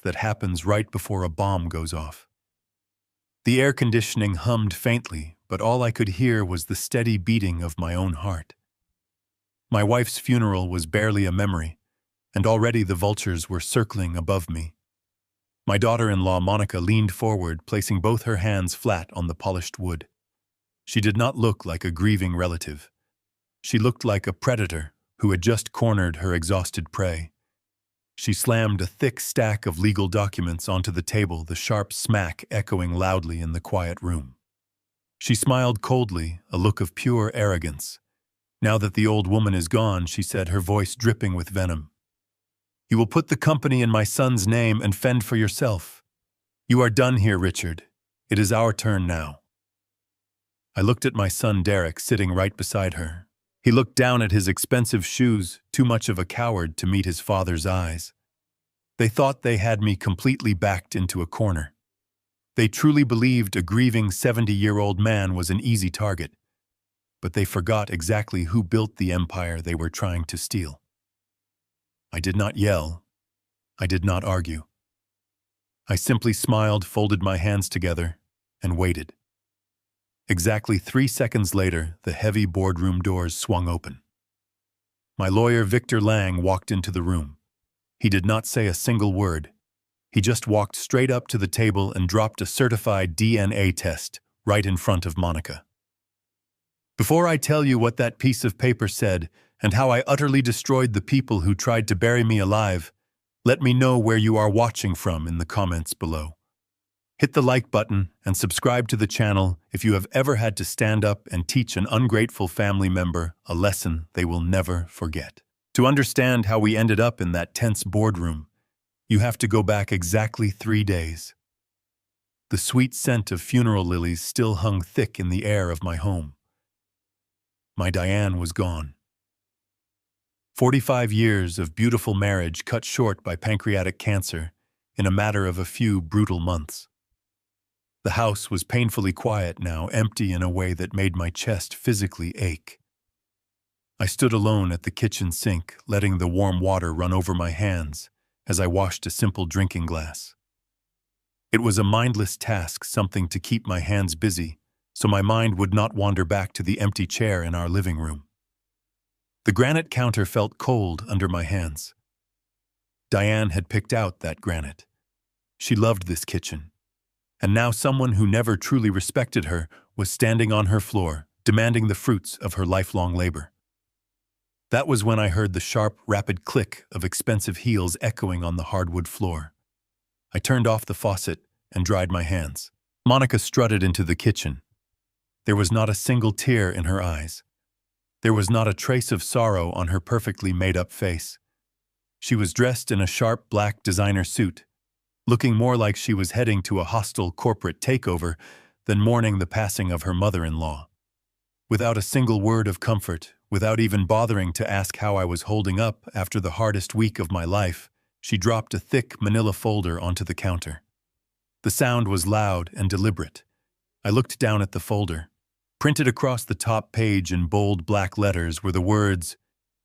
that happens right before a bomb goes off. The air conditioning hummed faintly, but all I could hear was the steady beating of my own heart. My wife's funeral was barely a memory, and already the vultures were circling above me. My daughter-in-law Monica leaned forward, placing both her hands flat on the polished wood. She did not look like a grieving relative. She looked like a predator who had just cornered her exhausted prey. She slammed a thick stack of legal documents onto the table, the sharp smack echoing loudly in the quiet room. She smiled coldly, a look of pure arrogance. Now that the old woman is gone, she said, her voice dripping with venom, "You will put the company in my son's name and fend for yourself. You are done here, Richard. It is our turn now." I looked at my son Derek sitting right beside her. He looked down at his expensive shoes, too much of a coward to meet his father's eyes. They thought they had me completely backed into a corner. They truly believed a grieving 70-year-old man was an easy target, but they forgot exactly who built the empire they were trying to steal. I did not yell. I did not argue. I simply smiled, folded my hands together, and waited. Exactly 3 seconds later, the heavy boardroom doors swung open. My lawyer, Victor Lang, walked into the room. He did not say a single word. He just walked straight up to the table and dropped a certified DNA test right in front of Monica. "Before I tell you what that piece of paper said and how I utterly destroyed the people who tried to bury me alive, let me know where you are watching from in the comments below. Hit the like button and subscribe to the channel if you have ever had to stand up and teach an ungrateful family member a lesson they will never forget. To understand how we ended up in that tense boardroom, you have to go back exactly 3 days. The sweet scent of funeral lilies still hung thick in the air of my home. My Diane was gone. 45 years of beautiful marriage cut short by pancreatic cancer in a matter of a few brutal months. The house was painfully quiet now, empty in a way that made my chest physically ache. I stood alone at the kitchen sink, letting the warm water run over my hands as I washed a simple drinking glass. It was a mindless task, something to keep my hands busy, so my mind would not wander back to the empty chair in our living room. The granite counter felt cold under my hands. Diane had picked out that granite. She loved this kitchen. And now someone who never truly respected her was standing on her floor, demanding the fruits of her lifelong labor. That was when I heard the sharp, rapid click of expensive heels echoing on the hardwood floor. I turned off the faucet and dried my hands. Monica strutted into the kitchen. There was not a single tear in her eyes. There was not a trace of sorrow on her perfectly made-up face. She was dressed in a sharp black designer suit, looking more like she was heading to a hostile corporate takeover than mourning the passing of her mother-in-law. Without a single word of comfort, without even bothering to ask how I was holding up after the hardest week of my life, she dropped a thick manila folder onto the counter. The sound was loud and deliberate. I looked down at the folder. Printed across the top page in bold black letters were the words,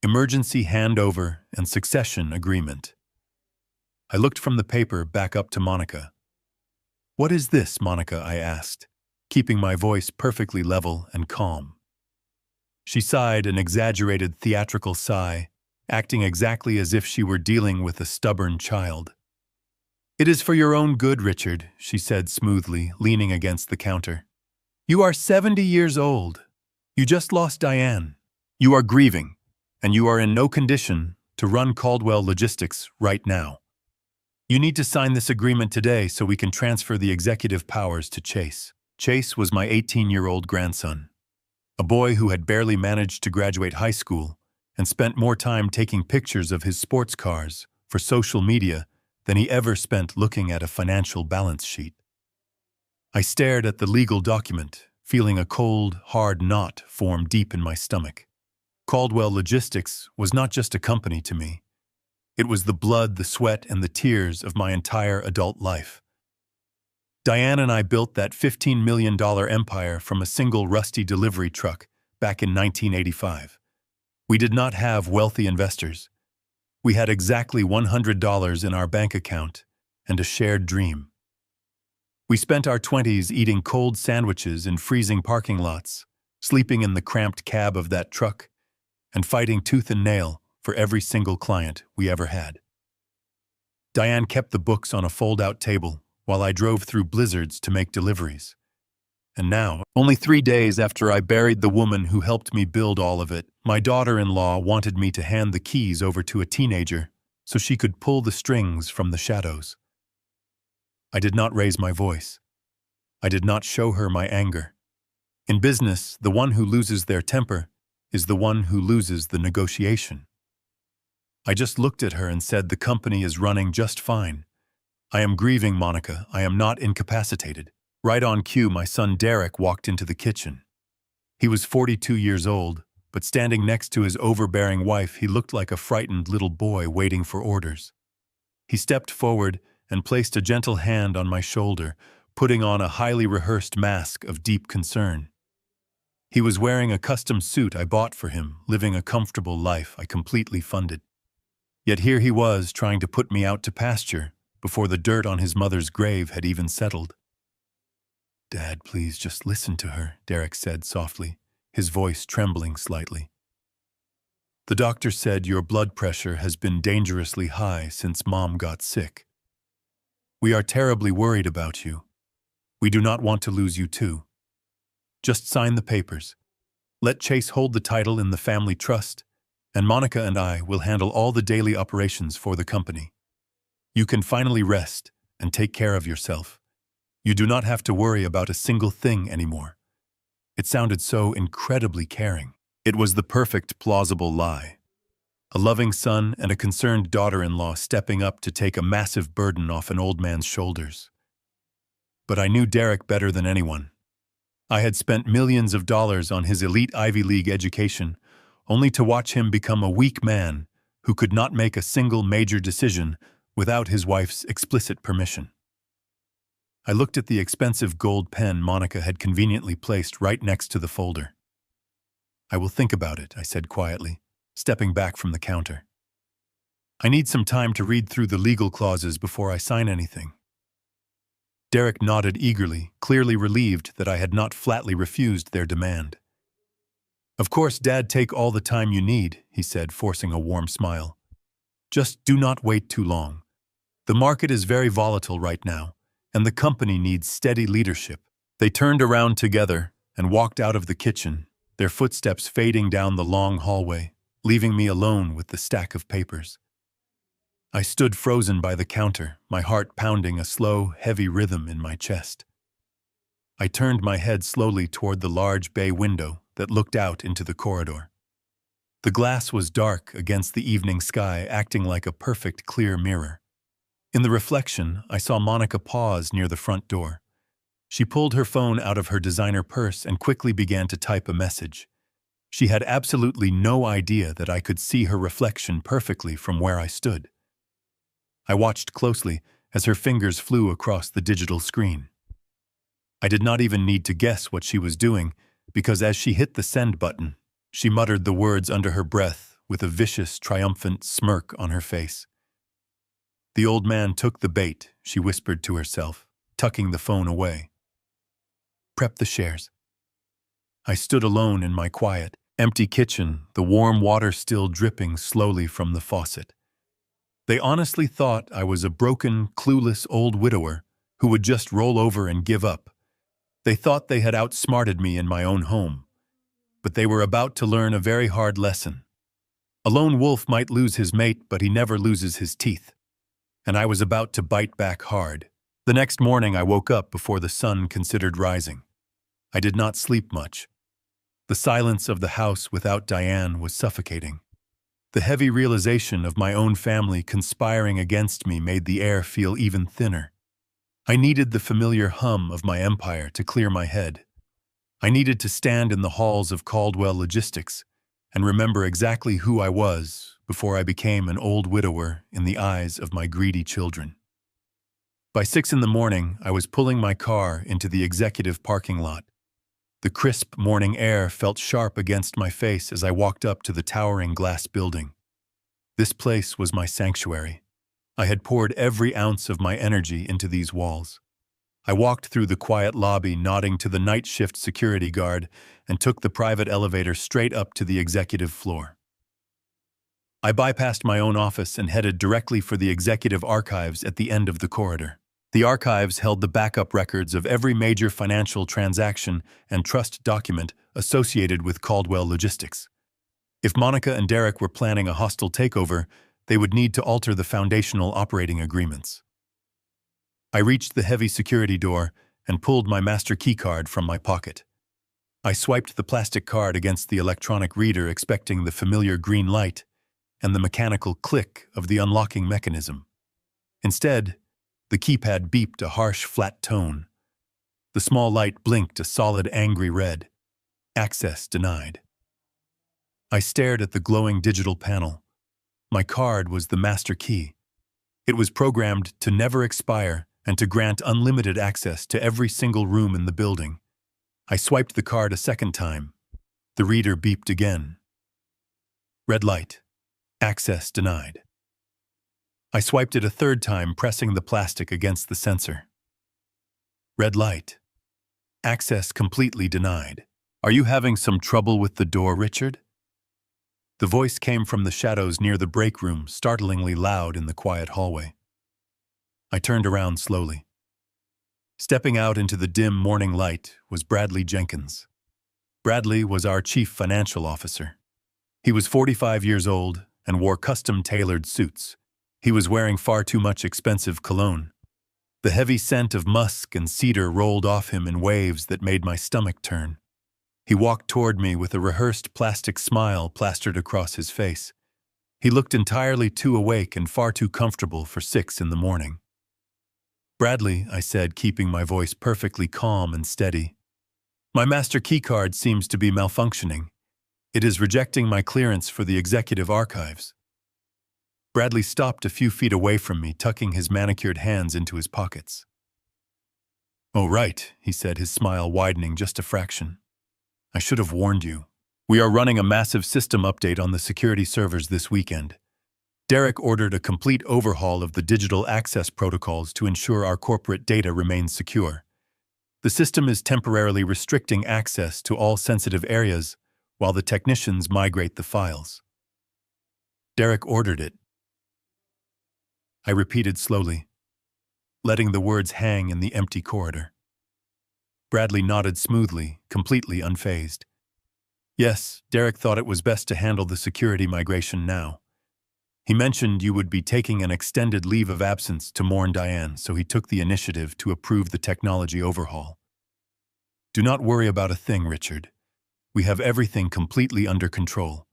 "Emergency Handover and Succession Agreement." I looked from the paper back up to Monica. "What is this, Monica?" I asked, keeping my voice perfectly level and calm. She sighed an exaggerated theatrical sigh, acting exactly as if she were dealing with a stubborn child. "It is for your own good, Richard," she said smoothly, leaning against the counter. "You are 70 years old. You just lost Diane. You are grieving, and you are in no condition to run Caldwell Logistics right now. You need to sign this agreement today so we can transfer the executive powers to Chase." Chase was my 18-year-old grandson, a boy who had barely managed to graduate high school and spent more time taking pictures of his sports cars for social media than he ever spent looking at a financial balance sheet. I stared at the legal document, feeling a cold, hard knot form deep in my stomach. Caldwell Logistics was not just a company to me. It was the blood, the sweat, and the tears of my entire adult life. Diane and I built that $15 million empire from a single rusty delivery truck back in 1985. We did not have wealthy investors. We had exactly $100 in our bank account and a shared dream. We spent our 20s eating cold sandwiches in freezing parking lots, sleeping in the cramped cab of that truck, and fighting tooth and nail for every single client we ever had. Diane kept the books on a fold-out table while I drove through blizzards to make deliveries. And now, only 3 days after I buried the woman who helped me build all of it, my daughter-in-law wanted me to hand the keys over to a teenager so she could pull the strings from the shadows. I did not raise my voice. I did not show her my anger. In business, the one who loses their temper is the one who loses the negotiation. I just looked at her and said, "The company is running just fine. I am grieving, Monica. I am not incapacitated." Right on cue, my son Derek walked into the kitchen. He was 42 years old, but standing next to his overbearing wife, he looked like a frightened little boy waiting for orders. He stepped forward and placed a gentle hand on my shoulder, putting on a highly rehearsed mask of deep concern. He was wearing a custom suit I bought for him, living a comfortable life I completely funded. Yet here he was, trying to put me out to pasture before the dirt on his mother's grave had even settled. "Dad, please just listen to her," Derek said softly, his voice trembling slightly. "The doctor said your blood pressure has been dangerously high since Mom got sick. We are terribly worried about you. We do not want to lose you too. Just sign the papers. Let Chase hold the title in the family trust, and Monica and I will handle all the daily operations for the company. You can finally rest and take care of yourself. You do not have to worry about a single thing anymore." It sounded so incredibly caring. It was the perfect plausible lie. A loving son and a concerned daughter-in-law stepping up to take a massive burden off an old man's shoulders. But I knew Derek better than anyone. I had spent millions of dollars on his elite Ivy League education, only to watch him become a weak man who could not make a single major decision without his wife's explicit permission. I looked at the expensive gold pen Monica had conveniently placed right next to the folder. "I will think about it," I said quietly, stepping back from the counter. "I need some time to read through the legal clauses before I sign anything." Derek nodded eagerly, clearly relieved that I had not flatly refused their demand. "Of course, Dad, take all the time you need," he said, forcing a warm smile. "Just do not wait too long. The market is very volatile right now, and the company needs steady leadership." They turned around together and walked out of the kitchen, their footsteps fading down the long hallway, leaving me alone with the stack of papers. I stood frozen by the counter, my heart pounding a slow, heavy rhythm in my chest. I turned my head slowly toward the large bay window that looked out into the corridor. The glass was dark against the evening sky, acting like a perfect clear mirror. In the reflection, I saw Monica pause near the front door. She pulled her phone out of her designer purse and quickly began to type a message. She had absolutely no idea that I could see her reflection perfectly from where I stood. I watched closely as her fingers flew across the digital screen. I did not even need to guess what she was doing, because as she hit the send button, she muttered the words under her breath with a vicious, triumphant smirk on her face. "The old man took the bait," she whispered to herself, tucking the phone away. "Prep the shares." I stood alone in my quiet, empty kitchen, the warm water still dripping slowly from the faucet. They honestly thought I was a broken, clueless old widower who would just roll over and give up. They thought they had outsmarted me in my own home. But they were about to learn a very hard lesson. A lone wolf might lose his mate, but he never loses his teeth. And I was about to bite back hard. The next morning I woke up before the sun considered rising. I did not sleep much. The silence of the house without Diane was suffocating. The heavy realization of my own family conspiring against me made the air feel even thinner. I needed the familiar hum of my empire to clear my head. I needed to stand in the halls of Caldwell Logistics and remember exactly who I was before I became an old widower in the eyes of my greedy children. By 6 a.m, I was pulling my car into the executive parking lot. The crisp morning air felt sharp against my face as I walked up to the towering glass building. This place was my sanctuary. I had poured every ounce of my energy into these walls. I walked through the quiet lobby, nodding to the night shift security guard, and took the private elevator straight up to the executive floor. I bypassed my own office and headed directly for the executive archives at the end of the corridor. The archives held the backup records of every major financial transaction and trust document associated with Caldwell Logistics. If Monica and Derek were planning a hostile takeover, they would need to alter the foundational operating agreements. I reached the heavy security door and pulled my master keycard from my pocket. I swiped the plastic card against the electronic reader, expecting the familiar green light and the mechanical click of the unlocking mechanism. Instead, the keypad beeped a harsh, flat tone. The small light blinked a solid, angry red. Access denied. I stared at the glowing digital panel. My card was the master key. It was programmed to never expire and to grant unlimited access to every single room in the building. I swiped the card a second time. The reader beeped again. Red light. Access denied. I swiped it a third time, pressing the plastic against the sensor. Red light. Access completely denied. Are you having some trouble with the door, Richard? The voice came from the shadows near the break room, startlingly loud in the quiet hallway. I turned around slowly. Stepping out into the dim morning light was Bradley Jenkins. Bradley was our chief financial officer. He was 45 years old and wore custom-tailored suits. He was wearing far too much expensive cologne. The heavy scent of musk and cedar rolled off him in waves that made my stomach turn. He walked toward me with a rehearsed plastic smile plastered across his face. He looked entirely too awake and far too comfortable for 6 in the morning. Bradley, I said, keeping my voice perfectly calm and steady. My master keycard seems to be malfunctioning. It is rejecting my clearance for the executive archives. Bradley stopped a few feet away from me, tucking his manicured hands into his pockets. Oh, right, he said, his smile widening just a fraction. I should have warned you. We are running a massive system update on the security servers this weekend. Derek ordered a complete overhaul of the digital access protocols to ensure our corporate data remains secure. The system is temporarily restricting access to all sensitive areas while the technicians migrate the files. Derek ordered it. I repeated slowly, letting the words hang in the empty corridor. Bradley nodded smoothly, completely unfazed. Yes, Derek thought it was best to handle the security migration now. He mentioned you would be taking an extended leave of absence to mourn Diane, so he took the initiative to approve the technology overhaul. Do not worry about a thing, Richard. We have everything completely under control.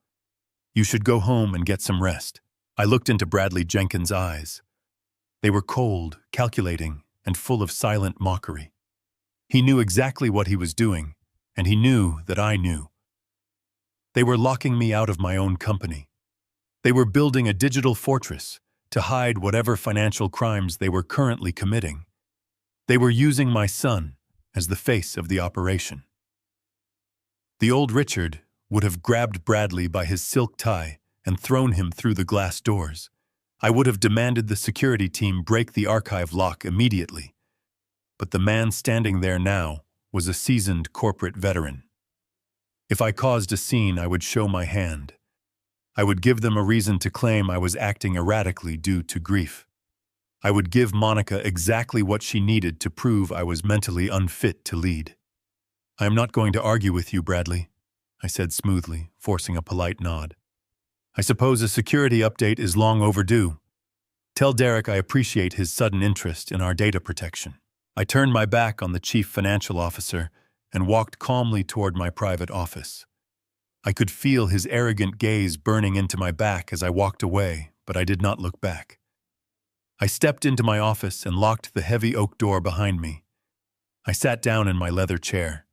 You should go home and get some rest. I looked into Bradley Jenkins' eyes. They were cold, calculating, and full of silent mockery. He knew exactly what he was doing, and he knew that I knew. They were locking me out of my own company. They were building a digital fortress to hide whatever financial crimes they were currently committing. They were using my son as the face of the operation. The old Richard would have grabbed Bradley by his silk tie and thrown him through the glass doors. I would have demanded the security team break the archive lock immediately. But the man standing there now was a seasoned corporate veteran. If I caused a scene, I would show my hand. I would give them a reason to claim I was acting erratically due to grief. I would give Monica exactly what she needed to prove I was mentally unfit to lead. I am not going to argue with you, Bradley, I said smoothly, forcing a polite nod. I suppose a security update is long overdue. Tell Derek I appreciate his sudden interest in our data protection. I turned my back on the chief financial officer and walked calmly toward my private office. I could feel his arrogant gaze burning into my back as I walked away, but I did not look back. I stepped into my office and locked the heavy oak door behind me. I sat down in my leather chair.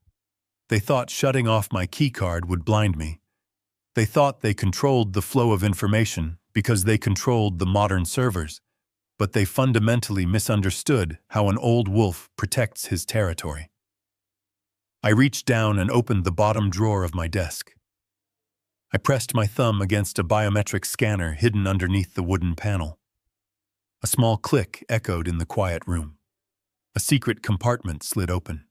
They thought shutting off my keycard would blind me. They thought they controlled the flow of information because they controlled the modern servers, but they fundamentally misunderstood how an old wolf protects his territory. I reached down and opened the bottom drawer of my desk. I pressed my thumb against a biometric scanner hidden underneath the wooden panel. A small click echoed in the quiet room. A secret compartment slid open.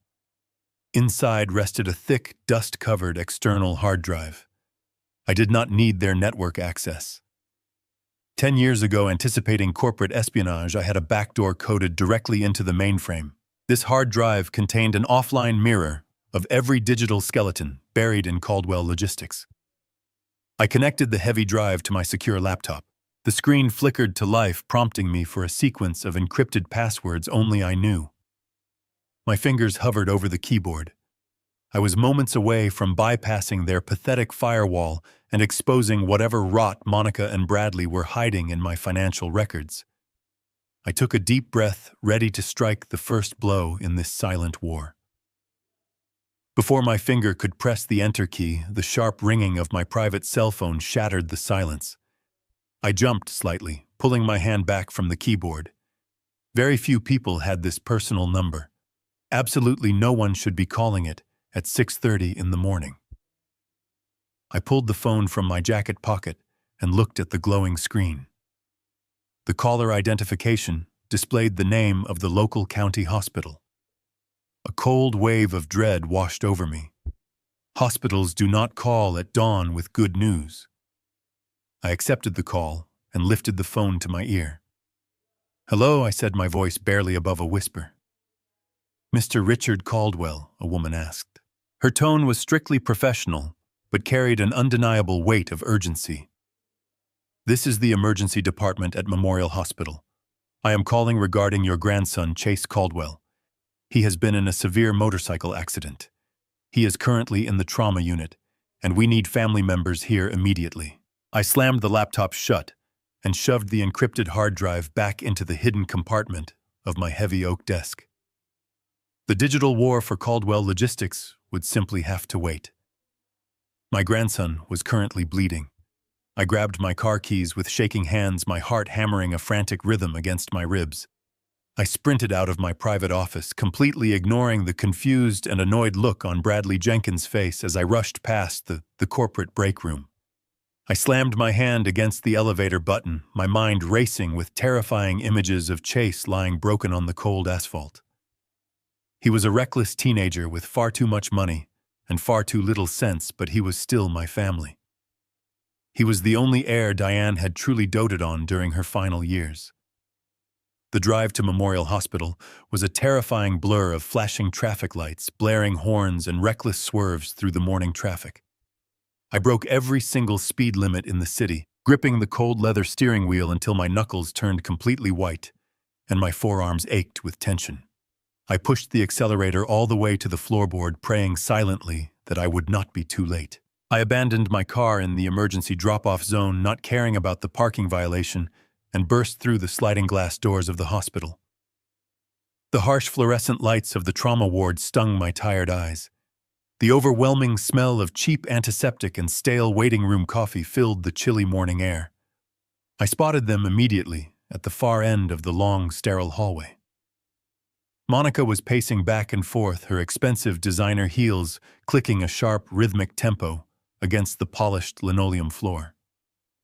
Inside rested a thick, dust-covered external hard drive. I did not need their network access. 10 years ago, anticipating corporate espionage, I had a backdoor coded directly into the mainframe. This hard drive contained an offline mirror of every digital skeleton buried in Caldwell Logistics. I connected the heavy drive to my secure laptop. The screen flickered to life, prompting me for a sequence of encrypted passwords only I knew. My fingers hovered over the keyboard. I was moments away from bypassing their pathetic firewall and exposing whatever rot Monica and Bradley were hiding in my financial records. I took a deep breath, ready to strike the first blow in this silent war. Before my finger could press the enter key, the sharp ringing of my private cell phone shattered the silence. I jumped slightly, pulling my hand back from the keyboard. Very few people had this personal number. Absolutely no one should be calling it at 6:30 in the morning. I pulled the phone from my jacket pocket and looked at the glowing screen. The caller identification displayed the name of the local county hospital. A cold wave of dread washed over me. Hospitals do not call at dawn with good news. I accepted the call and lifted the phone to my ear. "Hello," I said, my voice barely above a whisper. "Mr. Richard Caldwell," a woman asked. Her tone was strictly professional, but carried an undeniable weight of urgency. "This is the emergency department at Memorial Hospital. I am calling regarding your grandson, Chase Caldwell. He has been in a severe motorcycle accident. He is currently in the trauma unit, and we need family members here immediately." I slammed the laptop shut and shoved the encrypted hard drive back into the hidden compartment of my heavy oak desk. The digital war for Caldwell Logistics would simply have to wait. My grandson was currently bleeding. I grabbed my car keys with shaking hands, my heart hammering a frantic rhythm against my ribs. I sprinted out of my private office, completely ignoring the confused and annoyed look on Bradley Jenkins' face as I rushed past the corporate break room. I slammed my hand against the elevator button, my mind racing with terrifying images of Chase lying broken on the cold asphalt. He was a reckless teenager with far too much money and far too little sense, but he was still my family. He was the only heir Diane had truly doted on during her final years. The drive to Memorial Hospital was a terrifying blur of flashing traffic lights, blaring horns, and reckless swerves through the morning traffic. I broke every single speed limit in the city, gripping the cold leather steering wheel until my knuckles turned completely white and my forearms ached with tension. I pushed the accelerator all the way to the floorboard, praying silently that I would not be too late. I abandoned my car in the emergency drop-off zone, not caring about the parking violation, and burst through the sliding glass doors of the hospital. The harsh fluorescent lights of the trauma ward stung my tired eyes. The overwhelming smell of cheap antiseptic and stale waiting room coffee filled the chilly morning air. I spotted them immediately at the far end of the long, sterile hallway. Monica was pacing back and forth, her expensive designer heels clicking a sharp, rhythmic tempo against the polished linoleum floor.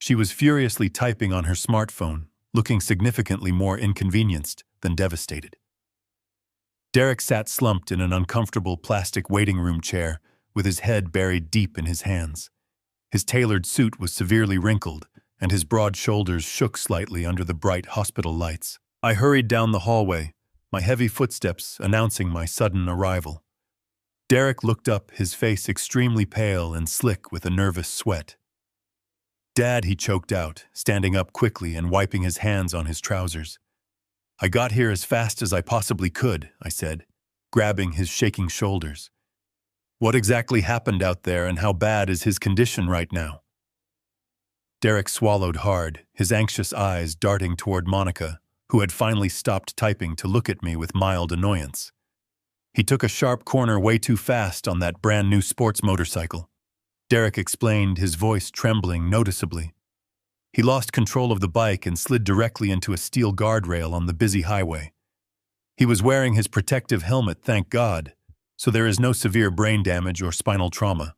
She was furiously typing on her smartphone, looking significantly more inconvenienced than devastated. Derek sat slumped in an uncomfortable plastic waiting room chair with his head buried deep in his hands. His tailored suit was severely wrinkled, and his broad shoulders shook slightly under the bright hospital lights. I hurried down the hallway, my heavy footsteps announcing my sudden arrival. Derek looked up, his face extremely pale and slick with a nervous sweat. "Dad," he choked out, standing up quickly and wiping his hands on his trousers. "I got here as fast as I possibly could," I said, grabbing his shaking shoulders. "What exactly happened out there, and how bad is his condition right now?" Derek swallowed hard, his anxious eyes darting toward Monica, who had finally stopped typing to look at me with mild annoyance. "He took a sharp corner way too fast on that brand-new sports motorcycle," Derek explained, his voice trembling noticeably. He lost control of the bike and slid directly into a steel guardrail on the busy highway. He was wearing his protective helmet, thank God, so there is no severe brain damage or spinal trauma.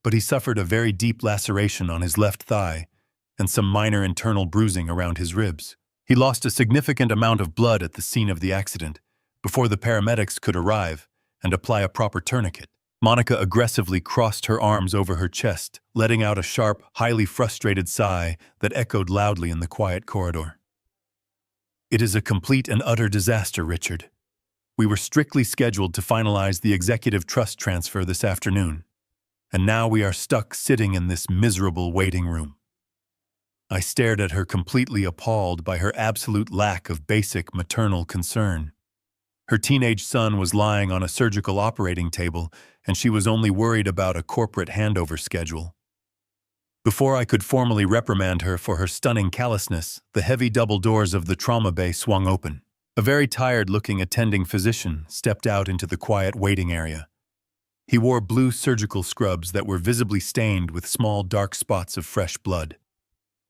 But he suffered a very deep laceration on his left thigh and some minor internal bruising around his ribs. He lost a significant amount of blood at the scene of the accident before the paramedics could arrive and apply a proper tourniquet. Monica aggressively crossed her arms over her chest, letting out a sharp, highly frustrated sigh that echoed loudly in the quiet corridor. "It is a complete and utter disaster, Richard. We were strictly scheduled to finalize the executive trust transfer this afternoon, and now we are stuck sitting in this miserable waiting room." I stared at her, completely appalled by her absolute lack of basic maternal concern. Her teenage son was lying on a surgical operating table, and she was only worried about a corporate handover schedule. Before I could formally reprimand her for her stunning callousness, the heavy double doors of the trauma bay swung open. A very tired-looking attending physician stepped out into the quiet waiting area. He wore blue surgical scrubs that were visibly stained with small dark spots of fresh blood.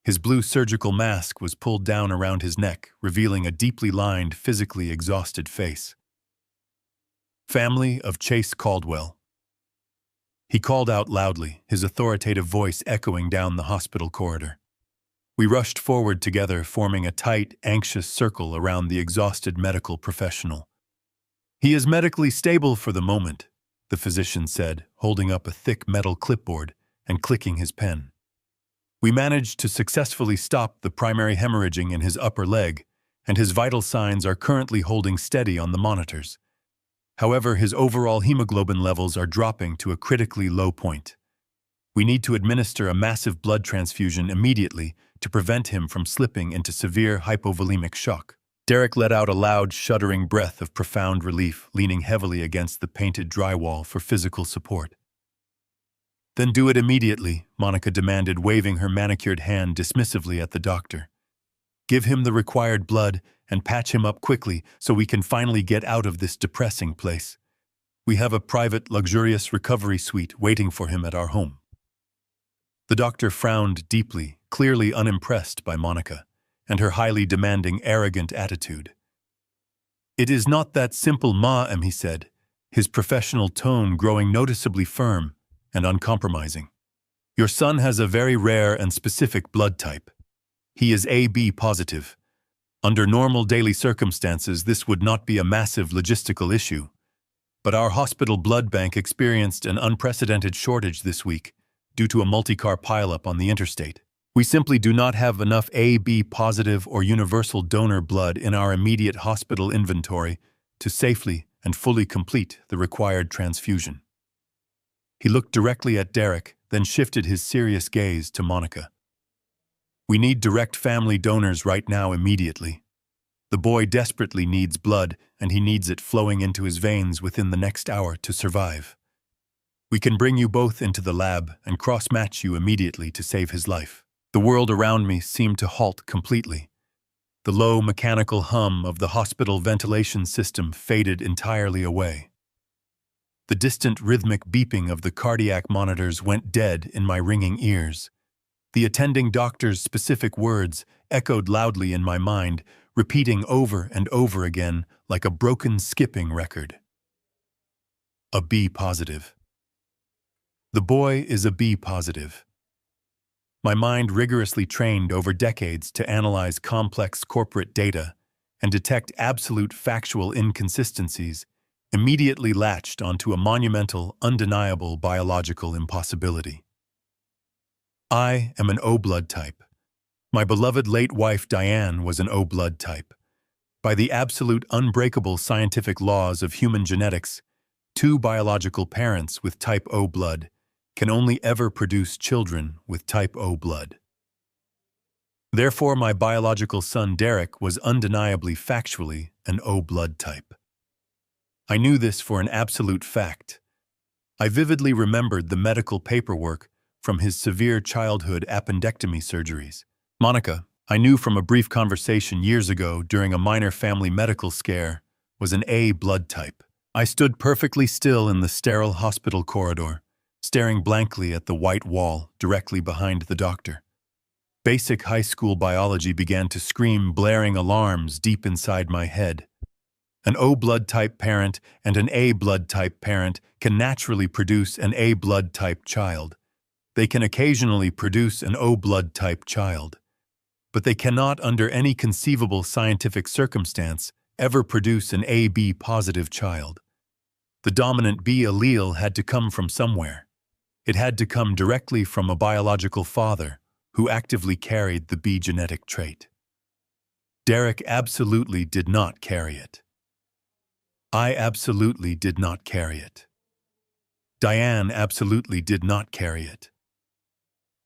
His blue surgical mask was pulled down around his neck, revealing a deeply lined, physically exhausted face. "Family of Chase Caldwell," he called out loudly, his authoritative voice echoing down the hospital corridor. We rushed forward together, forming a tight, anxious circle around the exhausted medical professional. "He is medically stable for the moment," the physician said, holding up a thick metal clipboard and clicking his pen. "We managed to successfully stop the primary hemorrhaging in his upper leg, and his vital signs are currently holding steady on the monitors. However, his overall hemoglobin levels are dropping to a critically low point. We need to administer a massive blood transfusion immediately to prevent him from slipping into severe hypovolemic shock." Derek let out a loud, shuddering breath of profound relief, leaning heavily against the painted drywall for physical support. "Then do it immediately," Monica demanded, waving her manicured hand dismissively at the doctor. "Give him the required blood and patch him up quickly so we can finally get out of this depressing place. We have a private, luxurious recovery suite waiting for him at our home." The doctor frowned deeply, clearly unimpressed by Monica and her highly demanding, arrogant attitude. "It is not that simple, ma'am," he said, his professional tone growing noticeably firm and uncompromising. "Your son has a very rare and specific blood type. He is AB positive. Under normal daily circumstances, this would not be a massive logistical issue. But our hospital blood bank experienced an unprecedented shortage this week due to a multi-car pileup on the interstate. We simply do not have enough AB positive or universal donor blood in our immediate hospital inventory to safely and fully complete the required transfusion." He looked directly at Derek, then shifted his serious gaze to Monica. "We need direct family donors right now, immediately. The boy desperately needs blood, and he needs it flowing into his veins within the next hour to survive. We can bring you both into the lab and cross-match you immediately to save his life." The world around me seemed to halt completely. The low mechanical hum of the hospital ventilation system faded entirely away. The distant rhythmic beeping of the cardiac monitors went dead in my ringing ears. The attending doctor's specific words echoed loudly in my mind, repeating over and over again like a broken skipping record. A B positive. The boy is a B positive. My mind, rigorously trained over decades to analyze complex corporate data and detect absolute factual inconsistencies, immediately latched onto a monumental, undeniable biological impossibility. I am an O blood type. My beloved late wife Diane was an O blood type. By the absolute unbreakable scientific laws of human genetics, two biological parents with type O blood can only ever produce children with type O blood. Therefore, my biological son Derek was undeniably factually an O blood type. I knew this for an absolute fact. I vividly remembered the medical paperwork from his severe childhood appendectomy surgeries. Monica, I knew from a brief conversation years ago during a minor family medical scare, was an A blood type. I stood perfectly still in the sterile hospital corridor, staring blankly at the white wall directly behind the doctor. Basic high school biology began to scream blaring alarms deep inside my head. An O blood type parent and an A blood type parent can naturally produce an A blood type child. They can occasionally produce an O blood type child. but they cannot, under any conceivable scientific circumstance, ever produce an AB positive child. The dominant B allele had to come from somewhere. It had to come directly from a biological father who actively carried the B genetic trait. Derek absolutely did not carry it. I absolutely did not carry it. Diane absolutely did not carry it.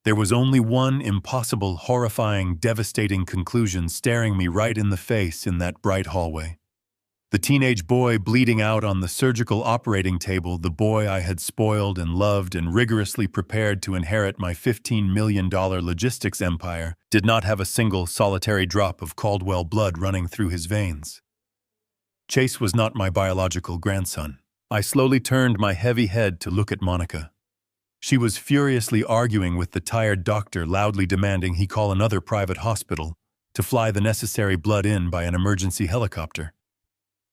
There was only one impossible, horrifying, devastating conclusion staring me right in the face in that bright hallway. The teenage boy bleeding out on the surgical operating table, the boy I had spoiled and loved and rigorously prepared to inherit my $15 million logistics empire, did not have a single solitary drop of Caldwell blood running through his veins. Chase was not my biological grandson. I slowly turned my heavy head to look at Monica. She was furiously arguing with the tired doctor, loudly demanding he call another private hospital to fly the necessary blood in by an emergency helicopter.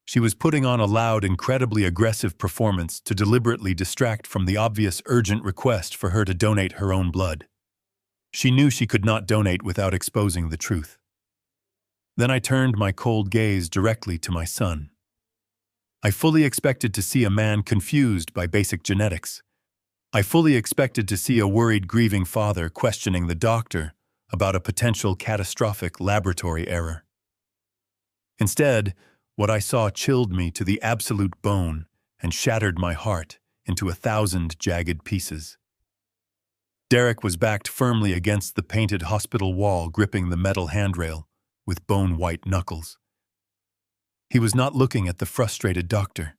She was putting on a loud, incredibly aggressive performance to deliberately distract from the obvious urgent request for her to donate her own blood. She knew she could not donate without exposing the truth. Then I turned my cold gaze directly to my son. I fully expected to see a man confused by basic genetics. I fully expected to see a worried, grieving father questioning the doctor about a potential catastrophic laboratory error. Instead, what I saw chilled me to the absolute bone and shattered my heart into 1,000 jagged pieces. Derek was backed firmly against the painted hospital wall, gripping the metal handrail with bone-white knuckles. He was not looking at the frustrated doctor.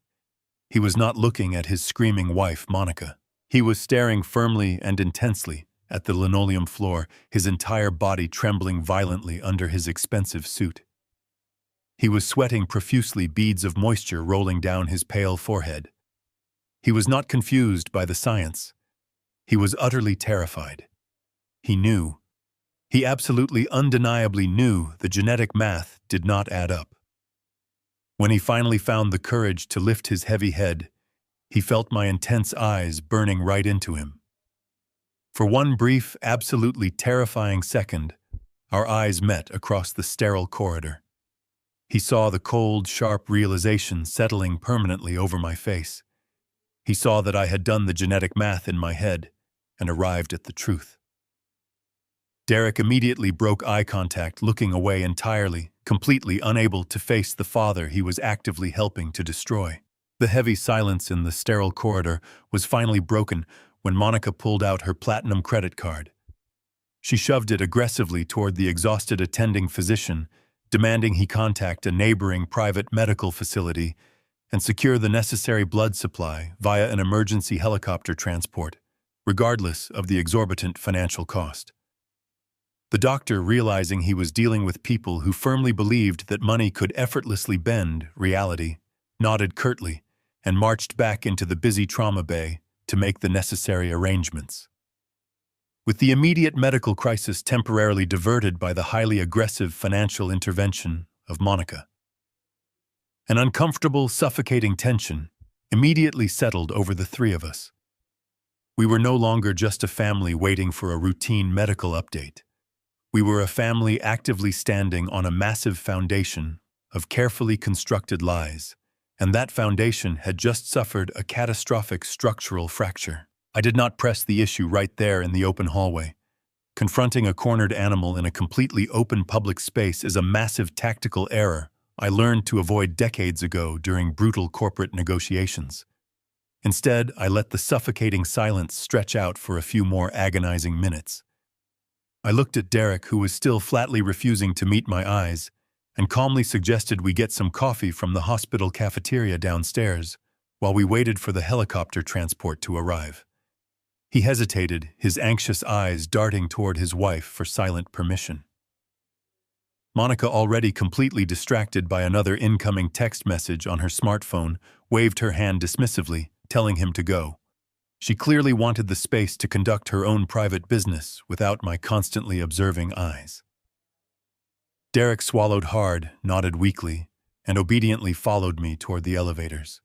He was not looking at his screaming wife, Monica. He was staring firmly and intensely at the linoleum floor, his entire body trembling violently under his expensive suit. He was sweating profusely, beads of moisture rolling down his pale forehead. He was not confused by the science. He was utterly terrified. He knew. He absolutely, undeniably knew the genetic math did not add up. When he finally found the courage to lift his heavy head, he felt my intense eyes burning right into him. For one brief, absolutely terrifying second, our eyes met across the sterile corridor. He saw the cold, sharp realization settling permanently over my face. He saw that I had done the genetic math in my head and arrived at the truth. Derek immediately broke eye contact, looking away entirely, completely unable to face the father he was actively helping to destroy. The heavy silence in the sterile corridor was finally broken when Monica pulled out her platinum credit card. She shoved it aggressively toward the exhausted attending physician, demanding he contact a neighboring private medical facility and secure the necessary blood supply via an emergency helicopter transport, regardless of the exorbitant financial cost. The doctor, realizing he was dealing with people who firmly believed that money could effortlessly bend reality, nodded curtly and marched back into the busy trauma bay to make the necessary arrangements. With the immediate medical crisis temporarily diverted by the highly aggressive financial intervention of Monica, an uncomfortable, suffocating tension immediately settled over the three of us. We were no longer just a family waiting for a routine medical update. We were a family actively standing on a massive foundation of carefully constructed lies, and that foundation had just suffered a catastrophic structural fracture. I did not press the issue right there in the open hallway. Confronting a cornered animal in a completely open public space is a massive tactical error I learned to avoid decades ago during brutal corporate negotiations. Instead, I let the suffocating silence stretch out for a few more agonizing minutes. I looked at Derek, who was still flatly refusing to meet my eyes, and calmly suggested we get some coffee from the hospital cafeteria downstairs while we waited for the helicopter transport to arrive. He hesitated, his anxious eyes darting toward his wife for silent permission. Monica, already completely distracted by another incoming text message on her smartphone, waved her hand dismissively, telling him to go. She clearly wanted the space to conduct her own private business without my constantly observing eyes. Derek swallowed hard, nodded weakly, and obediently followed me toward the elevators.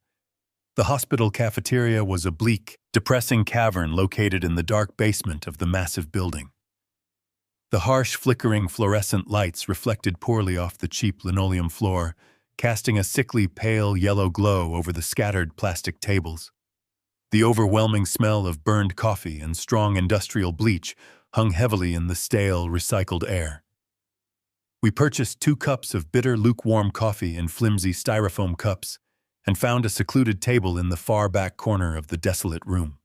The hospital cafeteria was a bleak, depressing cavern located in the dark basement of the massive building. The harsh, flickering fluorescent lights reflected poorly off the cheap linoleum floor, casting a sickly, pale yellow glow over the scattered plastic tables. The overwhelming smell of burned coffee and strong industrial bleach hung heavily in the stale, recycled air. We purchased 2 cups of bitter, lukewarm coffee in flimsy styrofoam cups and found a secluded table in the far back corner of the desolate room.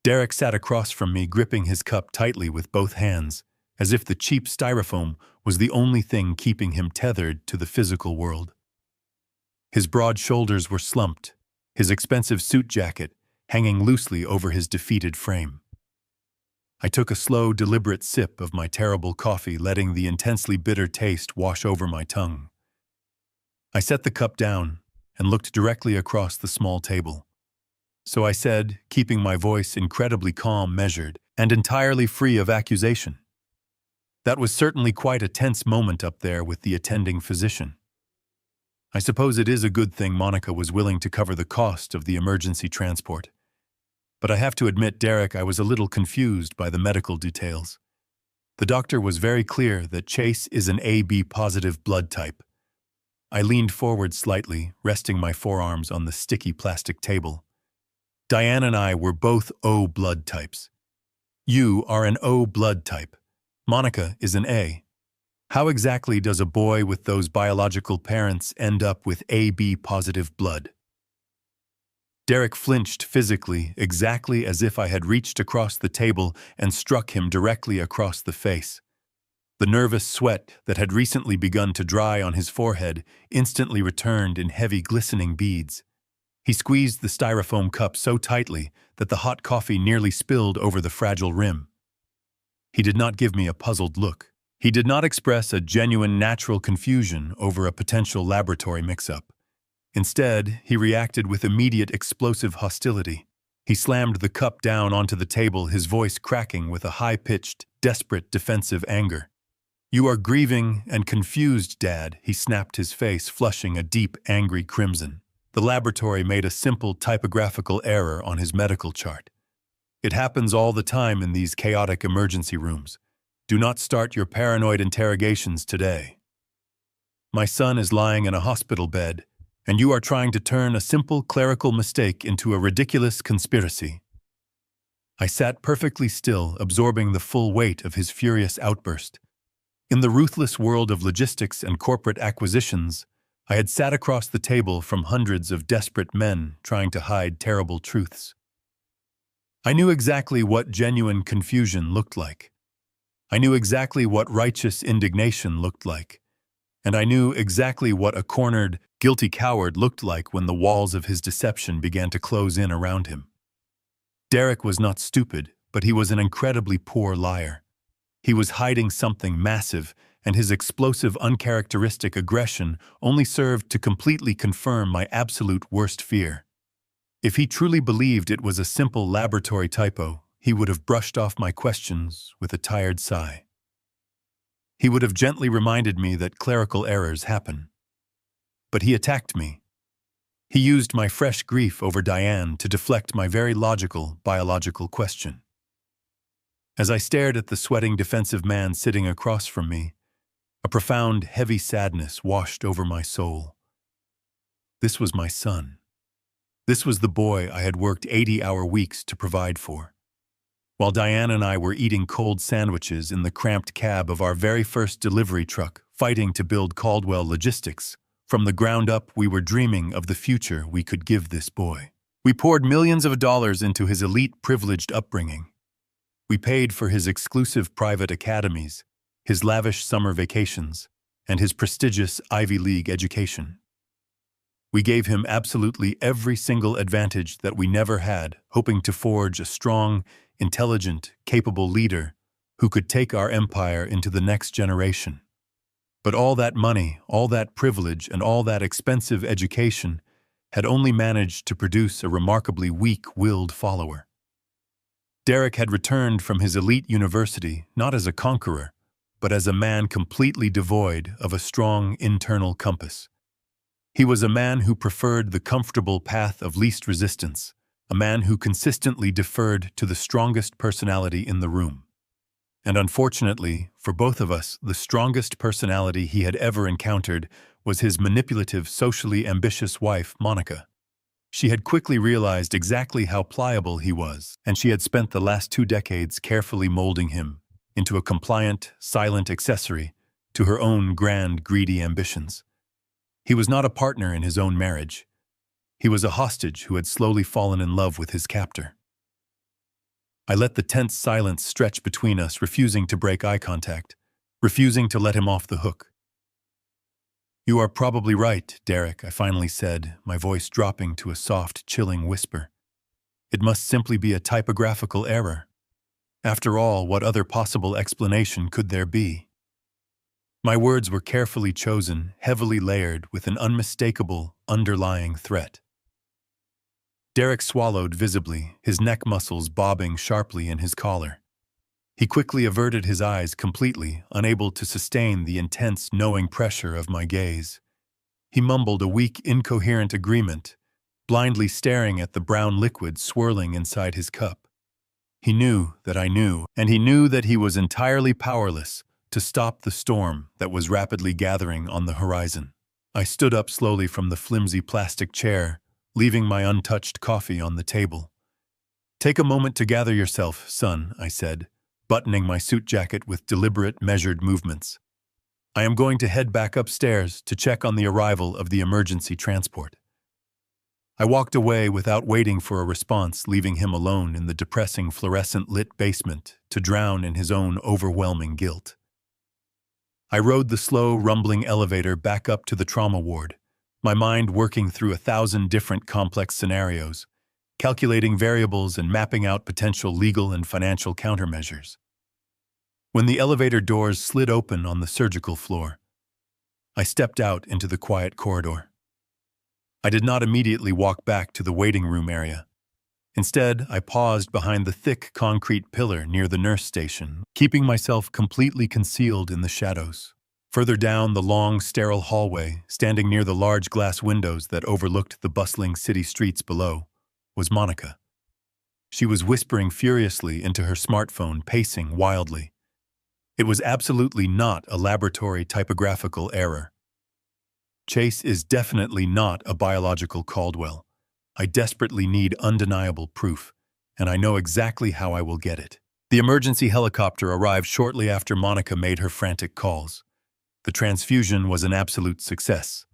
Derek sat across from me, gripping his cup tightly with both hands, as if the cheap styrofoam was the only thing keeping him tethered to the physical world. His broad shoulders were slumped, his expensive suit jacket hanging loosely over his defeated frame. I took a slow, deliberate sip of my terrible coffee, letting the intensely bitter taste wash over my tongue. I set the cup down and looked directly across the small table. So I said, keeping my voice incredibly calm, measured, and entirely free of accusation. That was certainly quite a tense moment up there with the attending physician. I suppose it is a good thing Monica was willing to cover the cost of the emergency transport. But I have to admit, Derek, I was a little confused by the medical details. The doctor was very clear that Chase is an AB-positive blood type. I leaned forward slightly, resting my forearms on the sticky plastic table. Diane and I were both O blood types. You are an O blood type. Monica is an A. How exactly does a boy with those biological parents end up with AB-positive blood? Derek flinched physically, exactly as if I had reached across the table and struck him directly across the face. The nervous sweat that had recently begun to dry on his forehead instantly returned in heavy, glistening beads. He squeezed the styrofoam cup so tightly that the hot coffee nearly spilled over the fragile rim. He did not give me a puzzled look. He did not express a genuine, natural confusion over a potential laboratory mix-up. Instead, he reacted with immediate, explosive hostility. He slammed the cup down onto the table, his voice cracking with a high-pitched, desperate, defensive anger. "You are grieving and confused, Dad," he snapped, his face flushing a deep, angry crimson. The laboratory made a simple typographical error on his medical chart. "It happens all the time in these chaotic emergency rooms. Do not start your paranoid interrogations today. My son is lying in a hospital bed, and you are trying to turn a simple clerical mistake into a ridiculous conspiracy." I sat perfectly still, absorbing the full weight of his furious outburst. In the ruthless world of logistics and corporate acquisitions, I had sat across the table from hundreds of desperate men trying to hide terrible truths. I knew exactly what genuine confusion looked like. I knew exactly what righteous indignation looked like. And I knew exactly what a cornered, guilty coward looked like when the walls of his deception began to close in around him. Derek was not stupid, but he was an incredibly poor liar. He was hiding something massive, and his explosive, uncharacteristic aggression only served to completely confirm my absolute worst fear. If he truly believed it was a simple laboratory typo, he would have brushed off my questions with a tired sigh. He would have gently reminded me that clerical errors happen. But he attacked me. He used my fresh grief over Diane to deflect my very logical, biological question. As I stared at the sweating, defensive man sitting across from me, a profound, heavy sadness washed over my soul. This was my son. This was the boy I had worked 80-hour weeks to provide for. While Diane and I were eating cold sandwiches in the cramped cab of our very first delivery truck, fighting to build Caldwell Logistics, from the ground up we were dreaming of the future we could give this boy. We poured millions of dollars into his elite, privileged upbringing. We paid for his exclusive private academies, his lavish summer vacations, and his prestigious Ivy League education. We gave him absolutely every single advantage that we never had, hoping to forge a strong, intelligent, capable leader who could take our empire into the next generation. But all that money, all that privilege, and all that expensive education had only managed to produce a remarkably weak-willed follower. Derek had returned from his elite university not as a conqueror, but as a man completely devoid of a strong internal compass. He was a man who preferred the comfortable path of least resistance, a man who consistently deferred to the strongest personality in the room. And unfortunately, for both of us, the strongest personality he had ever encountered was his manipulative, socially ambitious wife, Monica. She had quickly realized exactly how pliable he was, and she had spent the last 2 decades carefully molding him into a compliant, silent accessory to her own grand, greedy ambitions. He was not a partner in his own marriage. He was a hostage who had slowly fallen in love with his captor. I let the tense silence stretch between us, refusing to break eye contact, refusing to let him off the hook. "You are probably right, Derek," I finally said, my voice dropping to a soft, chilling whisper. "It must simply be a typographical error. After all, what other possible explanation could there be?" My words were carefully chosen, heavily layered with an unmistakable, underlying threat. Derek swallowed visibly, his neck muscles bobbing sharply in his collar. He quickly averted his eyes completely, unable to sustain the intense, knowing pressure of my gaze. He mumbled a weak, incoherent agreement, blindly staring at the brown liquid swirling inside his cup. He knew that I knew, and he knew that he was entirely powerless to stop the storm that was rapidly gathering on the horizon. I stood up slowly from the flimsy plastic chair, leaving my untouched coffee on the table. "Take a moment to gather yourself, son," I said, buttoning my suit jacket with deliberate, measured movements. "I am going to head back upstairs to check on the arrival of the emergency transport." I walked away without waiting for a response, leaving him alone in the depressing fluorescent-lit basement to drown in his own overwhelming guilt. I rode the slow, rumbling elevator back up to the trauma ward, my mind working through 1,000 different complex scenarios, calculating variables and mapping out potential legal and financial countermeasures. When the elevator doors slid open on the surgical floor, I stepped out into the quiet corridor. I did not immediately walk back to the waiting room area. Instead, I paused behind the thick concrete pillar near the nurse station, keeping myself completely concealed in the shadows. Further down the long, sterile hallway, standing near the large glass windows that overlooked the bustling city streets below, was Monica. She was whispering furiously into her smartphone, pacing wildly. It was absolutely not a laboratory typographical error. "Chase is definitely not a biological Caldwell. I desperately need undeniable proof, and I know exactly how I will get it." The emergency helicopter arrived shortly after Monica made her frantic calls. The transfusion was an absolute success.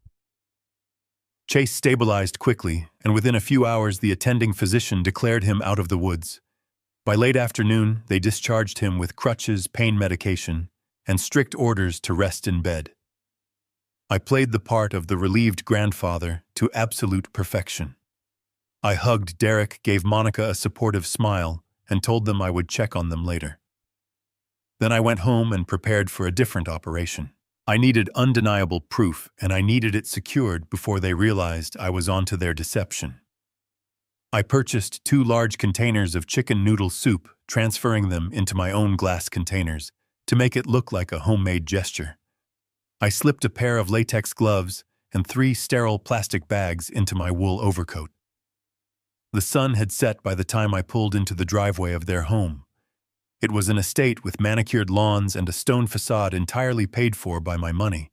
Chase stabilized quickly, and within a few hours the attending physician declared him out of the woods. By late afternoon, they discharged him with crutches, pain medication, and strict orders to rest in bed. I played the part of the relieved grandfather to absolute perfection. I hugged Derek, gave Monica a supportive smile, and told them I would check on them later. Then I went home and prepared for a different operation. I needed undeniable proof, and I needed it secured before they realized I was onto their deception. I purchased 2 large containers of chicken noodle soup, transferring them into my own glass containers to make it look like a homemade gesture. I slipped a pair of latex gloves and 3 sterile plastic bags into my wool overcoat. The sun had set by the time I pulled into the driveway of their home. It was an estate with manicured lawns and a stone facade entirely paid for by my money.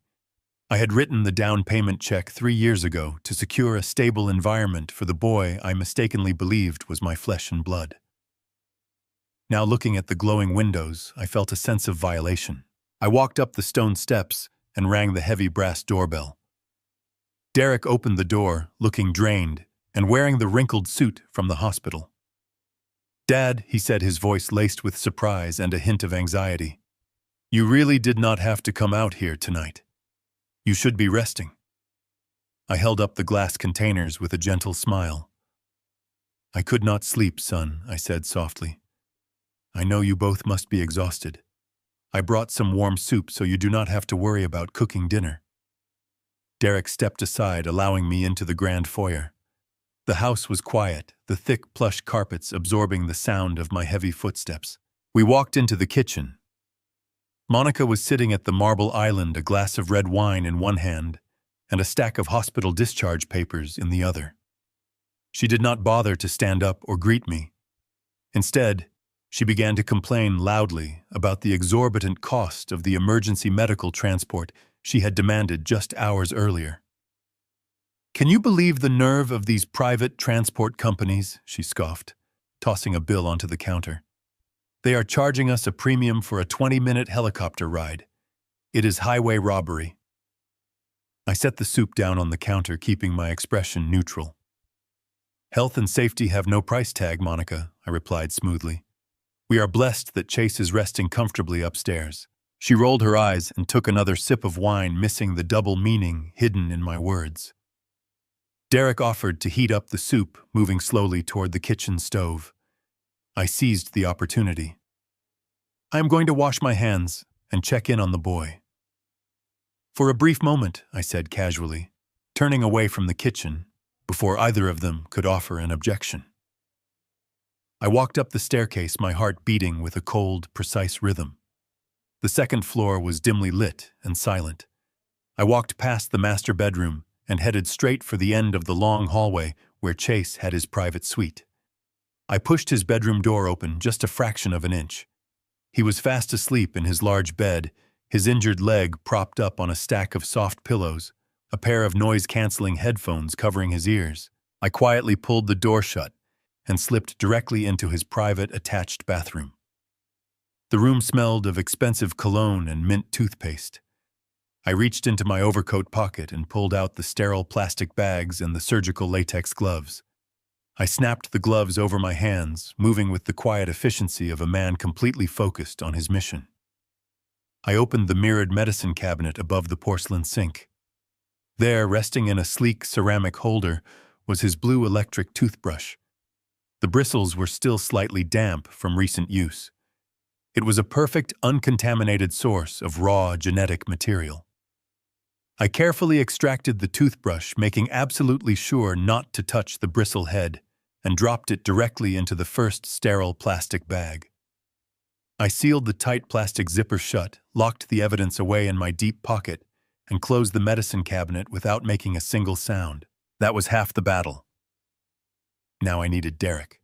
I had written the down payment check 3 years ago to secure a stable environment for the boy I mistakenly believed was my flesh and blood. Now looking at the glowing windows, I felt a sense of violation. I walked up the stone steps and rang the heavy brass doorbell. Derek opened the door, looking drained, and wearing the wrinkled suit from the hospital. "Dad," he said, his voice laced with surprise and a hint of anxiety, "you really did not have to come out here tonight. You should be resting." I held up the glass containers with a gentle smile. "I could not sleep, son," I said softly. "I know you both must be exhausted. I brought some warm soup so you do not have to worry about cooking dinner." Derek stepped aside, allowing me into the grand foyer. The house was quiet, the thick plush carpets absorbing the sound of my heavy footsteps. We walked into the kitchen. Monica was sitting at the marble island, a glass of red wine in one hand and a stack of hospital discharge papers in the other. She did not bother to stand up or greet me. Instead, She began to complain loudly about the exorbitant cost of the emergency medical transport she had demanded just hours earlier. "Can you believe the nerve of these private transport companies?" she scoffed, tossing a bill onto the counter. "They are charging us a premium for a 20-minute helicopter ride. It is highway robbery." I set the soup down on the counter, keeping my expression neutral. "Health and safety have no price tag, Monica," I replied smoothly. "We are blessed that Chase is resting comfortably upstairs." She rolled her eyes and took another sip of wine, missing the double meaning hidden in my words. Derek offered to heat up the soup, moving slowly toward the kitchen stove. I seized the opportunity. "I am going to wash my hands and check in on the boy." "For a brief moment," I said casually, turning away from the kitchen before either of them could offer an objection. I walked up the staircase, my heart beating with a cold, precise rhythm. The second floor was dimly lit and silent. I walked past the master bedroom and headed straight for the end of the long hallway where Chase had his private suite. I pushed his bedroom door open just a fraction of an inch. He was fast asleep in his large bed, his injured leg propped up on a stack of soft pillows, a pair of noise-canceling headphones covering his ears. I quietly pulled the door shut and slipped directly into his private attached bathroom. The room smelled of expensive cologne and mint toothpaste. I reached into my overcoat pocket and pulled out the sterile plastic bags and the surgical latex gloves. I snapped the gloves over my hands, moving with the quiet efficiency of a man completely focused on his mission. I opened the mirrored medicine cabinet above the porcelain sink. There, resting in a sleek ceramic holder, was his blue electric toothbrush. The bristles were still slightly damp from recent use. It was a perfect, uncontaminated source of raw genetic material. I carefully extracted the toothbrush, making absolutely sure not to touch the bristle head, and dropped it directly into the first sterile plastic bag. I sealed the tight plastic zipper shut, locked the evidence away in my deep pocket, and closed the medicine cabinet without making a single sound. That was half the battle. Now I needed Derek.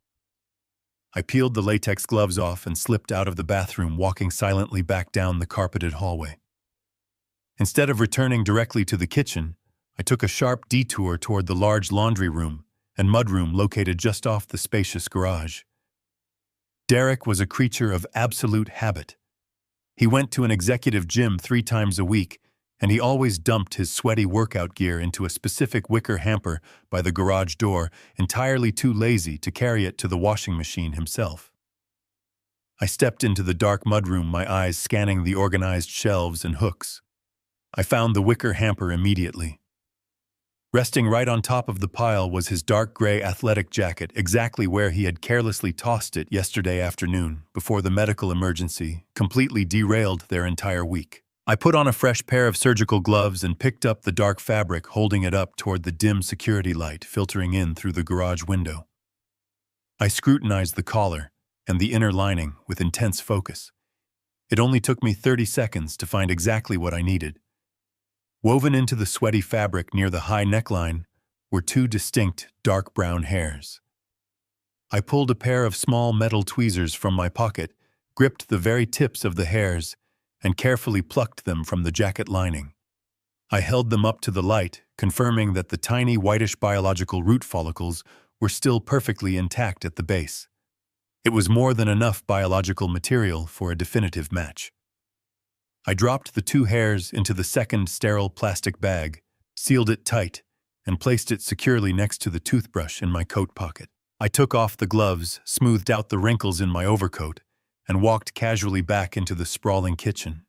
I peeled the latex gloves off and slipped out of the bathroom, walking silently back down the carpeted hallway. Instead of returning directly to the kitchen, I took a sharp detour toward the large laundry room and mudroom located just off the spacious garage. Derek was a creature of absolute habit. He went to an executive gym 3 times a week, and he always dumped his sweaty workout gear into a specific wicker hamper by the garage door, entirely too lazy to carry it to the washing machine himself. I stepped into the dark mudroom, my eyes scanning the organized shelves and hooks. I found the wicker hamper immediately. Resting right on top of the pile was his dark gray athletic jacket, exactly where he had carelessly tossed it yesterday afternoon before the medical emergency completely derailed their entire week. I put on a fresh pair of surgical gloves and picked up the dark fabric, holding it up toward the dim security light filtering in through the garage window. I scrutinized the collar and the inner lining with intense focus. It only took me 30 seconds to find exactly what I needed. Woven into the sweaty fabric near the high neckline were 2 distinct dark brown hairs. I pulled a pair of small metal tweezers from my pocket, gripped the very tips of the hairs, and carefully plucked them from the jacket lining. I held them up to the light, confirming that the tiny whitish biological root follicles were still perfectly intact at the base. It was more than enough biological material for a definitive match. I dropped the 2 hairs into the second sterile plastic bag, sealed it tight, and placed it securely next to the toothbrush in my coat pocket. I took off the gloves, smoothed out the wrinkles in my overcoat, and walked casually back into the sprawling kitchen.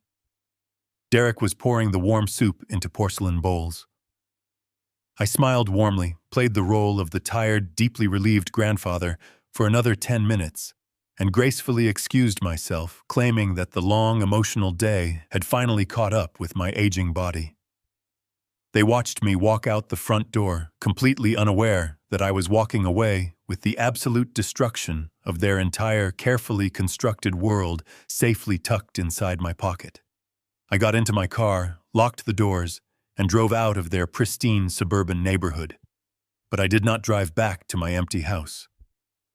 Derek was pouring the warm soup into porcelain bowls. I smiled warmly, played the role of the tired, deeply relieved grandfather for another 10 minutes, and gracefully excused myself, claiming that the long, emotional day had finally caught up with my aging body. They watched me walk out the front door, completely unaware that I was walking away with the absolute destruction of their entire carefully constructed world safely tucked inside my pocket. I got into my car, locked the doors, and drove out of their pristine suburban neighborhood. But I did not drive back to my empty house.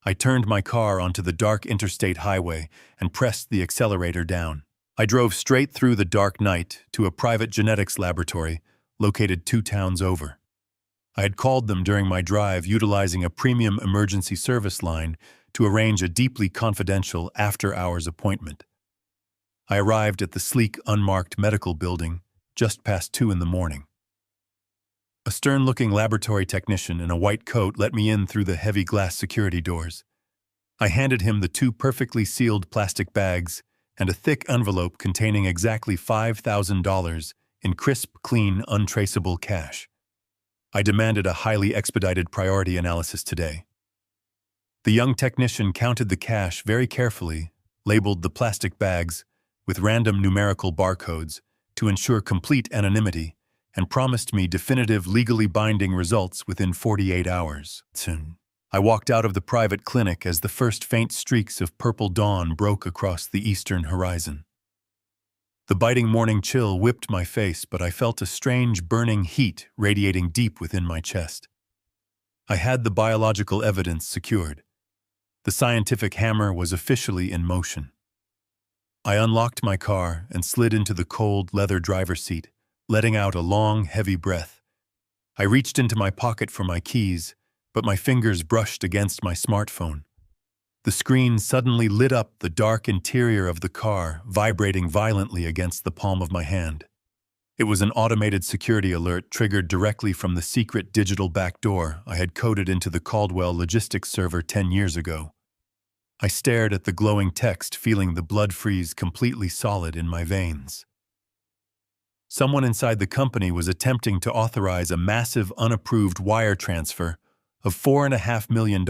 I turned my car onto the dark interstate highway and pressed the accelerator down. I drove straight through the dark night to a private genetics laboratory located 2 towns over. I had called them during my drive, utilizing a premium emergency service line to arrange a deeply confidential after-hours appointment. I arrived at the sleek, unmarked medical building just past 2 in the morning. A stern-looking laboratory technician in a white coat let me in through the heavy glass security doors. I handed him the 2 perfectly sealed plastic bags and a thick envelope containing exactly $5,000 in crisp, clean, untraceable cash. I demanded a highly expedited priority analysis today. The young technician counted the cash very carefully, labeled the plastic bags with random numerical barcodes to ensure complete anonymity, and promised me definitive, legally binding results within 48 hours. I walked out of the private clinic as the first faint streaks of purple dawn broke across the eastern horizon. The biting morning chill whipped my face, but I felt a strange burning heat radiating deep within my chest. I had the biological evidence secured. The scientific hammer was officially in motion. I unlocked my car and slid into the cold leather driver's seat, letting out a long, heavy breath. I reached into my pocket for my keys, but my fingers brushed against my smartphone. The screen suddenly lit up the dark interior of the car, vibrating violently against the palm of my hand. It was an automated security alert triggered directly from the secret digital backdoor I had coded into the Caldwell logistics server 10 years ago. I stared at the glowing text, feeling the blood freeze completely solid in my veins. Someone inside the company was attempting to authorize a massive unapproved wire transfer of $4.5 million,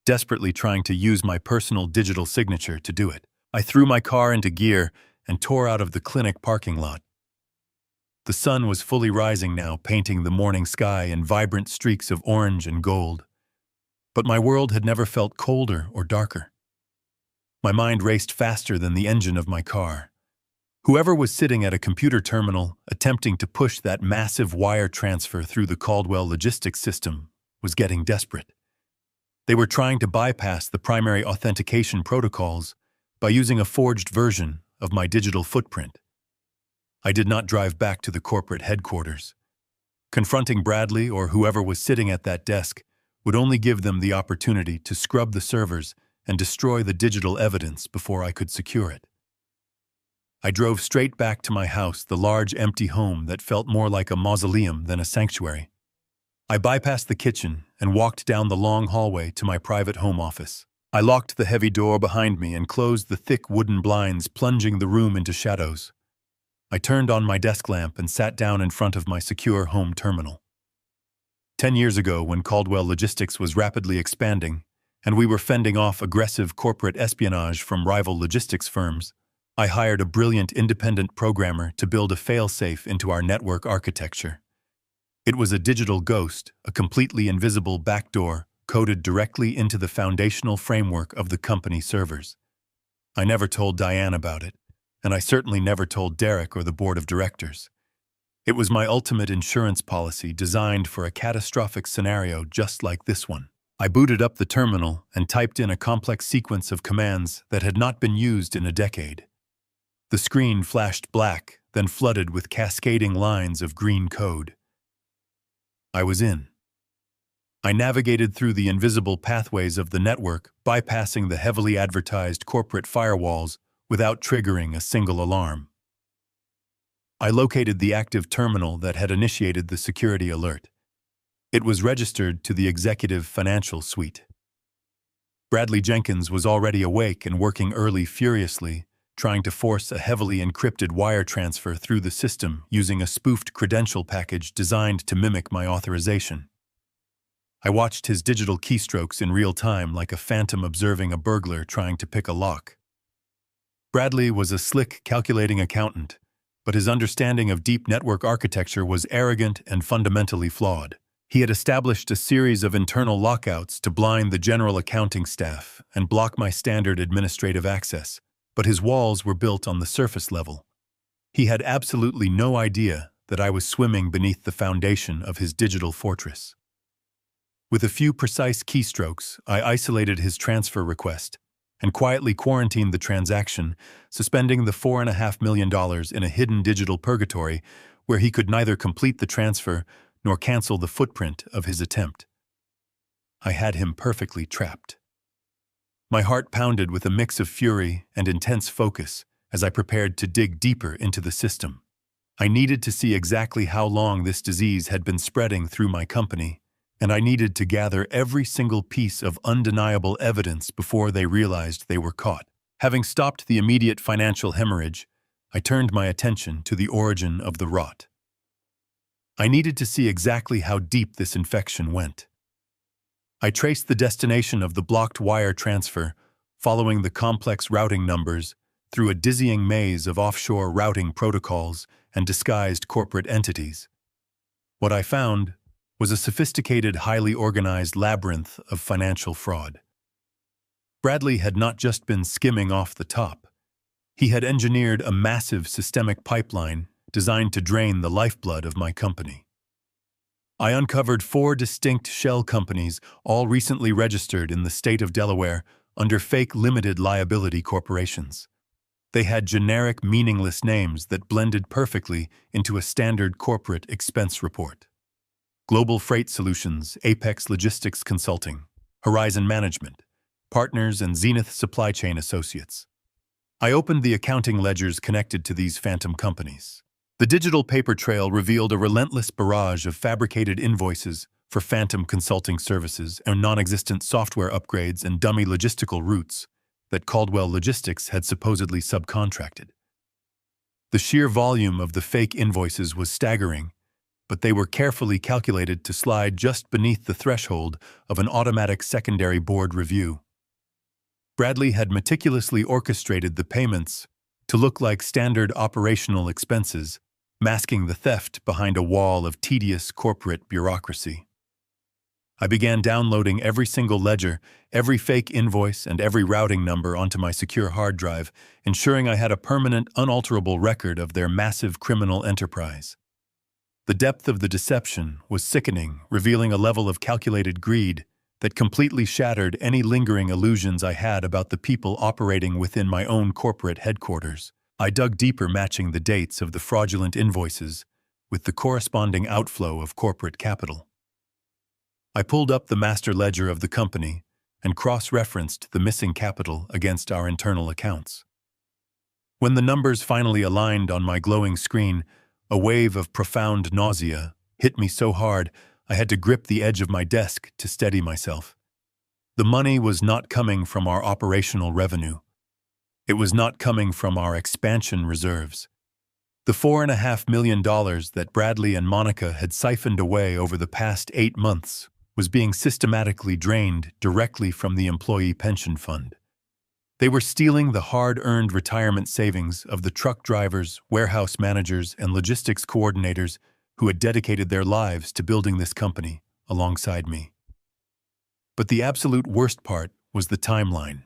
desperately trying to use my personal digital signature to do it. I threw my car into gear and tore out of the clinic parking lot. The sun was fully rising now, painting the morning sky in vibrant streaks of orange and gold. But my world had never felt colder or darker. My mind raced faster than the engine of my car. Whoever was sitting at a computer terminal attempting to push that massive wire transfer through the Caldwell logistics system was getting desperate. They were trying to bypass the primary authentication protocols by using a forged version of my digital footprint. I did not drive back to the corporate headquarters. Confronting Bradley or whoever was sitting at that desk would only give them the opportunity to scrub the servers and destroy the digital evidence before I could secure it. I drove straight back to my house, the large empty home that felt more like a mausoleum than a sanctuary. I bypassed the kitchen and walked down the long hallway to my private home office. I locked the heavy door behind me and closed the thick wooden blinds, plunging the room into shadows. I turned on my desk lamp and sat down in front of my secure home terminal. 10 years ago, when Caldwell Logistics was rapidly expanding, and we were fending off aggressive corporate espionage from rival logistics firms, I hired a brilliant independent programmer to build a fail-safe into our network architecture. It was a digital ghost, a completely invisible backdoor coded directly into the foundational framework of the company servers. I never told Diane about it, and I certainly never told Derek or the board of directors. It was my ultimate insurance policy designed for a catastrophic scenario just like this one. I booted up the terminal and typed in a complex sequence of commands that had not been used in a decade. The screen flashed black, then flooded with cascading lines of green code. I was in. I navigated through the invisible pathways of the network, bypassing the heavily advertised corporate firewalls without triggering a single alarm. I located the active terminal that had initiated the security alert. It was registered to the executive financial suite. Bradley Jenkins was already awake and working early furiously, trying to force a heavily encrypted wire transfer through the system using a spoofed credential package designed to mimic my authorization. I watched his digital keystrokes in real time like a phantom observing a burglar trying to pick a lock. Bradley was a slick, calculating accountant, but his understanding of deep network architecture was arrogant and fundamentally flawed. He had established a series of internal lockouts to blind the general accounting staff and block my standard administrative access, but his walls were built on the surface level. He had absolutely no idea that I was swimming beneath the foundation of his digital fortress. With a few precise keystrokes, I isolated his transfer request and quietly quarantined the transaction, suspending the $4.5 million in a hidden digital purgatory where he could neither complete the transfer nor cancel the footprint of his attempt. I had him perfectly trapped. My heart pounded with a mix of fury and intense focus as I prepared to dig deeper into the system. I needed to see exactly how long this disease had been spreading through my company, and I needed to gather every single piece of undeniable evidence before they realized they were caught. Having stopped the immediate financial hemorrhage, I turned my attention to the origin of the rot. I needed to see exactly how deep this infection went. I traced the destination of the blocked wire transfer, following the complex routing numbers through a dizzying maze of offshore routing protocols and disguised corporate entities. What I found was a sophisticated, highly organized labyrinth of financial fraud. Bradley had not just been skimming off the top. He had engineered a massive systemic pipeline designed to drain the lifeblood of my company. I uncovered 4 distinct shell companies, all recently registered in the state of Delaware under fake limited liability corporations. They had generic, meaningless names that blended perfectly into a standard corporate expense report. Global Freight Solutions, Apex Logistics Consulting, Horizon Management, Partners, and Zenith Supply Chain Associates. I opened the accounting ledgers connected to these phantom companies. The digital paper trail revealed a relentless barrage of fabricated invoices for phantom consulting services and non-existent software upgrades and dummy logistical routes that Caldwell Logistics had supposedly subcontracted. The sheer volume of the fake invoices was staggering, but they were carefully calculated to slide just beneath the threshold of an automatic secondary board review. Bradley had meticulously orchestrated the payments to look like standard operational expenses, masking the theft behind a wall of tedious corporate bureaucracy. I began downloading every single ledger, every fake invoice, and every routing number onto my secure hard drive, ensuring I had a permanent, unalterable record of their massive criminal enterprise. The depth of the deception was sickening, revealing a level of calculated greed that completely shattered any lingering illusions I had about the people operating within my own corporate headquarters. I dug deeper, matching the dates of the fraudulent invoices with the corresponding outflow of corporate capital. I pulled up the master ledger of the company and cross-referenced the missing capital against our internal accounts. When the numbers finally aligned on my glowing screen, a wave of profound nausea hit me so hard I had to grip the edge of my desk to steady myself. The money was not coming from our operational revenue. It was not coming from our expansion reserves. The $4.5 million that Bradley and Monica had siphoned away over the past 8 months was being systematically drained directly from the employee pension fund. They were stealing the hard-earned retirement savings of the truck drivers, warehouse managers, and logistics coordinators who had dedicated their lives to building this company alongside me. But the absolute worst part was the timeline.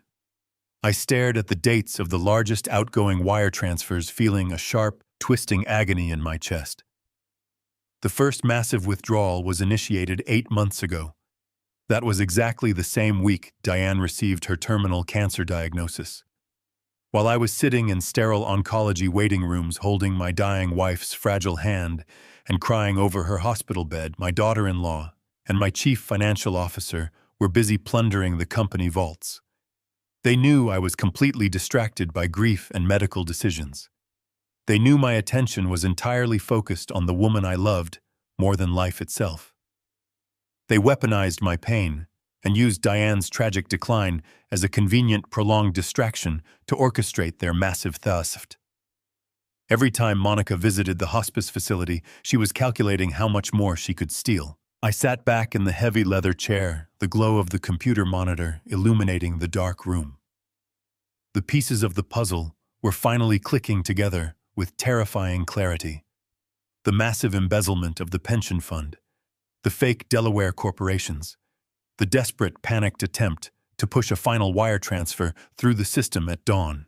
I stared at the dates of the largest outgoing wire transfers, feeling a sharp, twisting agony in my chest. The first massive withdrawal was initiated 8 months ago. That was exactly the same week Diane received her terminal cancer diagnosis. While I was sitting in sterile oncology waiting rooms holding my dying wife's fragile hand and crying over her hospital bed, my daughter-in-law and my chief financial officer were busy plundering the company vaults. They knew I was completely distracted by grief and medical decisions. They knew my attention was entirely focused on the woman I loved more than life itself. They weaponized my pain and used Diane's tragic decline as a convenient, prolonged distraction to orchestrate their massive theft. Every time Monica visited the hospice facility, she was calculating how much more she could steal. I sat back in the heavy leather chair, the glow of the computer monitor illuminating the dark room. The pieces of the puzzle were finally clicking together with terrifying clarity. The massive embezzlement of the pension fund, the fake Delaware corporations, the desperate, panicked attempt to push a final wire transfer through the system at dawn,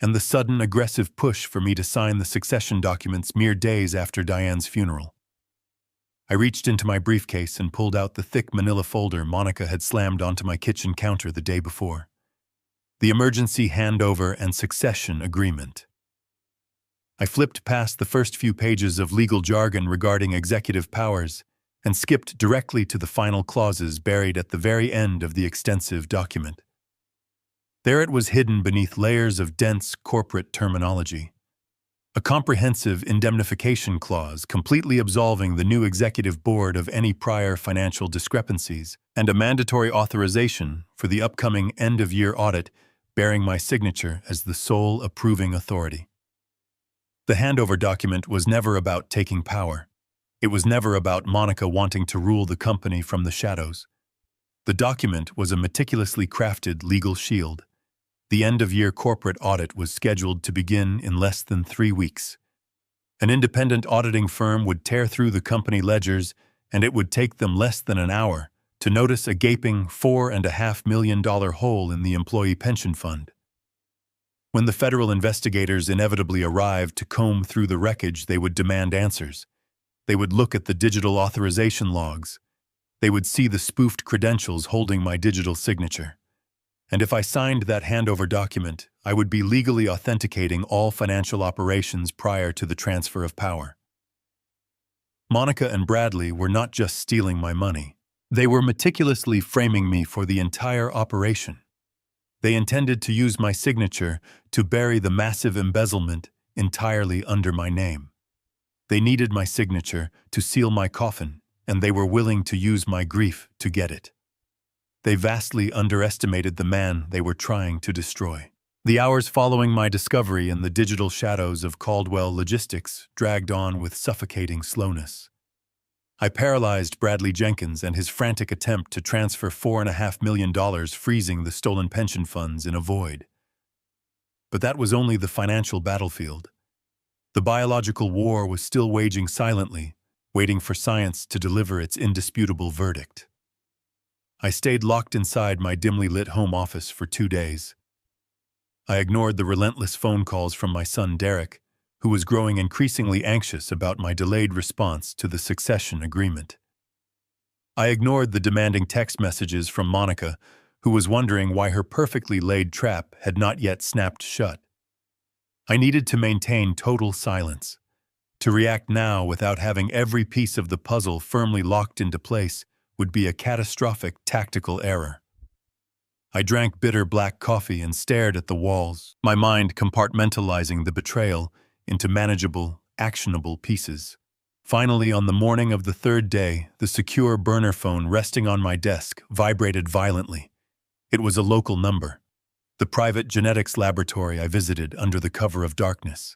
and the sudden, aggressive push for me to sign the succession documents mere days after Diane's funeral. I reached into my briefcase and pulled out the thick manila folder Monica had slammed onto my kitchen counter the day before. The emergency handover and succession agreement. I flipped past the first few pages of legal jargon regarding executive powers and skipped directly to the final clauses buried at the very end of the extensive document. There it was, hidden beneath layers of dense corporate terminology. A comprehensive indemnification clause completely absolving the new executive board of any prior financial discrepancies, and a mandatory authorization for the upcoming end-of-year audit bearing my signature as the sole approving authority. The handover document was never about taking power. It was never about Monica wanting to rule the company from the shadows. The document was a meticulously crafted legal shield. The end-of-year corporate audit was scheduled to begin in less than 3 weeks. An independent auditing firm would tear through the company ledgers, and it would take them less than an hour to notice a gaping $4.5 million hole in the employee pension fund. When the federal investigators inevitably arrived to comb through the wreckage, they would demand answers. They would look at the digital authorization logs. They would see the spoofed credentials holding my digital signature. And if I signed that handover document, I would be legally authenticating all financial operations prior to the transfer of power. Monica and Bradley were not just stealing my money. They were meticulously framing me for the entire operation. They intended to use my signature to bury the massive embezzlement entirely under my name. They needed my signature to seal my coffin, and they were willing to use my grief to get it. They vastly underestimated the man they were trying to destroy. The hours following my discovery in the digital shadows of Caldwell Logistics dragged on with suffocating slowness. I paralyzed Bradley Jenkins and his frantic attempt to transfer $4.5 million, freezing the stolen pension funds in a void. But that was only the financial battlefield. The biological war was still waging silently, waiting for science to deliver its indisputable verdict. I stayed locked inside my dimly lit home office for 2 days. I ignored the relentless phone calls from my son Derek, who was growing increasingly anxious about my delayed response to the succession agreement. I ignored the demanding text messages from Monica, who was wondering why her perfectly laid trap had not yet snapped shut. I needed to maintain total silence. To react now without having every piece of the puzzle firmly locked into place would be a catastrophic tactical error. I drank bitter black coffee and stared at the walls, my mind compartmentalizing the betrayal into manageable, actionable pieces. Finally, on the morning of the 3rd day, the secure burner phone resting on my desk vibrated violently. It was a local number, the private genetics laboratory I visited under the cover of darkness.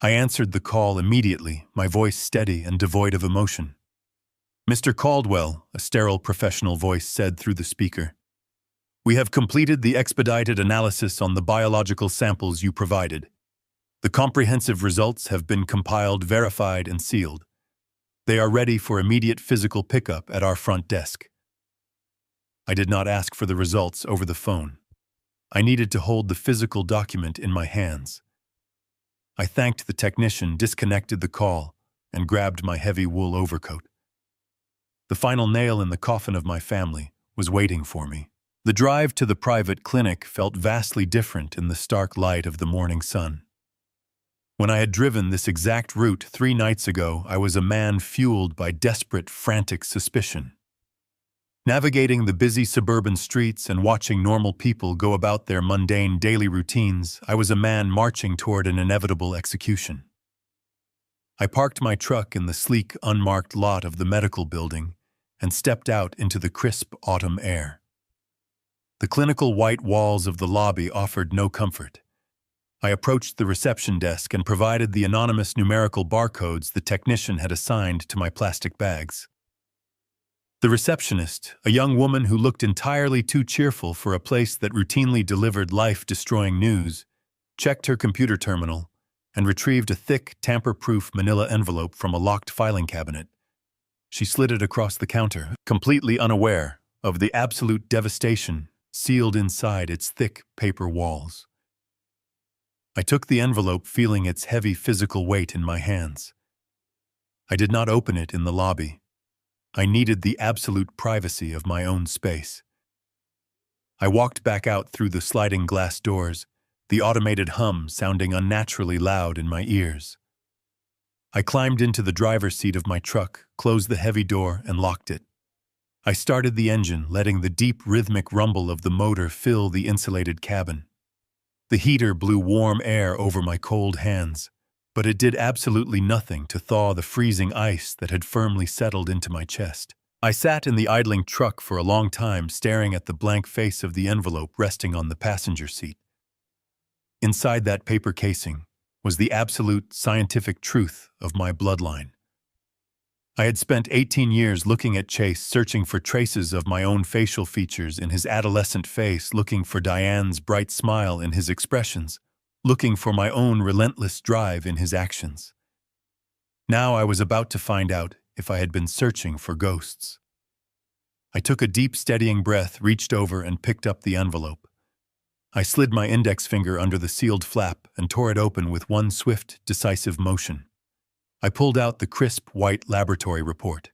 I answered the call immediately, my voice steady and devoid of emotion. "Mr. Caldwell," a sterile professional voice said through the speaker, "we have completed the expedited analysis on the biological samples you provided. The comprehensive results have been compiled, verified, and sealed. They are ready for immediate physical pickup at our front desk." I did not ask for the results over the phone. I needed to hold the physical document in my hands. I thanked the technician, disconnected the call, and grabbed my heavy wool overcoat. The final nail in the coffin of my family was waiting for me. The drive to the private clinic felt vastly different in the stark light of the morning sun. When I had driven this exact route 3 nights ago, I was a man fueled by desperate, frantic suspicion. Navigating the busy suburban streets and watching normal people go about their mundane daily routines, I was a man marching toward an inevitable execution. I parked my truck in the sleek, unmarked lot of the medical building and stepped out into the crisp autumn air. The clinical white walls of the lobby offered no comfort. I approached the reception desk and provided the anonymous numerical barcodes the technician had assigned to my plastic bags. The receptionist, a young woman who looked entirely too cheerful for a place that routinely delivered life-destroying news, checked her computer terminal and retrieved a thick, tamper-proof manila envelope from a locked filing cabinet. She slid it across the counter, completely unaware of the absolute devastation sealed inside its thick paper walls. I took the envelope, feeling its heavy physical weight in my hands. I did not open it in the lobby. I needed the absolute privacy of my own space. I walked back out through the sliding glass doors, the automated hum sounding unnaturally loud in my ears. I climbed into the driver's seat of my truck, closed the heavy door, and locked it. I started the engine, letting the deep rhythmic rumble of the motor fill the insulated cabin. The heater blew warm air over my cold hands, but it did absolutely nothing to thaw the freezing ice that had firmly settled into my chest. I sat in the idling truck for a long time, staring at the blank face of the envelope resting on the passenger seat. Inside that paper casing was the absolute scientific truth of my bloodline. I had spent 18 years looking at Chase, searching for traces of my own facial features in his adolescent face, looking for Diane's bright smile in his expressions, looking for my own relentless drive in his actions. Now I was about to find out if I had been searching for ghosts. I took a deep, steadying breath, reached over and picked up the envelope. I slid my index finger under the sealed flap and tore it open with one swift, decisive motion. I pulled out the crisp, white laboratory report.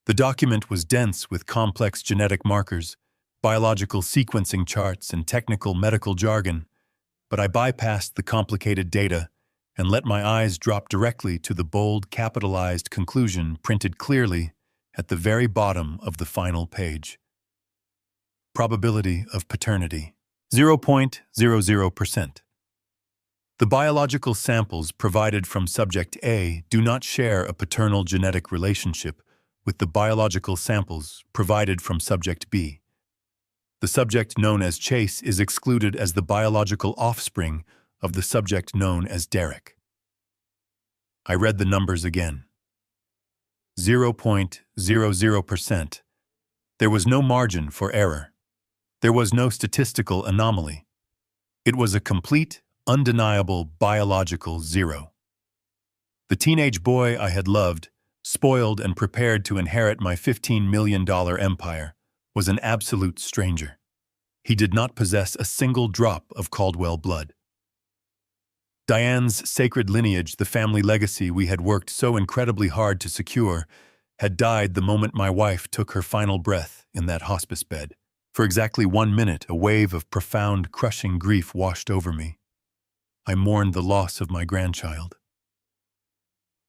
The document was dense with complex genetic markers, biological sequencing charts, and technical medical jargon, but I bypassed the complicated data and let my eyes drop directly to the bold, capitalized conclusion printed clearly at the very bottom of the final page. Probability of paternity, 0.00%. The biological samples provided from subject A do not share a paternal genetic relationship with the biological samples provided from subject B. The subject known as Chase is excluded as the biological offspring of the subject known as Derek. I read the numbers again. 0.00%. There was no margin for error. There was no statistical anomaly. It was a complete, undeniable biological zero. The teenage boy I had loved, spoiled and prepared to inherit my $15 million empire, was an absolute stranger. He did not possess a single drop of Caldwell blood. Diane's sacred lineage, the family legacy we had worked so incredibly hard to secure, had died the moment my wife took her final breath in that hospice bed. For exactly 1 minute, a wave of profound, crushing grief washed over me. I mourned the loss of my grandchild.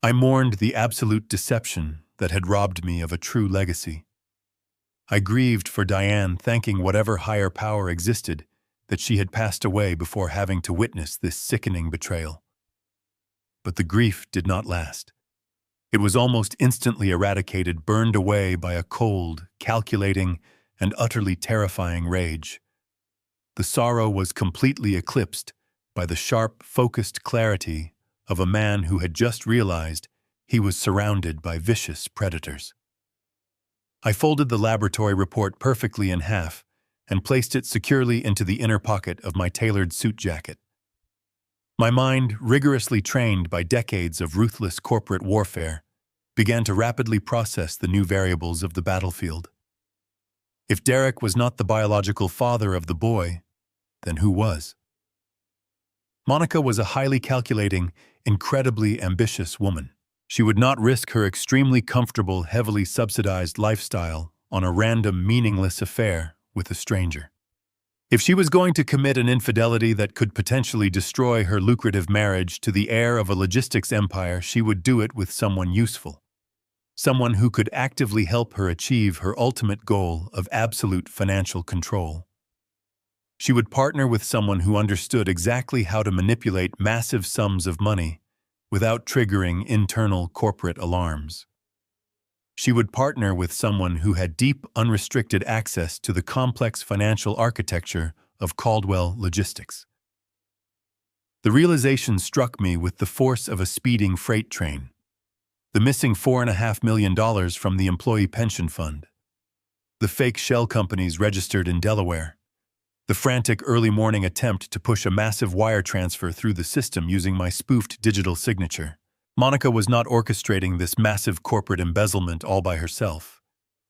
I mourned the absolute deception that had robbed me of a true legacy. I grieved for Diane, thanking whatever higher power existed that she had passed away before having to witness this sickening betrayal. But the grief did not last. It was almost instantly eradicated, burned away by a cold, calculating, and utterly terrifying rage. The sorrow was completely eclipsed by the sharp, focused clarity of a man who had just realized he was surrounded by vicious predators. I folded the laboratory report perfectly in half and placed it securely into the inner pocket of my tailored suit jacket. My mind, rigorously trained by decades of ruthless corporate warfare, began to rapidly process the new variables of the battlefield. If Derek was not the biological father of the boy, then who was? Monica was a highly calculating, incredibly ambitious woman. She would not risk her extremely comfortable, heavily subsidized lifestyle on a random, meaningless affair with a stranger. If she was going to commit an infidelity that could potentially destroy her lucrative marriage to the heir of a logistics empire, she would do it with someone useful. Someone who could actively help her achieve her ultimate goal of absolute financial control. She would partner with someone who understood exactly how to manipulate massive sums of money without triggering internal corporate alarms. She would partner with someone who had deep, unrestricted access to the complex financial architecture of Caldwell Logistics. The realization struck me with the force of a speeding freight train. The missing $4.5 million from the employee pension fund. The fake shell companies registered in Delaware. The frantic early morning attempt to push a massive wire transfer through the system using my spoofed digital signature. Monica was not orchestrating this massive corporate embezzlement all by herself.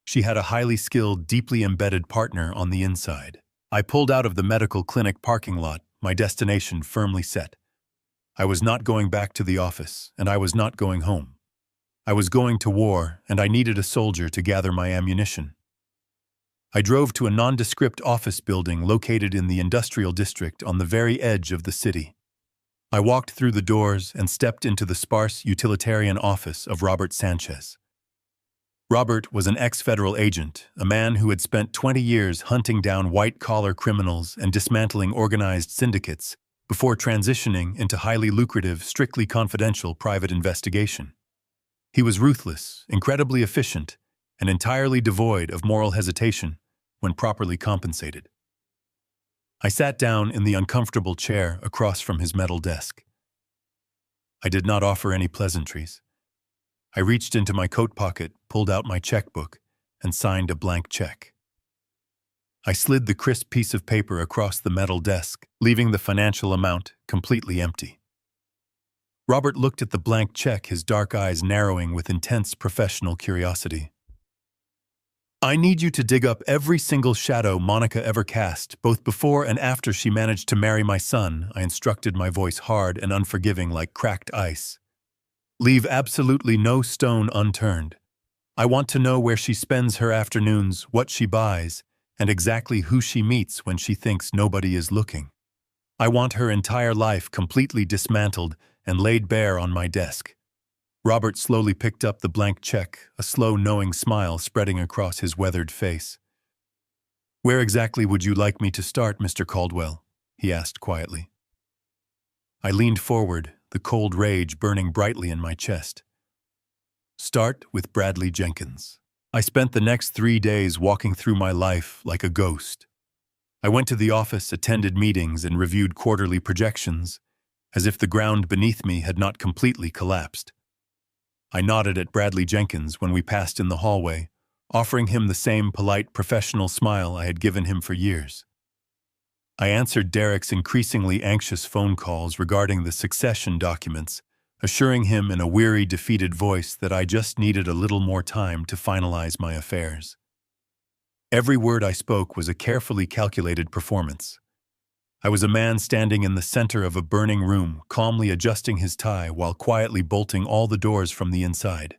She had a highly skilled, deeply embedded partner on the inside. I pulled out of the medical clinic parking lot, my destination firmly set. I was not going back to the office, and I was not going home. I was going to war, and I needed a soldier to gather my ammunition. I drove to a nondescript office building located in the industrial district on the very edge of the city. I walked through the doors and stepped into the sparse utilitarian office of Robert Sanchez. Robert was an ex-federal agent, a man who had spent 20 years hunting down white-collar criminals and dismantling organized syndicates before transitioning into highly lucrative, strictly confidential private investigation. He was ruthless, incredibly efficient, and entirely devoid of moral hesitation when properly compensated. I sat down in the uncomfortable chair across from his metal desk. I did not offer any pleasantries. I reached into my coat pocket, pulled out my checkbook, and signed a blank check. I slid the crisp piece of paper across the metal desk, leaving the financial amount completely empty. Robert looked at the blank check, his dark eyes narrowing with intense professional curiosity. "I need you to dig up every single shadow Monica ever cast, both before and after she managed to marry my son," I instructed, my voice hard and unforgiving like cracked ice. "Leave absolutely no stone unturned. I want to know where she spends her afternoons, what she buys, and exactly who she meets when she thinks nobody is looking. I want her entire life completely dismantled and laid bare on my desk." Robert slowly picked up the blank check, a slow, knowing smile spreading across his weathered face. "Where exactly would you like me to start, Mr. Caldwell?" he asked quietly. I leaned forward, the cold rage burning brightly in my chest. "Start with Bradley Jenkins." I spent the next 3 days walking through my life like a ghost. I went to the office, attended meetings, and reviewed quarterly projections, as if the ground beneath me had not completely collapsed. I nodded at Bradley Jenkins when we passed in the hallway, offering him the same polite, professional smile I had given him for years. I answered Derek's increasingly anxious phone calls regarding the succession documents, assuring him in a weary, defeated voice that I just needed a little more time to finalize my affairs. Every word I spoke was a carefully calculated performance. I was a man standing in the center of a burning room, calmly adjusting his tie while quietly bolting all the doors from the inside.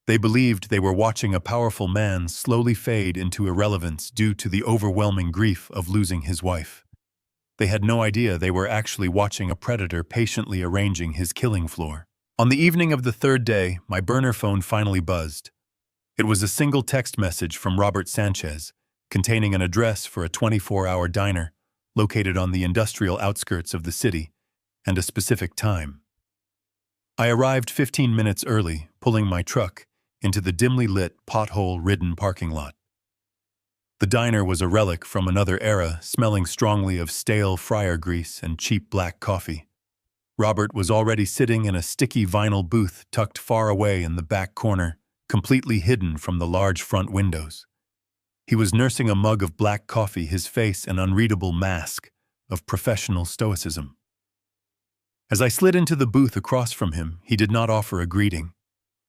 They believed they were watching a powerful man slowly fade into irrelevance due to the overwhelming grief of losing his wife. They had no idea they were actually watching a predator patiently arranging his killing floor. On the evening of the third day, my burner phone finally buzzed. It was a single text message from Robert Sanchez, containing an address for a 24-hour diner located on the industrial outskirts of the city, and a specific time. I arrived 15 minutes early, pulling my truck into the dimly lit, pothole-ridden parking lot. The diner was a relic from another era, smelling strongly of stale fryer grease and cheap black coffee. Robert was already sitting in a sticky vinyl booth tucked far away in the back corner, completely hidden from the large front windows. He was nursing a mug of black coffee, his face an unreadable mask of professional stoicism. As I slid into the booth across from him, he did not offer a greeting.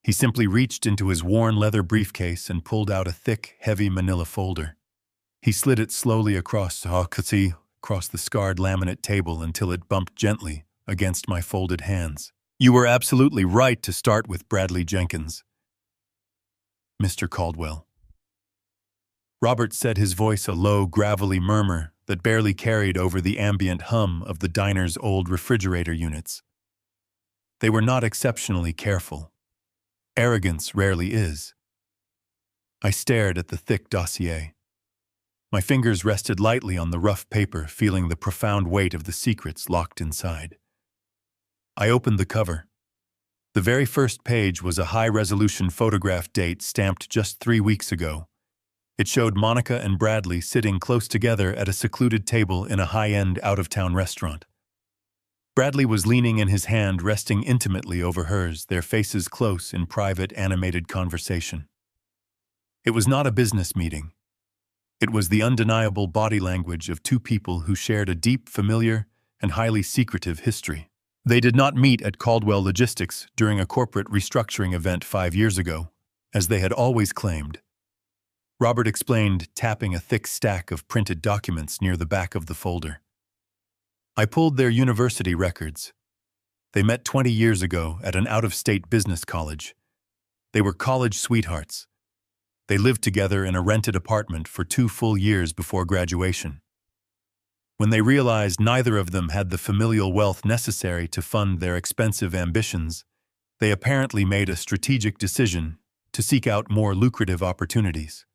He simply reached into his worn leather briefcase and pulled out a thick, heavy manila folder. He slid it slowly across the scarred laminate table until it bumped gently against my folded hands. "You were absolutely right to start with Bradley Jenkins, Mr. Caldwell." Robert said, his voice a low, gravelly murmur that barely carried over the ambient hum of the diner's old refrigerator units. They were not exceptionally careful. Arrogance rarely is. I stared at the thick dossier. My fingers rested lightly on the rough paper, feeling the profound weight of the secrets locked inside. I opened the cover. The very first page was a high-resolution photograph date stamped just 3 weeks ago. It showed Monica and Bradley sitting close together at a secluded table in a high-end, out-of-town restaurant. Bradley was leaning in his hand, resting intimately over hers, their faces close in private, animated conversation. It was not a business meeting. It was the undeniable body language of two people who shared a deep, familiar, and highly secretive history. They did not meet at Caldwell Logistics during a corporate restructuring event 5 years ago, as they had always claimed. Robert explained, tapping a thick stack of printed documents near the back of the folder. I pulled their university records. They met 20 years ago at an out-of-state business college, They were college sweethearts. They lived together in a rented apartment for 2 full years before graduation. When they realized neither of them had the familial wealth necessary to fund their expensive ambitions, they apparently made a strategic decision to seek out more lucrative opportunities.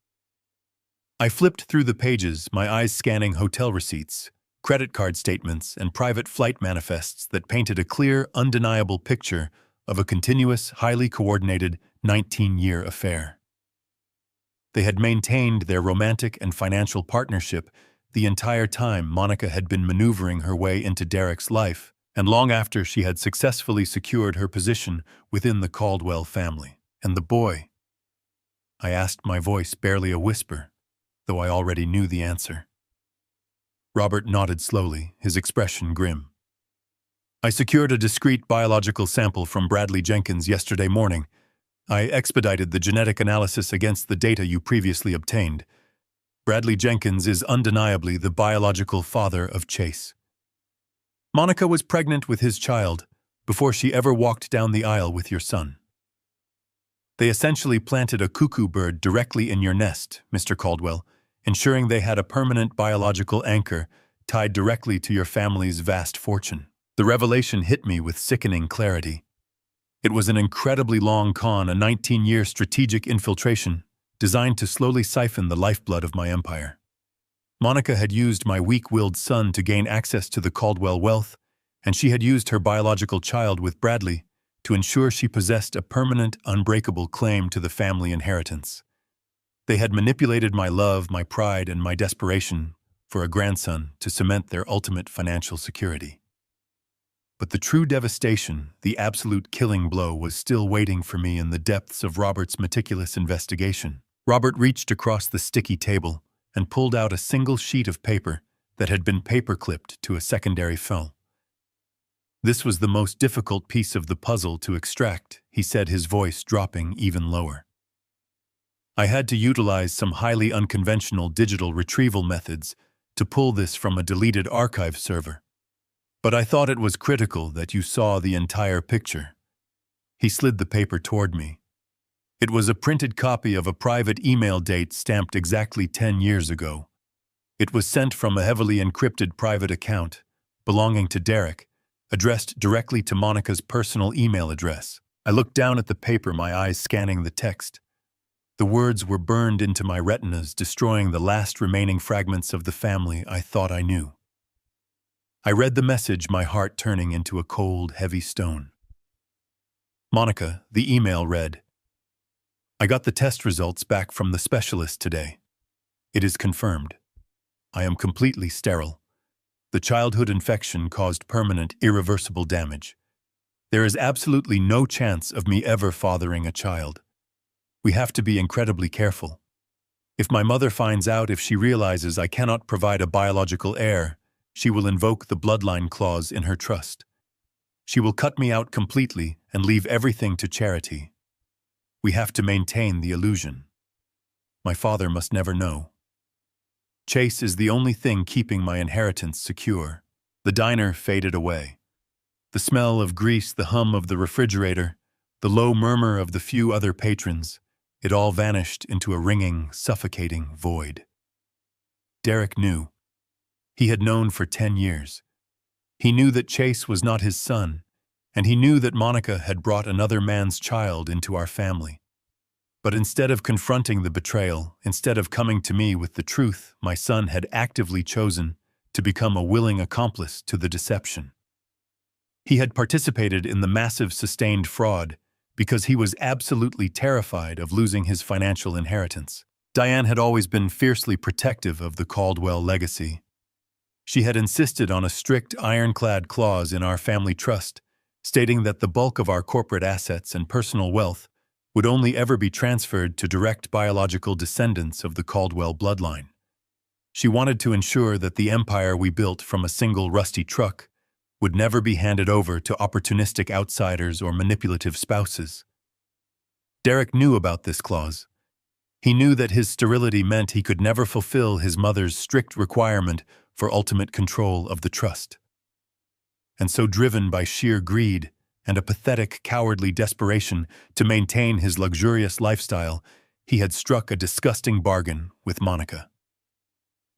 I flipped through the pages, my eyes scanning hotel receipts, credit card statements, and private flight manifests that painted a clear, undeniable picture of a continuous, highly coordinated 19-year affair. They had maintained their romantic and financial partnership the entire time Monica had been maneuvering her way into Derek's life, and long after she had successfully secured her position within the Caldwell family. And the boy? I asked, my voice barely a whisper, though I already knew the answer. Robert nodded slowly, his expression grim. I secured a discrete biological sample from Bradley Jenkins yesterday morning. I expedited the genetic analysis against the data you previously obtained. Bradley Jenkins is undeniably the biological father of Chase. Monica was pregnant with his child before she ever walked down the aisle with your son. They essentially planted a cuckoo bird directly in your nest, Mr. Caldwell, ensuring they had a permanent biological anchor tied directly to your family's vast fortune. The revelation hit me with sickening clarity. It was an incredibly long con, a 19-year strategic infiltration designed to slowly siphon the lifeblood of my empire. Monica had used my weak-willed son to gain access to the Caldwell wealth, and she had used her biological child with Bradley to ensure she possessed a permanent, unbreakable claim to the family inheritance. They had manipulated my love, my pride, and my desperation for a grandson to cement their ultimate financial security. But the true devastation, the absolute killing blow, was still waiting for me in the depths of Robert's meticulous investigation. Robert reached across the sticky table and pulled out a single sheet of paper that had been paper-clipped to a secondary file. This was the most difficult piece of the puzzle to extract, he said, his voice dropping even lower. I had to utilize some highly unconventional digital retrieval methods to pull this from a deleted archive server. But I thought it was critical that you saw the entire picture. He slid the paper toward me. It was a printed copy of a private email date stamped exactly 10 years ago. It was sent from a heavily encrypted private account belonging to Derek, addressed directly to Monica's personal email address. I looked down at the paper, my eyes scanning the text. The words were burned into my retinas, destroying the last remaining fragments of the family I thought I knew. I read the message, my heart turning into a cold, heavy stone. Monica, the email read, I got the test results back from the specialist today. It is confirmed. I am completely sterile. The childhood infection caused permanent, irreversible damage. There is absolutely no chance of me ever fathering a child. We have to be incredibly careful. If my mother finds out, if she realizes I cannot provide a biological heir, she will invoke the bloodline clause in her trust. She will cut me out completely and leave everything to charity. We have to maintain the illusion. My father must never know. Chase is the only thing keeping my inheritance secure. The diner faded away. The smell of grease, the hum of the refrigerator, the low murmur of the few other patrons, it all vanished into a ringing, suffocating void. Derek knew. He had known for 10 years. He knew that Chase was not his son, and he knew that Monica had brought another man's child into our family. But instead of confronting the betrayal, instead of coming to me with the truth, my son had actively chosen to become a willing accomplice to the deception. He had participated in the massive sustained fraud because he was absolutely terrified of losing his financial inheritance. Diane had always been fiercely protective of the Caldwell legacy. She had insisted on a strict ironclad clause in our family trust, stating that the bulk of our corporate assets and personal wealth would only ever be transferred to direct biological descendants of the Caldwell bloodline. She wanted to ensure that the empire we built from a single rusty truck would never be handed over to opportunistic outsiders or manipulative spouses. Derek knew about this clause. He knew that his sterility meant he could never fulfill his mother's strict requirement for ultimate control of the trust. And so, driven by sheer greed and a pathetic, cowardly desperation to maintain his luxurious lifestyle, he had struck a disgusting bargain with Monica.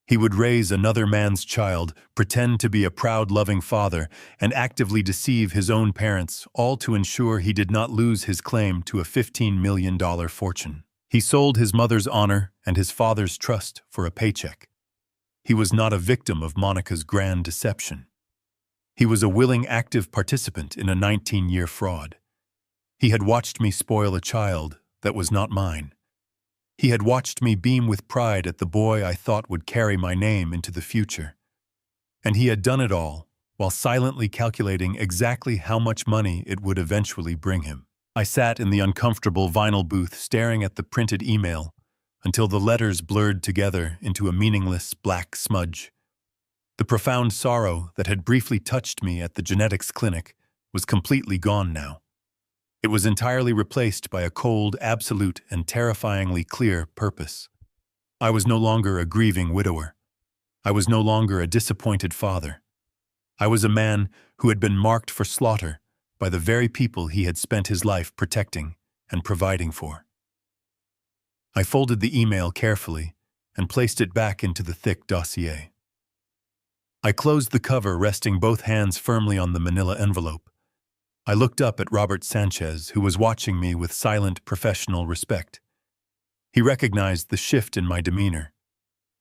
He would raise another man's child, pretend to be a proud, loving father, and actively deceive his own parents, all to ensure he did not lose his claim to a $15 million fortune. He sold his mother's honor and his father's trust for a paycheck. He was not a victim of Monica's grand deception. He was a willing, active participant in a 19-year fraud. He had watched me spoil a child that was not mine. He had watched me beam with pride at the boy I thought would carry my name into the future. And he had done it all while silently calculating exactly how much money it would eventually bring him. I sat in the uncomfortable vinyl booth staring at the printed email until the letters blurred together into a meaningless black smudge. The profound sorrow that had briefly touched me at the genetics clinic was completely gone now. It was entirely replaced by a cold, absolute, and terrifyingly clear purpose. I was no longer a grieving widower. I was no longer a disappointed father. I was a man who had been marked for slaughter by the very people he had spent his life protecting and providing for. I folded the email carefully and placed it back into the thick dossier. I closed the cover, resting both hands firmly on the manila envelope. I looked up at Robert Sanchez, who was watching me with silent, professional respect. He recognized the shift in my demeanor.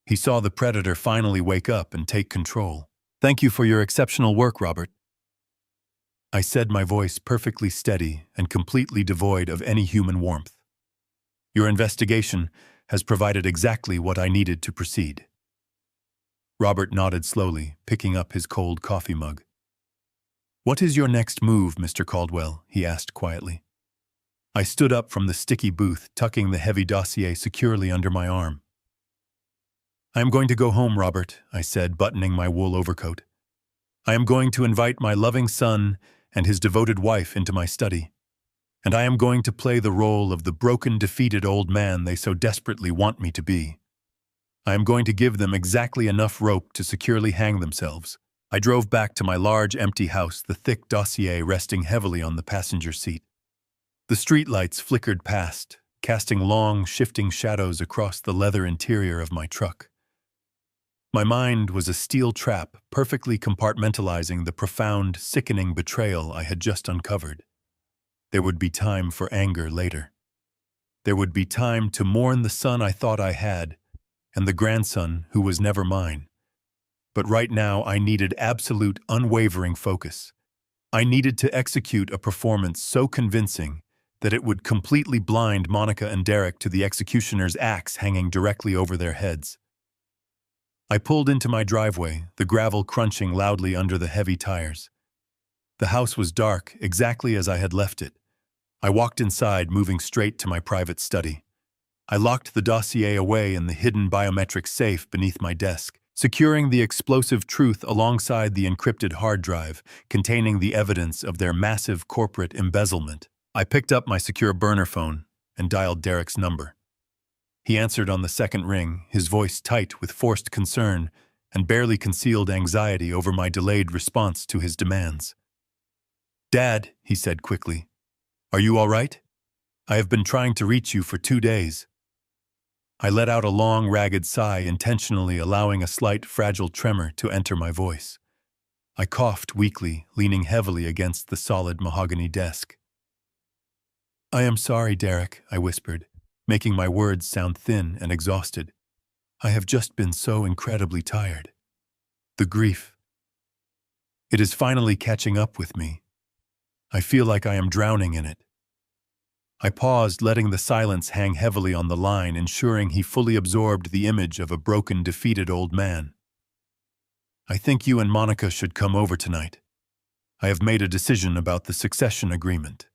He saw the predator finally wake up and take control. "Thank you for your exceptional work, Robert," I said, my voice perfectly steady and completely devoid of any human warmth. "Your investigation has provided exactly what I needed to proceed." Robert nodded slowly, picking up his cold coffee mug. "What is your next move, Mr. Caldwell?" he asked quietly. I stood up from the sticky booth, tucking the heavy dossier securely under my arm. "I am going to go home, Robert," I said, buttoning my wool overcoat. "I am going to invite my loving son and his devoted wife into my study. And I am going to play the role of the broken, defeated old man they so desperately want me to be. I am going to give them exactly enough rope to securely hang themselves." I drove back to my large, empty house, the thick dossier resting heavily on the passenger seat. The streetlights flickered past, casting long, shifting shadows across the leather interior of my truck. My mind was a steel trap, perfectly compartmentalizing the profound, sickening betrayal I had just uncovered. There would be time for anger later. There would be time to mourn the son I thought I had, and the grandson who was never mine. But right now I needed absolute, unwavering focus. I needed to execute a performance so convincing that it would completely blind Monica and Derek to the executioner's axe hanging directly over their heads. I pulled into my driveway, the gravel crunching loudly under the heavy tires. The house was dark, exactly as I had left it. I walked inside, moving straight to my private study. I locked the dossier away in the hidden biometric safe beneath my desk, securing the explosive truth alongside the encrypted hard drive containing the evidence of their massive corporate embezzlement. I picked up my secure burner phone and dialed Derek's number. He answered on the second ring, his voice tight with forced concern and barely concealed anxiety over my delayed response to his demands. "Dad," he said quickly, "are you all right? I have been trying to reach you for 2 days." I let out a long, ragged sigh, intentionally allowing a slight, fragile tremor to enter my voice. I coughed weakly, leaning heavily against the solid mahogany desk. "I am sorry, Derek," I whispered, making my words sound thin and exhausted. "I have just been so incredibly tired. The grief. It is finally catching up with me. I feel like I am drowning in it." I paused, letting the silence hang heavily on the line, ensuring he fully absorbed the image of a broken, defeated old man. "I think you and Monica should come over tonight. I have made a decision about the succession agreement."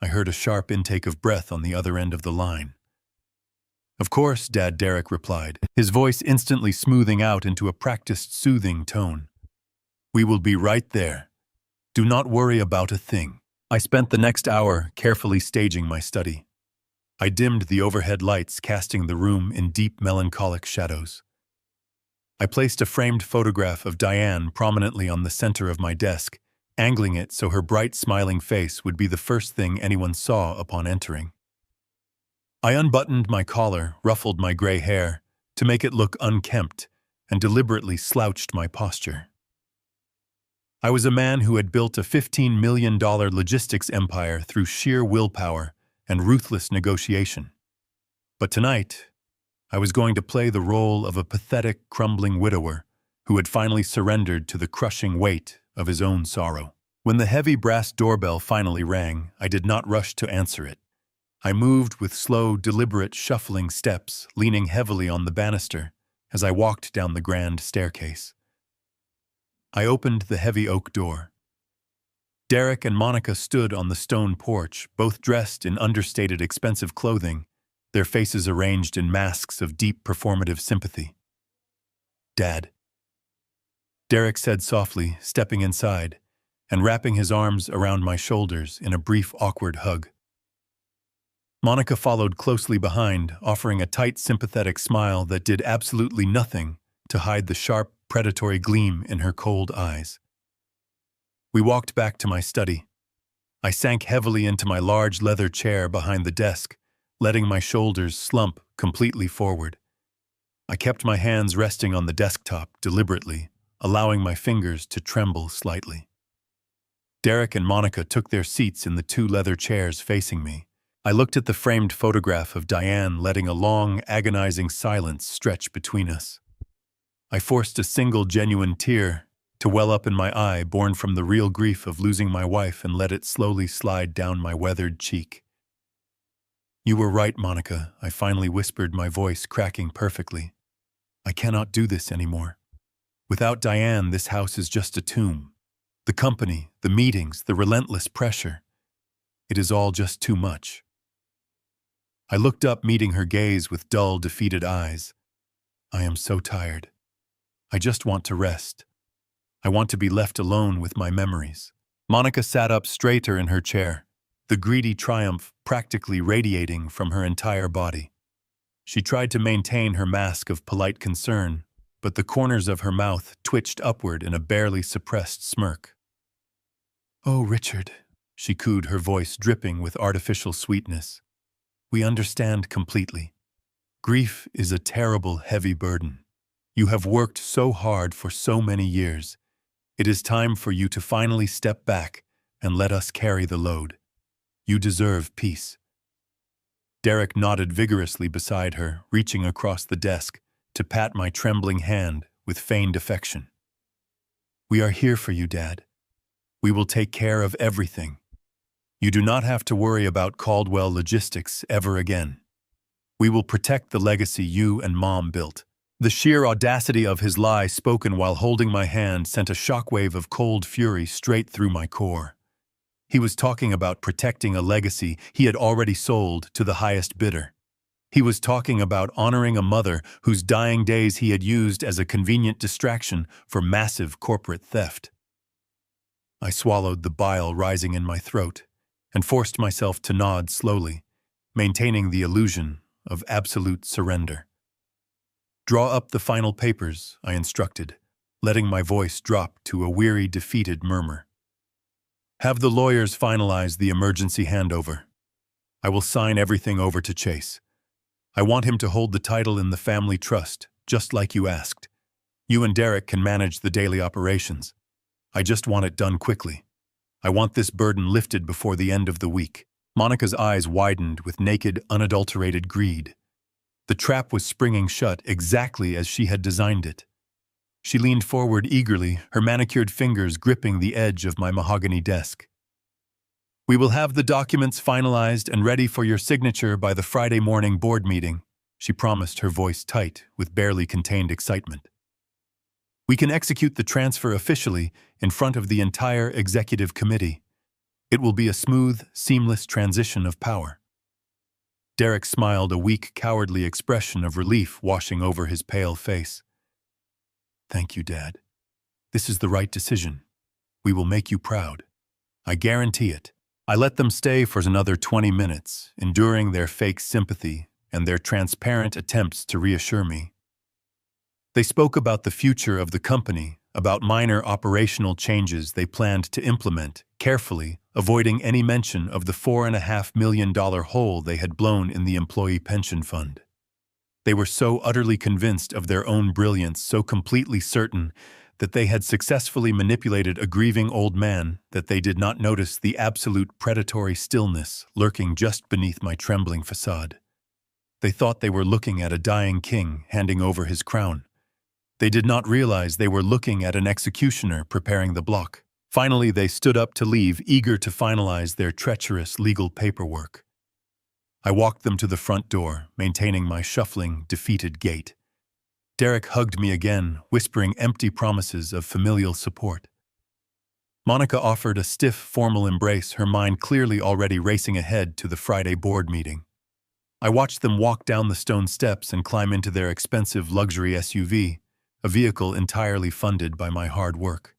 I heard a sharp intake of breath on the other end of the line. "Of course, Dad," Derek replied, his voice instantly smoothing out into a practiced, soothing tone. "We will be right there. Do not worry about a thing." I spent the next hour carefully staging my study. I dimmed the overhead lights, casting the room in deep, melancholic shadows. I placed a framed photograph of Diane prominently on the center of my desk, angling it so her bright, smiling face would be the first thing anyone saw upon entering. I unbuttoned my collar, ruffled my gray hair to make it look unkempt, and deliberately slouched my posture. I was a man who had built a $15 million logistics empire through sheer willpower and ruthless negotiation. But tonight, I was going to play the role of a pathetic, crumbling widower who had finally surrendered to the crushing weight of his own sorrow. When the heavy brass doorbell finally rang, I did not rush to answer it. I moved with slow, deliberate, shuffling steps, leaning heavily on the banister as I walked down the grand staircase. I opened the heavy oak door. Derek and Monica stood on the stone porch, both dressed in understated, expensive clothing, their faces arranged in masks of deep performative sympathy. "Dad," Derek said softly, stepping inside and wrapping his arms around my shoulders in a brief, awkward hug. Monica followed closely behind, offering a tight, sympathetic smile that did absolutely nothing to hide the sharp, predatory gleam in her cold eyes. We walked back to my study. I sank heavily into my large leather chair behind the desk, letting my shoulders slump completely forward. I kept my hands resting on the desktop deliberately, allowing my fingers to tremble slightly. Derek and Monica took their seats in the two leather chairs facing me. I looked at the framed photograph of Diane, letting a long, agonizing silence stretch between us. I forced a single genuine tear to well up in my eye, born from the real grief of losing my wife, and let it slowly slide down my weathered cheek. "You were right, Monica," I finally whispered, my voice cracking perfectly. "I cannot do this anymore. Without Diane, this house is just a tomb. The company, the meetings, the relentless pressure. It is all just too much." I looked up, meeting her gaze with dull, defeated eyes. "I am so tired. I just want to rest. I want to be left alone with my memories." Monica sat up straighter in her chair, the greedy triumph practically radiating from her entire body. She tried to maintain her mask of polite concern, but the corners of her mouth twitched upward in a barely suppressed smirk. "Oh, Richard," she cooed, her voice dripping with artificial sweetness. "We understand completely. Grief is a terrible, heavy burden. You have worked so hard for so many years. It is time for you to finally step back and let us carry the load. You deserve peace." Derek nodded vigorously beside her, reaching across the desk to pat my trembling hand with feigned affection. "We are here for you, Dad. We will take care of everything. You do not have to worry about Caldwell Logistics ever again. We will protect the legacy you and Mom built." The sheer audacity of his lie, spoken while holding my hand, sent a shockwave of cold fury straight through my core. He was talking about protecting a legacy he had already sold to the highest bidder. He was talking about honoring a mother whose dying days he had used as a convenient distraction for massive corporate theft. I swallowed the bile rising in my throat and forced myself to nod slowly, maintaining the illusion of absolute surrender. "Draw up the final papers," I instructed, letting my voice drop to a weary, defeated murmur. "Have the lawyers finalize the emergency handover. I will sign everything over to Chase. I want him to hold the title in the family trust, just like you asked. You and Derek can manage the daily operations. I just want it done quickly. I want this burden lifted before the end of the week." Monica's eyes widened with naked, unadulterated greed. The trap was springing shut exactly as she had designed it. She leaned forward eagerly, her manicured fingers gripping the edge of my mahogany desk. "We will have the documents finalized and ready for your signature by the Friday morning board meeting," she promised, her voice tight with barely contained excitement. "We can execute the transfer officially in front of the entire executive committee. It will be a smooth, seamless transition of power." Derek smiled, a weak, cowardly expression of relief washing over his pale face. "Thank you, Dad. This is the right decision. We will make you proud. I guarantee it." I let them stay for another 20 minutes, enduring their fake sympathy and their transparent attempts to reassure me. They spoke about the future of the company, about minor operational changes they planned to implement, carefully avoiding any mention of the $4.5 million hole they had blown in the employee pension fund. They were so utterly convinced of their own brilliance, so completely certain that they had successfully manipulated a grieving old man, that they did not notice the absolute predatory stillness lurking just beneath my trembling facade. They thought they were looking at a dying king handing over his crown. They did not realize they were looking at an executioner preparing the block. Finally, they stood up to leave, eager to finalize their treacherous legal paperwork. I walked them to the front door, maintaining my shuffling, defeated gait. Derek hugged me again, whispering empty promises of familial support. Monica offered a stiff, formal embrace, her mind clearly already racing ahead to the Friday board meeting. I watched them walk down the stone steps and climb into their expensive luxury SUV, a vehicle entirely funded by my hard work.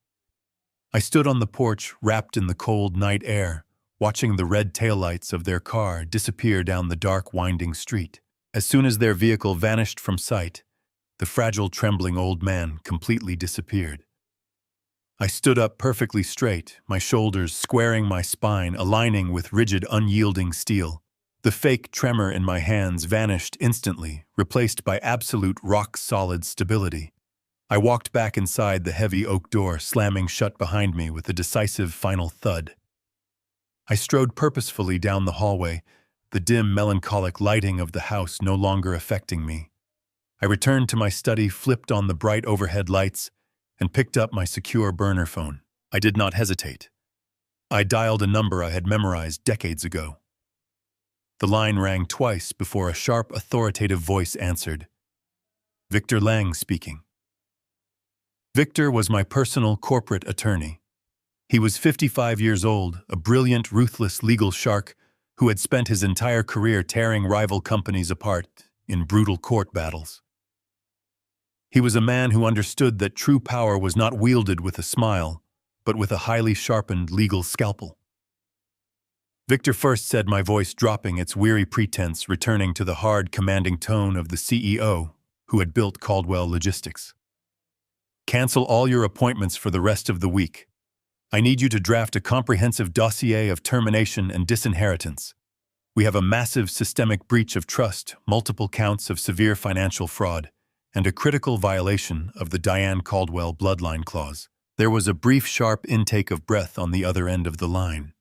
I stood on the porch, wrapped in the cold night air, watching the red taillights of their car disappear down the dark, winding street. As soon as their vehicle vanished from sight, the fragile, trembling old man completely disappeared. I stood up perfectly straight, my shoulders squaring my spine, aligning with rigid, unyielding steel. The fake tremor in my hands vanished instantly, replaced by absolute rock-solid stability. I walked back inside the heavy oak door, slamming shut behind me with a decisive final thud. I strode purposefully down the hallway, the dim, melancholic lighting of the house no longer affecting me. I returned to my study, flipped on the bright overhead lights, and picked up my secure burner phone. I did not hesitate. I dialed a number I had memorized decades ago. The line rang twice before a sharp, authoritative voice answered. Victor Lang speaking. Victor was my personal corporate attorney. He was 55 years old, a brilliant, ruthless legal shark who had spent his entire career tearing rival companies apart in brutal court battles. He was a man who understood that true power was not wielded with a smile, but with a highly sharpened legal scalpel. Victor first said, my voice dropping its weary pretense, returning to the hard, commanding tone of the CEO who had built Caldwell Logistics. Cancel all your appointments for the rest of the week. I need you to draft a comprehensive dossier of termination and disinheritance. We have a massive systemic breach of trust, multiple counts of severe financial fraud, and a critical violation of the Diane Caldwell bloodline clause. There was a brief, sharp intake of breath on the other end of the line.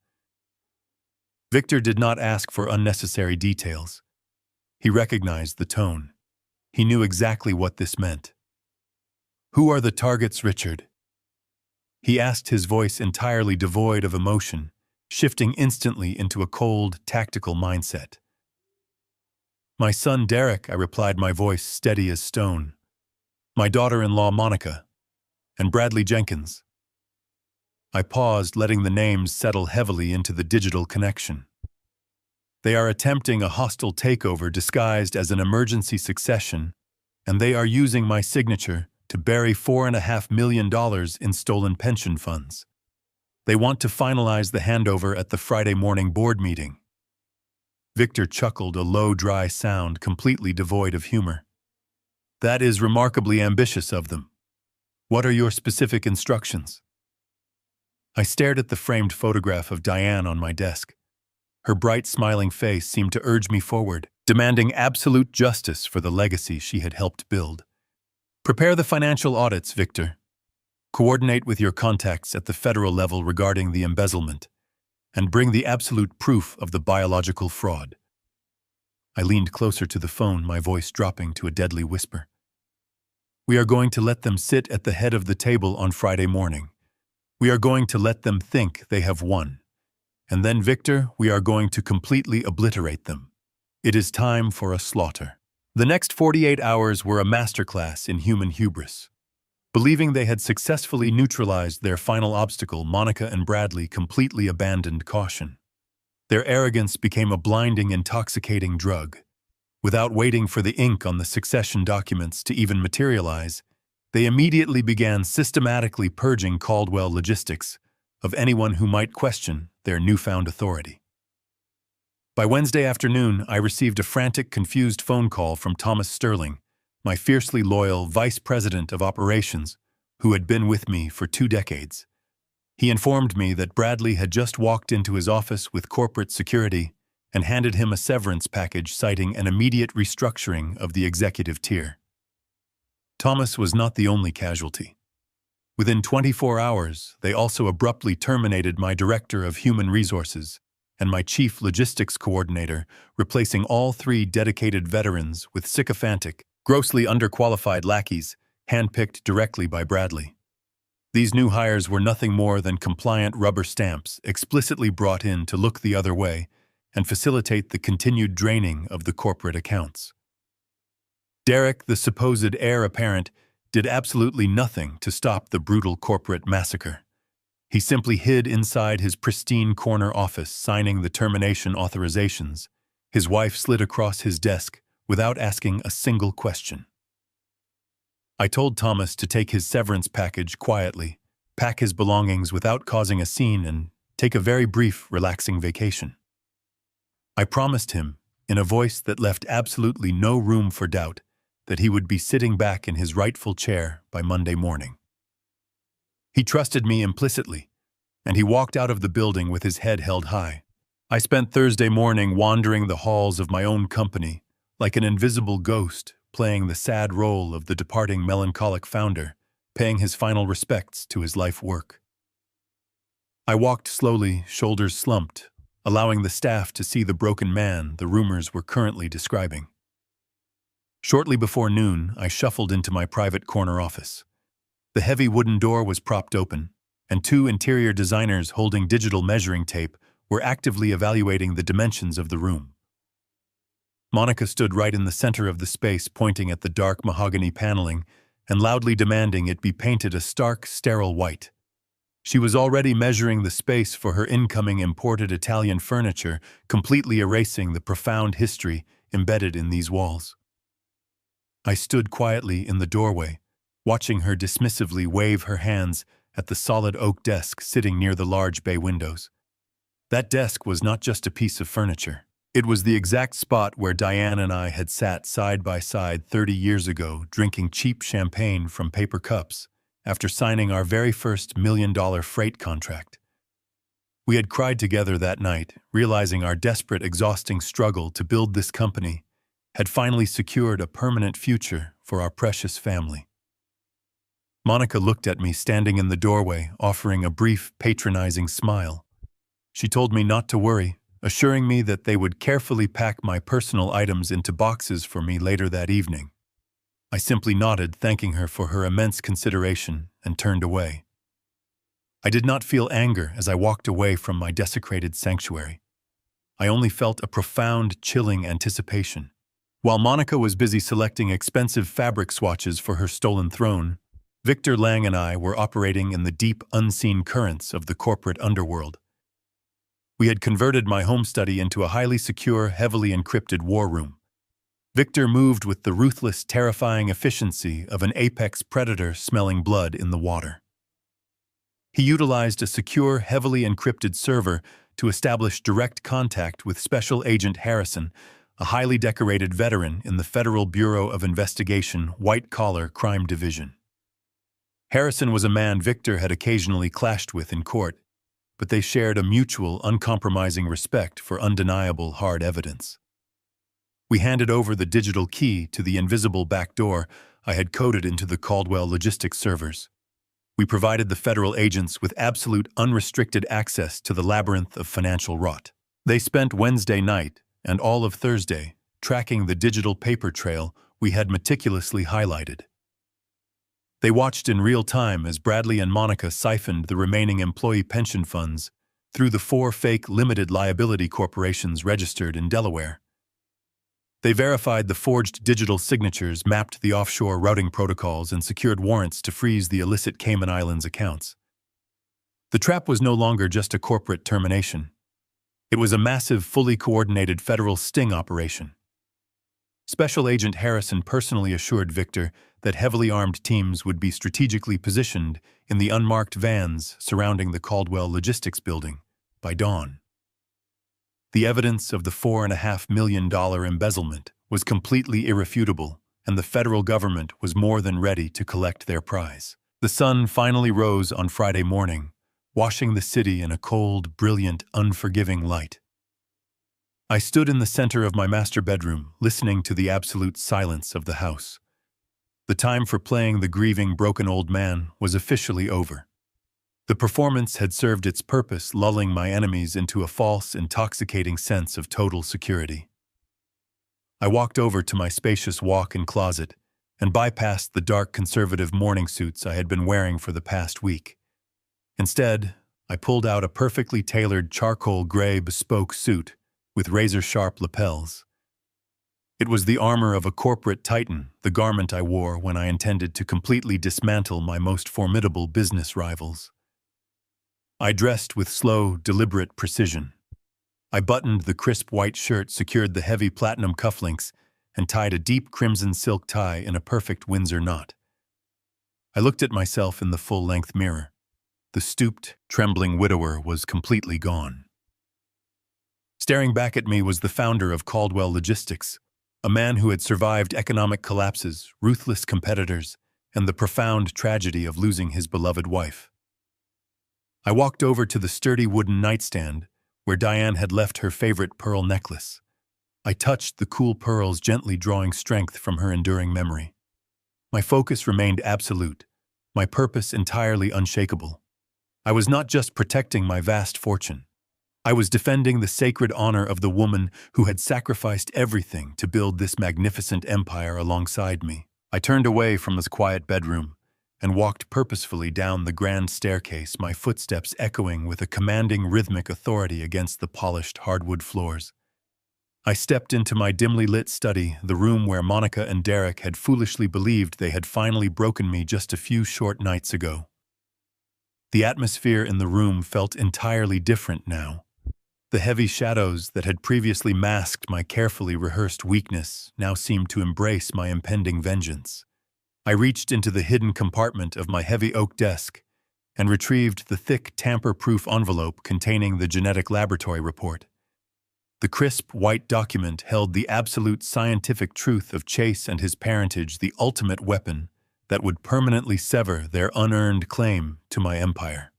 Victor did not ask for unnecessary details. He recognized the tone. He knew exactly what this meant. Who are the targets, Richard? He asked, his voice entirely devoid of emotion, shifting instantly into a cold, tactical mindset. My son Derek, I replied, my voice steady as stone. My daughter-in-law Monica, and Bradley Jenkins. I paused, letting the names settle heavily into the digital connection. They are attempting a hostile takeover disguised as an emergency succession, and they are using my signature to bury $4.5 million in stolen pension funds. They want to finalize the handover at the Friday morning board meeting. Victor chuckled, a low, dry sound completely devoid of humor. That is remarkably ambitious of them. What are your specific instructions? I stared at the framed photograph of Diane on my desk. Her bright, smiling face seemed to urge me forward, demanding absolute justice for the legacy she had helped build. Prepare the financial audits, Victor. Coordinate with your contacts at the federal level regarding the embezzlement, and bring the absolute proof of the biological fraud. I leaned closer to the phone, my voice dropping to a deadly whisper. We are going to let them sit at the head of the table on Friday morning. We are going to let them think they have won. And then, Victor, we are going to completely obliterate them. It is time for a slaughter. The next 48 hours were a masterclass in human hubris. Believing they had successfully neutralized their final obstacle, Monica and Bradley completely abandoned caution. Their arrogance became a blinding, intoxicating drug. Without waiting for the ink on the succession documents to even materialize, they immediately began systematically purging Caldwell Logistics of anyone who might question their newfound authority. By Wednesday afternoon, I received a frantic, confused phone call from Thomas Sterling, my fiercely loyal vice president of operations, who had been with me for 2 decades. He informed me that Bradley had just walked into his office with corporate security and handed him a severance package citing an immediate restructuring of the executive tier. Thomas was not the only casualty. Within 24 hours, they also abruptly terminated my director of human resources and my chief logistics coordinator, replacing all 3 dedicated veterans with sycophantic, grossly underqualified lackeys handpicked directly by Bradley. These new hires were nothing more than compliant rubber stamps explicitly brought in to look the other way and facilitate the continued draining of the corporate accounts. Derek, the supposed heir apparent, did absolutely nothing to stop the brutal corporate massacre. He simply hid inside his pristine corner office signing the termination authorizations. His wife slid across his desk without asking a single question. I told Thomas to take his severance package quietly, pack his belongings without causing a scene, and take a very brief, relaxing vacation. I promised him, in a voice that left absolutely no room for doubt, that he would be sitting back in his rightful chair by Monday morning. He trusted me implicitly, and he walked out of the building with his head held high. I spent Thursday morning wandering the halls of my own company, like an invisible ghost, playing the sad role of the departing melancholic founder, paying his final respects to his life work. I walked slowly, shoulders slumped, allowing the staff to see the broken man the rumors were currently describing. Shortly before noon, I shuffled into my private corner office. The heavy wooden door was propped open, and 2 interior designers holding digital measuring tape were actively evaluating the dimensions of the room. Monica stood right in the center of the space, pointing at the dark mahogany paneling and loudly demanding it be painted a stark, sterile white. She was already measuring the space for her incoming imported Italian furniture, completely erasing the profound history embedded in these walls. I stood quietly in the doorway, watching her dismissively wave her hands at the solid oak desk sitting near the large bay windows. That desk was not just a piece of furniture. It was the exact spot where Diane and I had sat side by side 30 years ago, drinking cheap champagne from paper cups after signing our very first $1 million freight contract. We had cried together that night, realizing our desperate, exhausting struggle to build this company had finally secured a permanent future for our precious family. Monica looked at me standing in the doorway, offering a brief, patronizing smile. She told me not to worry, assuring me that they would carefully pack my personal items into boxes for me later that evening. I simply nodded, thanking her for her immense consideration, and turned away. I did not feel anger as I walked away from my desecrated sanctuary. I only felt a profound, chilling anticipation. While Monica was busy selecting expensive fabric swatches for her stolen throne, Victor Lang and I were operating in the deep, unseen currents of the corporate underworld. We had converted my home study into a highly secure, heavily encrypted war room. Victor moved with the ruthless, terrifying efficiency of an apex predator smelling blood in the water. He utilized a secure, heavily encrypted server to establish direct contact with Special Agent Harrison, a highly decorated veteran in the Federal Bureau of Investigation White-Collar Crime Division. Harrison was a man Victor had occasionally clashed with in court, but they shared a mutual, uncompromising respect for undeniable hard evidence. We handed over the digital key to the invisible back door I had coded into the Caldwell logistics servers. We provided the federal agents with absolute, unrestricted access to the labyrinth of financial rot. They spent Wednesday night and all of Thursday tracking the digital paper trail we had meticulously highlighted. They watched in real time as Bradley and Monica siphoned the remaining employee pension funds through the 4 fake limited liability corporations registered in Delaware. They verified the forged digital signatures, mapped the offshore routing protocols, and secured warrants to freeze the illicit Cayman Islands accounts. The trap was no longer just a corporate termination. It was a massive, fully coordinated federal sting operation. Special Agent Harrison personally assured Victor that heavily armed teams would be strategically positioned in the unmarked vans surrounding the Caldwell Logistics Building by dawn. The evidence of the $4.5 million embezzlement was completely irrefutable, and the federal government was more than ready to collect their prize. The sun finally rose on Friday morning, washing the city in a cold, brilliant, unforgiving light. I stood in the center of my master bedroom, listening to the absolute silence of the house. The time for playing the grieving, broken old man was officially over. The performance had served its purpose, lulling my enemies into a false, intoxicating sense of total security. I walked over to my spacious walk-in closet and bypassed the dark conservative morning suits I had been wearing for the past week. Instead, I pulled out a perfectly tailored charcoal gray bespoke suit with razor-sharp lapels. It was the armor of a corporate titan, the garment I wore when I intended to completely dismantle my most formidable business rivals. I dressed with slow, deliberate precision. I buttoned the crisp white shirt, secured the heavy platinum cufflinks, and tied a deep crimson silk tie in a perfect Windsor knot. I looked at myself in the full-length mirror. The stooped, trembling widower was completely gone. Staring back at me was the founder of Caldwell Logistics, a man who had survived economic collapses, ruthless competitors, and the profound tragedy of losing his beloved wife. I walked over to the sturdy wooden nightstand where Diane had left her favorite pearl necklace. I touched the cool pearls, gently drawing strength from her enduring memory. My focus remained absolute, my purpose entirely unshakable. I was not just protecting my vast fortune. I was defending the sacred honor of the woman who had sacrificed everything to build this magnificent empire alongside me. I turned away from this quiet bedroom and walked purposefully down the grand staircase, my footsteps echoing with a commanding rhythmic authority against the polished hardwood floors. I stepped into my dimly lit study, the room where Monica and Derek had foolishly believed they had finally broken me just a few short nights ago. The atmosphere in the room felt entirely different now. The heavy shadows that had previously masked my carefully rehearsed weakness now seemed to embrace my impending vengeance. I reached into the hidden compartment of my heavy oak desk and retrieved the thick, tamper-proof envelope containing the genetic laboratory report. The crisp, white document held the absolute scientific truth of Chase and his parentage, the ultimate weapon that would permanently sever their unearned claim to my empire.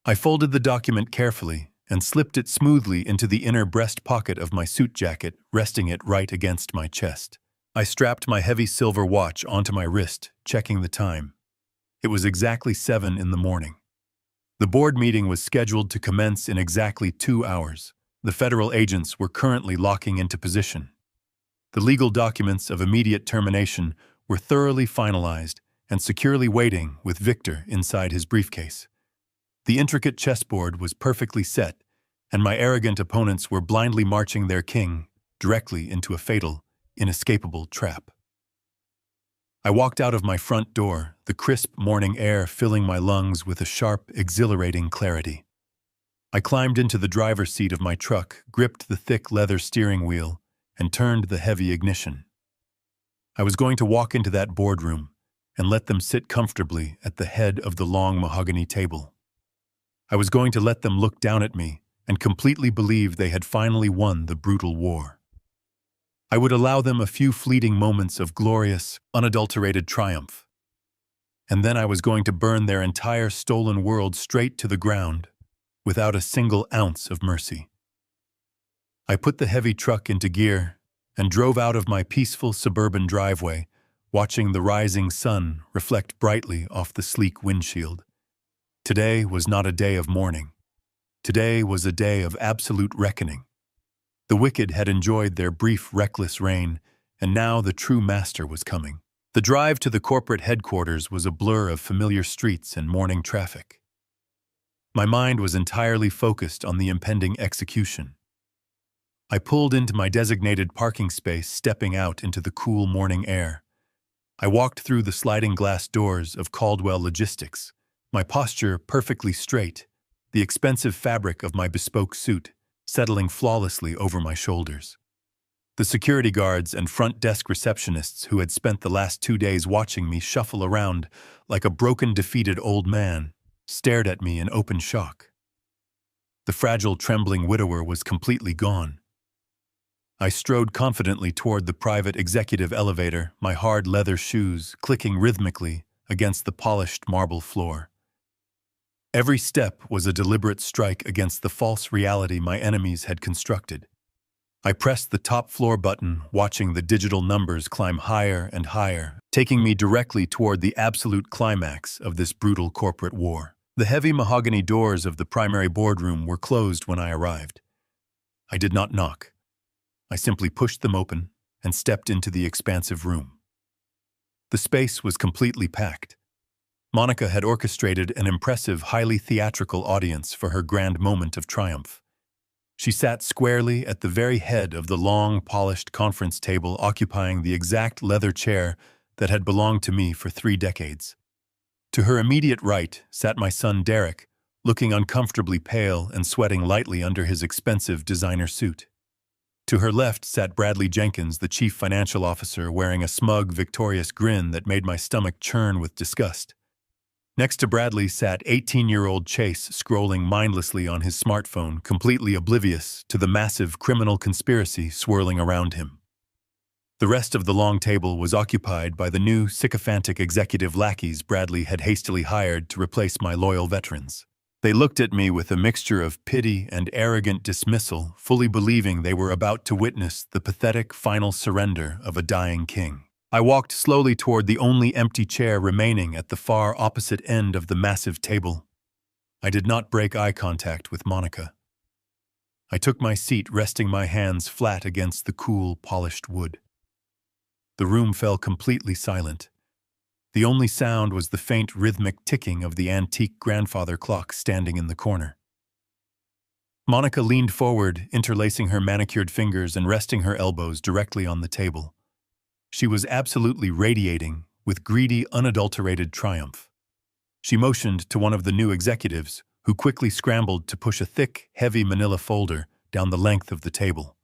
I folded the document carefully and slipped it smoothly into the inner breast pocket of my suit jacket, resting it right against my chest. I strapped my heavy silver watch onto my wrist, checking the time. It was exactly 7 in the morning. The board meeting was scheduled to commence in exactly 2 hours. The federal agents were currently locking into position. The legal documents of immediate termination were thoroughly finalized and securely waiting with Victor inside his briefcase. The intricate chessboard was perfectly set, and my arrogant opponents were blindly marching their king directly into a fatal, inescapable trap. I walked out of my front door, the crisp morning air filling my lungs with a sharp, exhilarating clarity. I climbed into the driver's seat of my truck, gripped the thick leather steering wheel, and turned the heavy ignition. I was going to walk into that boardroom and let them sit comfortably at the head of the long mahogany table. I was going to let them look down at me and completely believe they had finally won the brutal war. I would allow them a few fleeting moments of glorious, unadulterated triumph. And then I was going to burn their entire stolen world straight to the ground, without a single ounce of mercy. I put the heavy truck into gear and drove out of my peaceful suburban driveway, watching the rising sun reflect brightly off the sleek windshield. Today was not a day of mourning. Today was a day of absolute reckoning. The wicked had enjoyed their brief, reckless reign, and now the true master was coming. The drive to the corporate headquarters was a blur of familiar streets and morning traffic. My mind was entirely focused on the impending execution. I pulled into my designated parking space, stepping out into the cool morning air. I walked through the sliding glass doors of Caldwell Logistics, my posture perfectly straight, the expensive fabric of my bespoke suit settling flawlessly over my shoulders. The security guards and front desk receptionists who had spent the last 2 days watching me shuffle around like a broken, defeated old man stared at me in open shock. The fragile, trembling widower was completely gone. I strode confidently toward the private executive elevator, my hard leather shoes clicking rhythmically against the polished marble floor. Every step was a deliberate strike against the false reality my enemies had constructed. I pressed the top floor button, watching the digital numbers climb higher and higher, taking me directly toward the absolute climax of this brutal corporate war. The heavy mahogany doors of the primary boardroom were closed when I arrived. I did not knock. I simply pushed them open and stepped into the expansive room. The space was completely packed. Monica had orchestrated an impressive, highly theatrical audience for her grand moment of triumph. She sat squarely at the very head of the long, polished conference table, occupying the exact leather chair that had belonged to me for 3 decades. To her immediate right sat my son Derek, looking uncomfortably pale and sweating lightly under his expensive designer suit. To her left sat Bradley Jenkins, the chief financial officer, wearing a smug, victorious grin that made my stomach churn with disgust. Next to Bradley sat 18-year-old Chase, scrolling mindlessly on his smartphone, completely oblivious to the massive criminal conspiracy swirling around him. The rest of the long table was occupied by the new, sycophantic executive lackeys Bradley had hastily hired to replace my loyal veterans. They looked at me with a mixture of pity and arrogant dismissal, fully believing they were about to witness the pathetic final surrender of a dying king. I walked slowly toward the only empty chair remaining at the far opposite end of the massive table. I did not break eye contact with Monica. I took my seat, resting my hands flat against the cool, polished wood. The room fell completely silent. The only sound was the faint rhythmic ticking of the antique grandfather clock standing in the corner. Monica leaned forward, interlacing her manicured fingers and resting her elbows directly on the table. She was absolutely radiating with greedy, unadulterated triumph. She motioned to one of the new executives, who quickly scrambled to push a thick, heavy manila folder down the length of the table.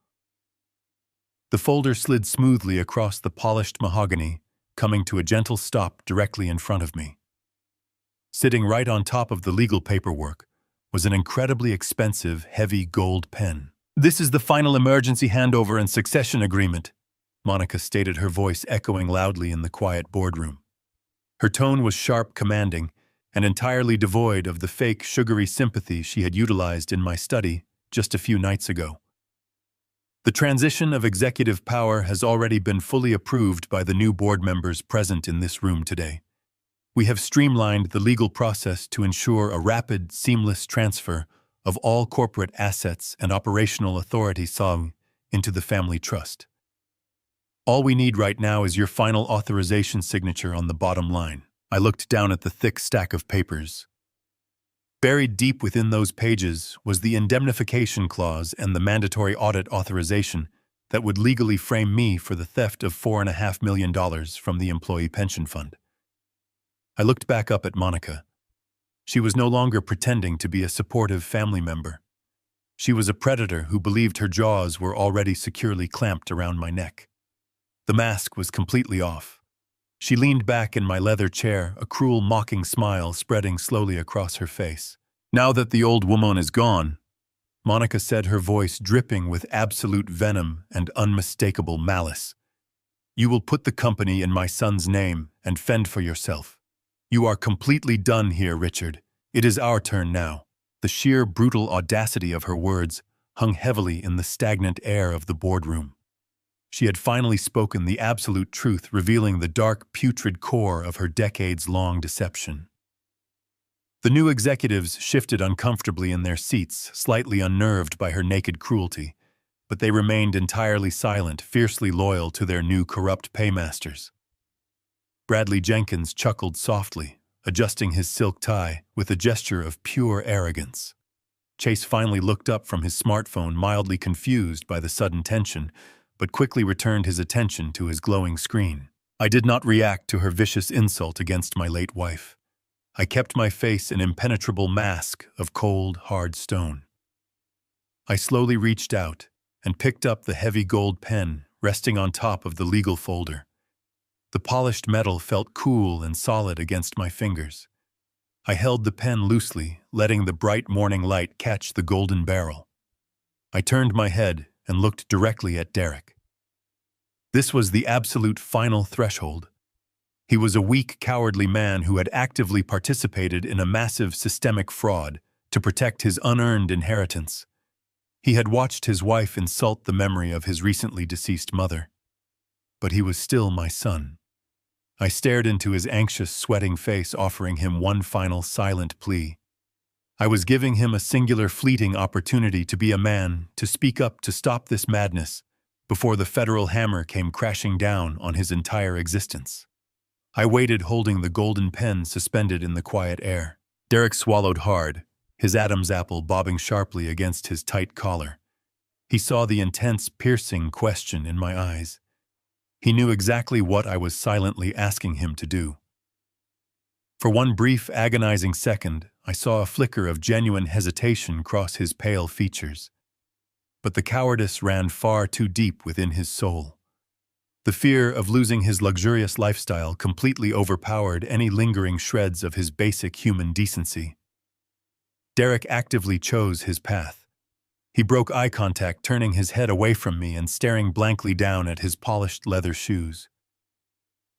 The folder slid smoothly across the polished mahogany, coming to a gentle stop directly in front of me. Sitting right on top of the legal paperwork was an incredibly expensive, heavy gold pen. "This is the final emergency handover and succession agreement," Monica stated, her voice echoing loudly in the quiet boardroom. Her tone was sharp, commanding, and entirely devoid of the fake, sugary sympathy she had utilized in my study just a few nights ago. The transition of executive power has already been fully approved by the new board members present in this room today. We have streamlined the legal process to ensure a rapid, seamless transfer of all corporate assets and operational authority into the family trust. All we need right now is your final authorization signature on the bottom line. I looked down at the thick stack of papers. Buried deep within those pages was the indemnification clause and the mandatory audit authorization that would legally frame me for the theft of $4.5 million from the employee pension fund. I looked back up at Monica. She was no longer pretending to be a supportive family member. She was a predator who believed her jaws were already securely clamped around my neck. The mask was completely off. She leaned back in my leather chair, a cruel, mocking smile spreading slowly across her face. "Now that the old woman is gone," Monica said, her voice dripping with absolute venom and unmistakable malice, "you will put the company in my son's name and fend for yourself. You are completely done here, Richard. It is our turn now." The sheer, brutal audacity of her words hung heavily in the stagnant air of the boardroom. She had finally spoken the absolute truth, revealing the dark, putrid core of her decades-long deception. The new executives shifted uncomfortably in their seats, slightly unnerved by her naked cruelty, but they remained entirely silent, fiercely loyal to their new corrupt paymasters. Bradley Jenkins chuckled softly, adjusting his silk tie with a gesture of pure arrogance. Chase finally looked up from his smartphone, mildly confused by the sudden tension, but quickly returned his attention to his glowing screen. I did not react to her vicious insult against my late wife. I kept my face an impenetrable mask of cold, hard stone. I slowly reached out and picked up the heavy gold pen resting on top of the legal folder. The polished metal felt cool and solid against my fingers. I held the pen loosely, letting the bright morning light catch the golden barrel. I turned my head and looked directly at Derek. This was the absolute final threshold. He was a weak, cowardly man who had actively participated in a massive systemic fraud to protect his unearned inheritance. He had watched his wife insult the memory of his recently deceased mother. But he was still my son. I stared into his anxious, sweating face, offering him one final silent plea. I was giving him a singular, fleeting opportunity to be a man, to speak up, to stop this madness, before the federal hammer came crashing down on his entire existence. I waited, holding the golden pen suspended in the quiet air. Derek swallowed hard, his Adam's apple bobbing sharply against his tight collar. He saw the intense, piercing question in my eyes. He knew exactly what I was silently asking him to do. For one brief, agonizing second, I saw a flicker of genuine hesitation cross his pale features. But the cowardice ran far too deep within his soul. The fear of losing his luxurious lifestyle completely overpowered any lingering shreds of his basic human decency. Derek actively chose his path. He broke eye contact, turning his head away from me and staring blankly down at his polished leather shoes.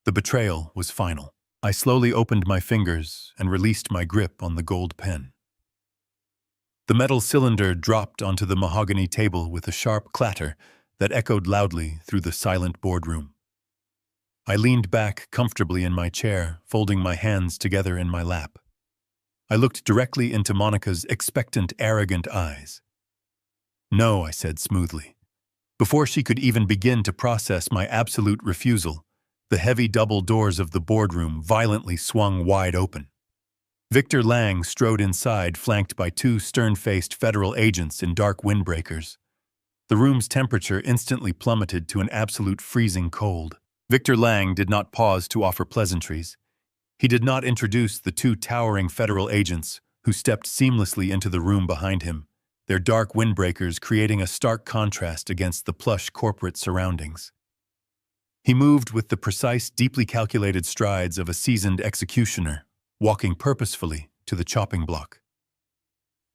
The betrayal was final. I slowly opened my fingers and released my grip on the gold pen. The metal cylinder dropped onto the mahogany table with a sharp clatter that echoed loudly through the silent boardroom. I leaned back comfortably in my chair, folding my hands together in my lap. I looked directly into Monica's expectant, arrogant eyes. "No," I said smoothly. Before she could even begin to process my absolute refusal, the heavy double doors of the boardroom violently swung wide open. Victor Lang strode inside, flanked by two stern-faced federal agents in dark windbreakers. The room's temperature instantly plummeted to an absolute freezing cold. Victor Lang did not pause to offer pleasantries. He did not introduce the two towering federal agents who stepped seamlessly into the room behind him, their dark windbreakers creating a stark contrast against the plush corporate surroundings. He moved with the precise, deeply calculated strides of a seasoned executioner, walking purposefully to the chopping block.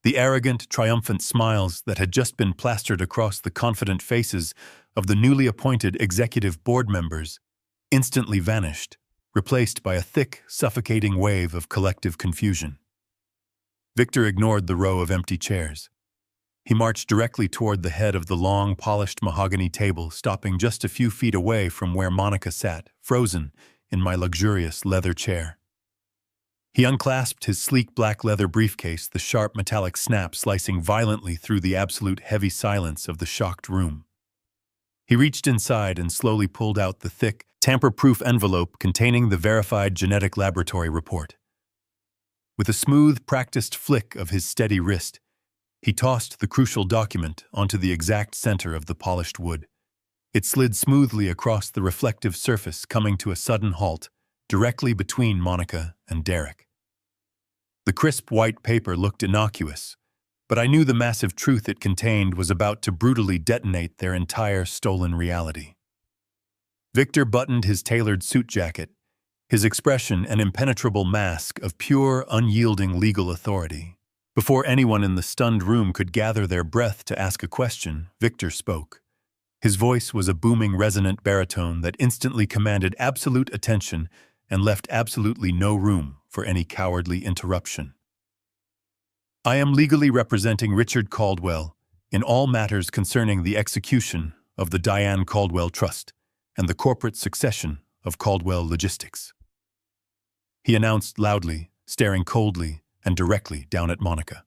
The arrogant, triumphant smiles that had just been plastered across the confident faces of the newly appointed executive board members instantly vanished, replaced by a thick, suffocating wave of collective confusion. Victor ignored the row of empty chairs. He marched directly toward the head of the long, polished mahogany table, stopping just a few feet away from where Monica sat, frozen in my luxurious leather chair. He unclasped his sleek black leather briefcase, the sharp metallic snap slicing violently through the absolute heavy silence of the shocked room. He reached inside and slowly pulled out the thick, tamper-proof envelope containing the verified genetic laboratory report. With a smooth, practiced flick of his steady wrist, he tossed the crucial document onto the exact center of the polished wood. It slid smoothly across the reflective surface, coming to a sudden halt, directly between Monica and Derek. The crisp white paper looked innocuous, but I knew the massive truth it contained was about to brutally detonate their entire stolen reality. Victor buttoned his tailored suit jacket, his expression an impenetrable mask of pure, unyielding legal authority. Before anyone in the stunned room could gather their breath to ask a question, Victor spoke. His voice was a booming, resonant baritone that instantly commanded absolute attention and left absolutely no room for any cowardly interruption. "I am legally representing Richard Caldwell in all matters concerning the execution of the Diane Caldwell Trust and the corporate succession of Caldwell Logistics," he announced loudly, staring coldly and directly down at Monica.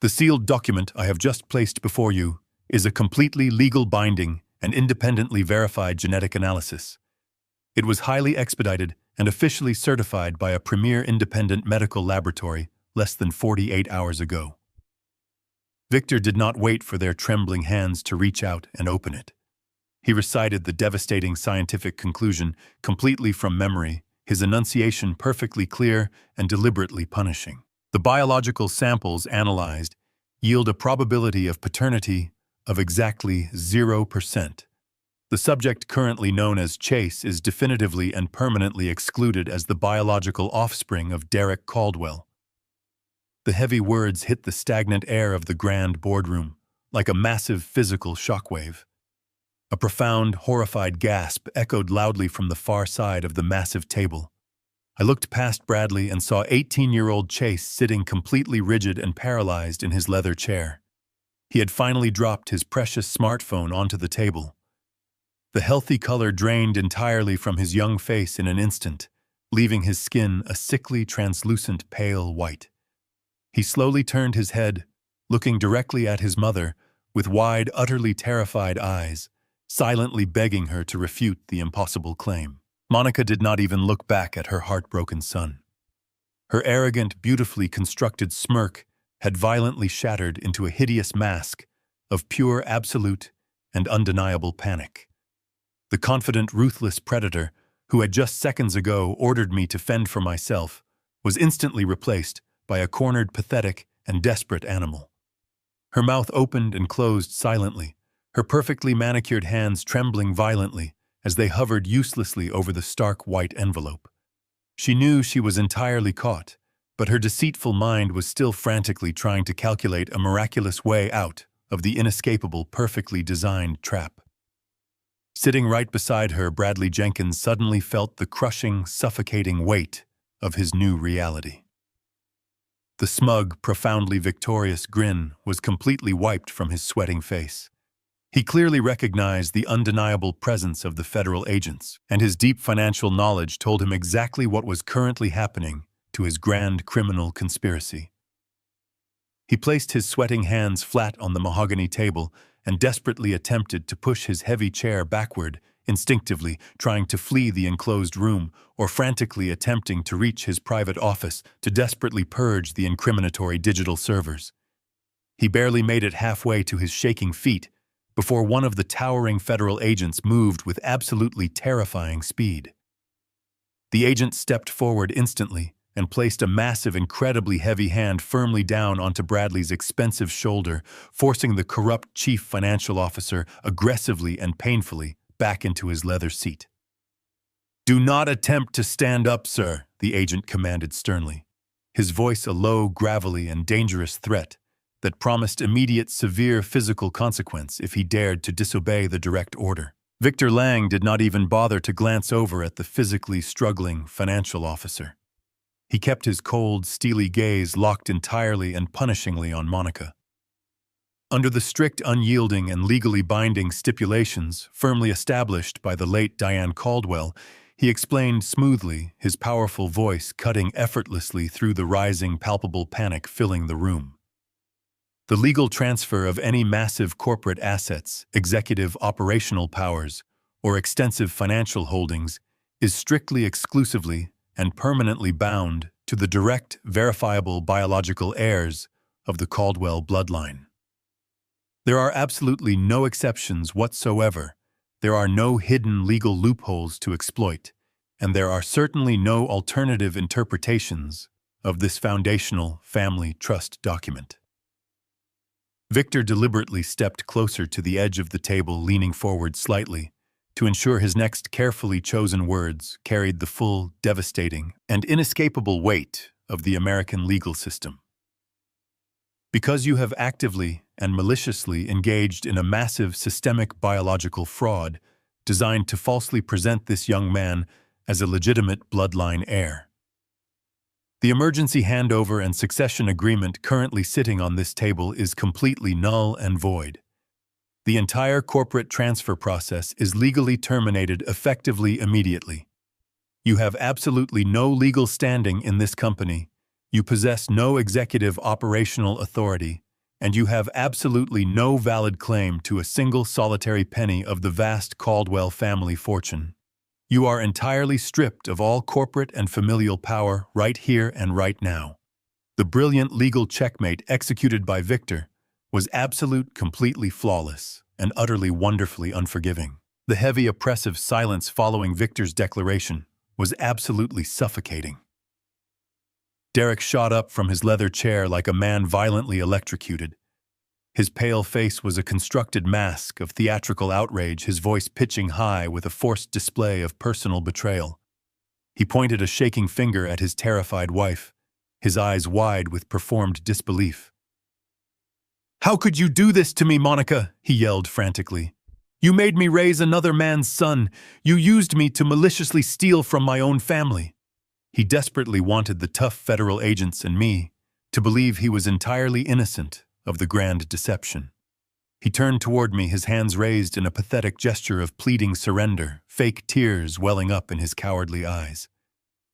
"The sealed document I have just placed before you is a completely legal binding and independently verified genetic analysis. It was highly expedited and officially certified by a premier independent medical laboratory less than 48 hours ago." Victor did not wait for their trembling hands to reach out and open it. He recited the devastating scientific conclusion completely from memory, his enunciation perfectly clear and deliberately punishing. "The biological samples analyzed yield a probability of paternity of exactly 0%. The subject currently known as Chase is definitively and permanently excluded as the biological offspring of Derek Caldwell." The heavy words hit the stagnant air of the grand boardroom like a massive physical shockwave. A profound, horrified gasp echoed loudly from the far side of the massive table. I looked past Bradley and saw 18-year-old Chase sitting completely rigid and paralyzed in his leather chair. He had finally dropped his precious smartphone onto the table. The healthy color drained entirely from his young face in an instant, leaving his skin a sickly, translucent, pale white. He slowly turned his head, looking directly at his mother, with wide, utterly terrified eyes, silently begging her to refute the impossible claim. Monica did not even look back at her heartbroken son. Her arrogant, beautifully constructed smirk had violently shattered into a hideous mask of pure, absolute, and undeniable panic. The confident, ruthless predator, who had just seconds ago ordered me to fend for myself, was instantly replaced by a cornered, pathetic, and desperate animal. Her mouth opened and closed silently, her perfectly manicured hands trembling violently as they hovered uselessly over the stark white envelope. She knew she was entirely caught, but her deceitful mind was still frantically trying to calculate a miraculous way out of the inescapable, perfectly designed trap. Sitting right beside her, Bradley Jenkins suddenly felt the crushing, suffocating weight of his new reality. The smug, profoundly victorious grin was completely wiped from his sweating face. He clearly recognized the undeniable presence of the federal agents, and his deep financial knowledge told him exactly what was currently happening to his grand criminal conspiracy. He placed his sweating hands flat on the mahogany table and desperately attempted to push his heavy chair backward, instinctively trying to flee the enclosed room or frantically attempting to reach his private office to desperately purge the incriminatory digital servers. He barely made it halfway to his shaking feet before one of the towering federal agents moved with absolutely terrifying speed. The agent stepped forward instantly and placed a massive, incredibly heavy hand firmly down onto Bradley's expensive shoulder, forcing the corrupt chief financial officer aggressively and painfully back into his leather seat. "Do not attempt to stand up, sir," the agent commanded sternly, his voice a low, gravelly, and dangerous threat that promised immediate severe physical consequence if he dared to disobey the direct order. Victor Lang did not even bother to glance over at the physically struggling financial officer. He kept his cold, steely gaze locked entirely and punishingly on Monica. Under the strict, unyielding, and legally binding stipulations firmly established by the late Diane Caldwell, he explained smoothly, his powerful voice cutting effortlessly through the rising, palpable panic filling the room. The legal transfer of any massive corporate assets, executive operational powers, or extensive financial holdings is strictly, exclusively, and permanently bound to the direct, verifiable biological heirs of the Caldwell bloodline. There are absolutely no exceptions whatsoever, there are no hidden legal loopholes to exploit, and there are certainly no alternative interpretations of this foundational family trust document. Victor deliberately stepped closer to the edge of the table, leaning forward slightly, to ensure his next carefully chosen words carried the full, devastating, and inescapable weight of the American legal system. Because you have actively and maliciously engaged in a massive systemic biological fraud designed to falsely present this young man as a legitimate bloodline heir. The emergency handover and succession agreement currently sitting on this table is completely null and void. The entire corporate transfer process is legally terminated effectively immediately. You have absolutely no legal standing in this company, you possess no executive operational authority, and you have absolutely no valid claim to a single solitary penny of the vast Caldwell family fortune. You are entirely stripped of all corporate and familial power right here and right now. The brilliant legal checkmate executed by Victor was absolute, completely flawless, and utterly wonderfully unforgiving. The heavy, oppressive silence following Victor's declaration was absolutely suffocating. Derek shot up from his leather chair like a man violently electrocuted. His pale face was a constructed mask of theatrical outrage, his voice pitching high with a forced display of personal betrayal. He pointed a shaking finger at his terrified wife, his eyes wide with performed disbelief. "How could you do this to me, Monica?" he yelled frantically. You made me raise another man's son. You used me to maliciously steal from my own family." He desperately wanted the tough federal agents and me to believe he was entirely innocent of the grand deception. He turned toward me, his hands raised in a pathetic gesture of pleading surrender, fake tears welling up in his cowardly eyes.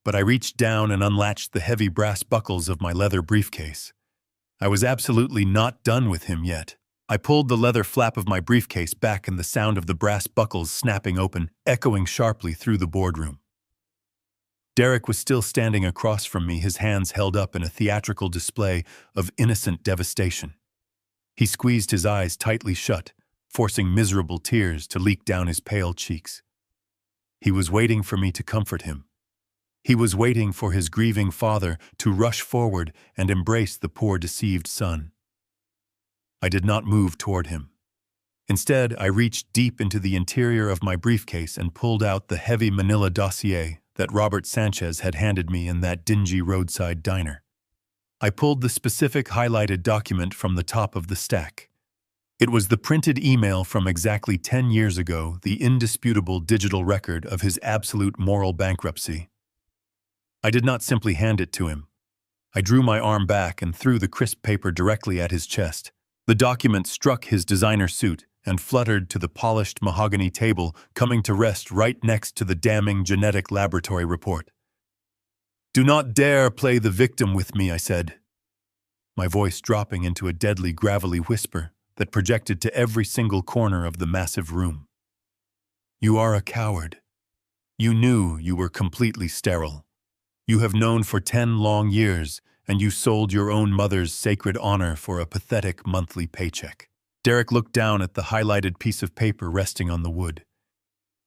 But I reached down and unlatched the heavy brass buckles of my leather briefcase. I was absolutely not done with him yet. I pulled the leather flap of my briefcase back, and the sound of the brass buckles snapping open, echoing sharply through the boardroom. Derek was still standing across from me, his hands held up in a theatrical display of innocent devastation. He squeezed his eyes tightly shut, forcing miserable tears to leak down his pale cheeks. He was waiting for me to comfort him. He was waiting for his grieving father to rush forward and embrace the poor deceived son. I did not move toward him. Instead, I reached deep into the interior of my briefcase and pulled out the heavy manila dossier that Robert Sanchez had handed me in that dingy roadside diner. I pulled the specific highlighted document from the top of the stack. It was the printed email from exactly 10 years ago, the indisputable digital record of his absolute moral bankruptcy. I did not simply hand it to him. I drew my arm back and threw the crisp paper directly at his chest. The document struck his designer suit and fluttered to the polished mahogany table, coming to rest right next to the damning genetic laboratory report. "Do not dare play the victim with me," I said, my voice dropping into a deadly gravelly whisper that projected to every single corner of the massive room. "You are a coward. You knew you were completely sterile. You have known for 10 long years, and you sold your own mother's sacred honor for a pathetic monthly paycheck." Derek looked down at the highlighted piece of paper resting on the wood.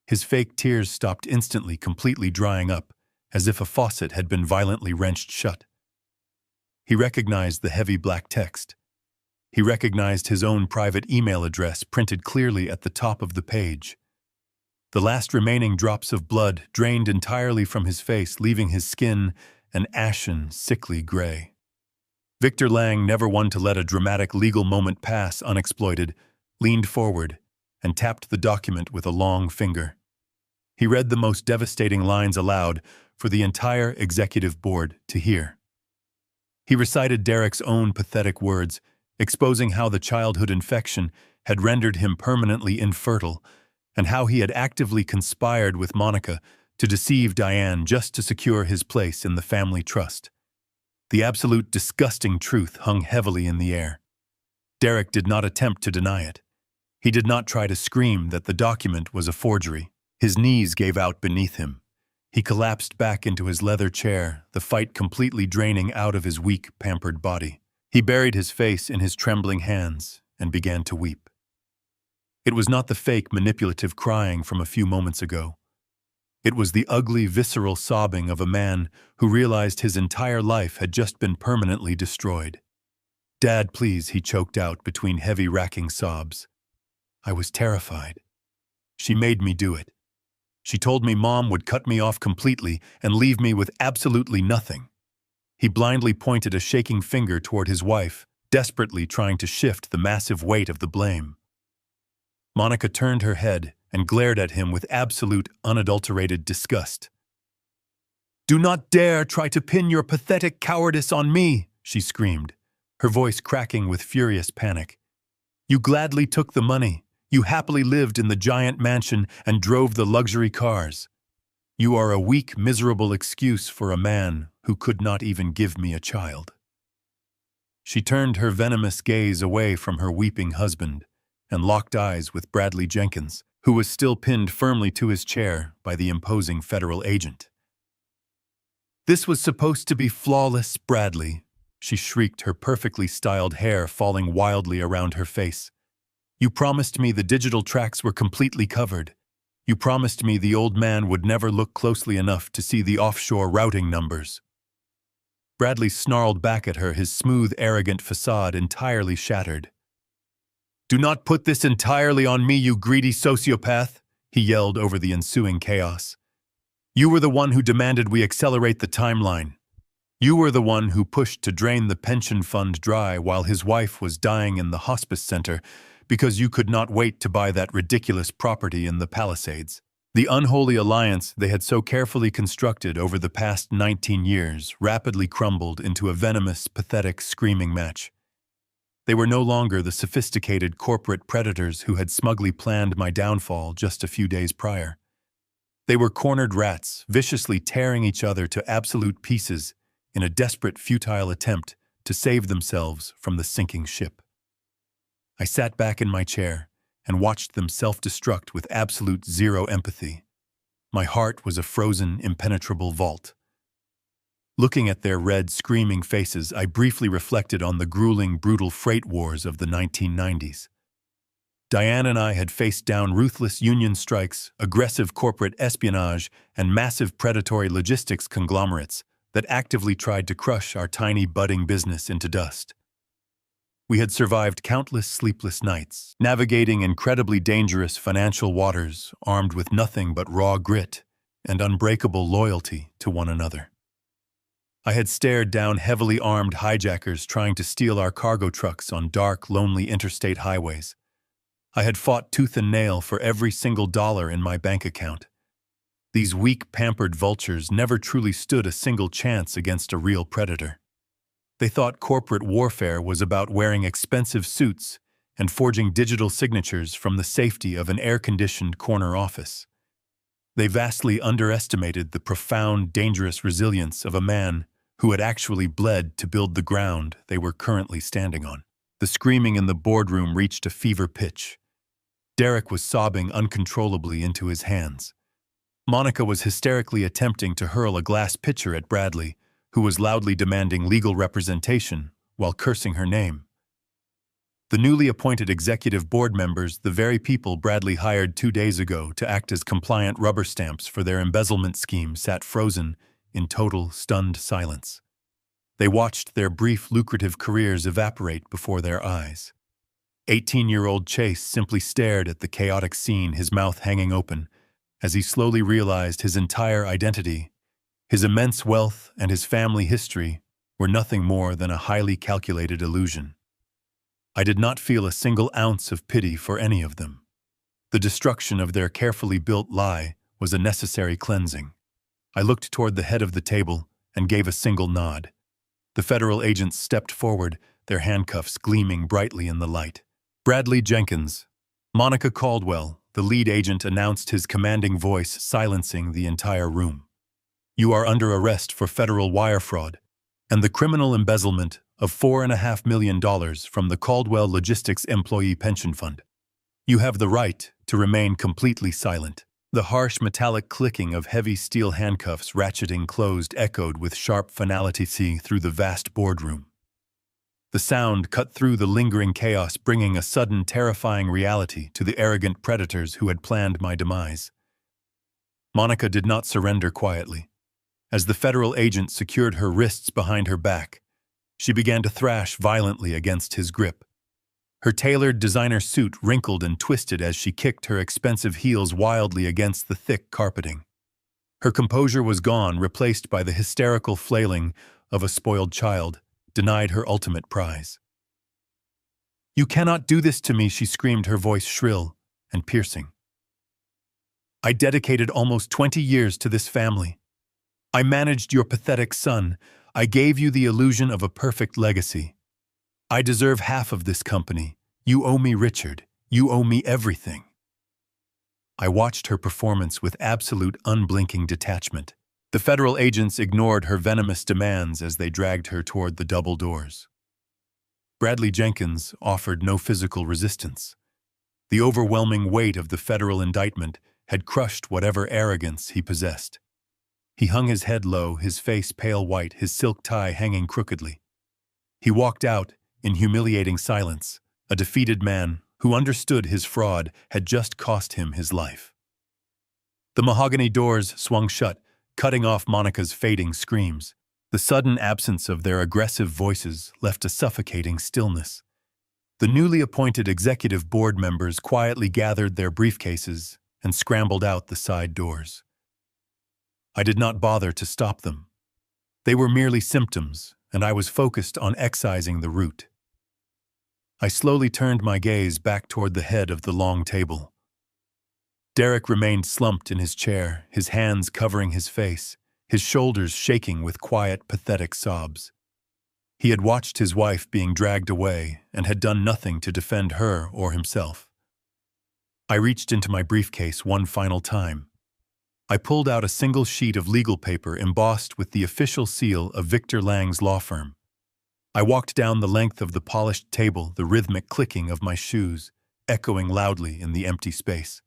His fake tears stopped instantly, completely drying up, as if a faucet had been violently wrenched shut. He recognized the heavy black text. He recognized his own private email address printed clearly at the top of the page. The last remaining drops of blood drained entirely from his face, leaving his skin an ashen, sickly gray. Victor Lang, never one to let a dramatic legal moment pass unexploited, leaned forward and tapped the document with a long finger. He read the most devastating lines aloud for the entire executive board to hear. He recited Derek's own pathetic words, exposing how the childhood infection had rendered him permanently infertile, and how he had actively conspired with Monica to deceive Diane just to secure his place in the family trust. The absolute disgusting truth hung heavily in the air. Derek did not attempt to deny it. He did not try to scream that the document was a forgery. His knees gave out beneath him. He collapsed back into his leather chair, the fight completely draining out of his weak, pampered body. He buried his face in his trembling hands and began to weep. It was not the fake, manipulative crying from a few moments ago. It was the ugly, visceral sobbing of a man who realized his entire life had just been permanently destroyed. "Dad, please," he choked out between heavy, racking sobs. I was terrified. She made me do it. She told me Mom would cut me off completely and leave me with absolutely nothing. He blindly pointed a shaking finger toward his wife, desperately trying to shift the massive weight of the blame. Monica turned her head and glared at him with absolute, unadulterated disgust. "Do not dare try to pin your pathetic cowardice on me," she screamed, her voice cracking with furious panic. "You gladly took the money. You happily lived in the giant mansion and drove the luxury cars. You are a weak, miserable excuse for a man who could not even give me a child." She turned her venomous gaze away from her weeping husband and locked eyes with Bradley Jenkins, who was still pinned firmly to his chair by the imposing federal agent. "This was supposed to be flawless, Bradley," she shrieked, her perfectly styled hair falling wildly around her face. "You promised me the digital tracks were completely covered. You promised me the old man would never look closely enough to see the offshore routing numbers." Bradley snarled back at her, his smooth, arrogant facade entirely shattered. "Do not put this entirely on me, you greedy sociopath," he yelled over the ensuing chaos. "You were the one who demanded we accelerate the timeline. You were the one who pushed to drain the pension fund dry while his wife was dying in the hospice center because you could not wait to buy that ridiculous property in the Palisades. The unholy alliance they had so carefully constructed over the past 19 years rapidly crumbled into a venomous, pathetic, screaming match. They were no longer the sophisticated corporate predators who had smugly planned my downfall just a few days prior. They were cornered rats, viciously tearing each other to absolute pieces in a desperate, futile attempt to save themselves from the sinking ship. I sat back in my chair and watched them self-destruct with absolute zero empathy. My heart was a frozen, impenetrable vault. Looking at their red, screaming faces, I briefly reflected on the grueling, brutal freight wars of the 1990s. Diane and I had faced down ruthless union strikes, aggressive corporate espionage, and massive predatory logistics conglomerates that actively tried to crush our tiny, budding business into dust. We had survived countless sleepless nights, navigating incredibly dangerous financial waters, armed with nothing but raw grit and unbreakable loyalty to one another. I had stared down heavily armed hijackers trying to steal our cargo trucks on dark, lonely interstate highways. I had fought tooth and nail for every single dollar in my bank account. These weak, pampered vultures never truly stood a single chance against a real predator. They thought corporate warfare was about wearing expensive suits and forging digital signatures from the safety of an air-conditioned corner office. They vastly underestimated the profound, dangerous resilience of a man who had actually bled to build the ground they were currently standing on. The screaming in the boardroom reached a fever pitch. Derek was sobbing uncontrollably into his hands. Monica was hysterically attempting to hurl a glass pitcher at Bradley, who was loudly demanding legal representation while cursing her name. The newly appointed executive board members, the very people Bradley hired 2 days ago to act as compliant rubber stamps for their embezzlement scheme, sat frozen in total, stunned silence. They watched their brief, lucrative careers evaporate before their eyes. 18-year-old Chase simply stared at the chaotic scene, his mouth hanging open, as he slowly realized his entire identity, his immense wealth, and his family history were nothing more than a highly calculated illusion. I did not feel a single ounce of pity for any of them. The destruction of their carefully built lie was a necessary cleansing. I looked toward the head of the table and gave a single nod. The federal agents stepped forward, their handcuffs gleaming brightly in the light. Bradley Jenkins. Monica Caldwell, the lead agent, announced, his commanding voice silencing the entire room. You are under arrest for federal wire fraud and the criminal embezzlement of $4.5 million from the Caldwell Logistics Employee Pension Fund. You have the right to remain completely silent. The harsh metallic clicking of heavy steel handcuffs ratcheting closed echoed with sharp finality through the vast boardroom. The sound cut through the lingering chaos, bringing a sudden, terrifying reality to the arrogant predators who had planned my demise. Monica did not surrender quietly. As the federal agent secured her wrists behind her back, she began to thrash violently against his grip. Her tailored designer suit wrinkled and twisted as she kicked her expensive heels wildly against the thick carpeting. Her composure was gone, replaced by the hysterical flailing of a spoiled child, denied her ultimate prize. You cannot do this to me, she screamed, her voice shrill and piercing. I dedicated almost 20 years to this family. I managed your pathetic son. I gave you the illusion of a perfect legacy. I deserve half of this company. You owe me, Richard. You owe me everything. I watched her performance with absolute unblinking detachment. The federal agents ignored her venomous demands as they dragged her toward the double doors. Bradley Jenkins offered no physical resistance. The overwhelming weight of the federal indictment had crushed whatever arrogance he possessed. He hung his head low, his face pale white, his silk tie hanging crookedly. He walked out in humiliating silence, a defeated man who understood his fraud had just cost him his life. The mahogany doors swung shut, cutting off Monica's fading screams. The sudden absence of their aggressive voices left a suffocating stillness. The newly appointed executive board members quietly gathered their briefcases and scrambled out the side doors. I did not bother to stop them. They were merely symptoms, and I was focused on excising the root. I slowly turned my gaze back toward the head of the long table. Derek remained slumped in his chair, his hands covering his face, his shoulders shaking with quiet, pathetic sobs. He had watched his wife being dragged away and had done nothing to defend her or himself. I reached into my briefcase one final time. I pulled out a single sheet of legal paper embossed with the official seal of Victor Lang's law firm. I walked down the length of the polished table, the rhythmic clicking of my shoes echoing loudly in the empty space.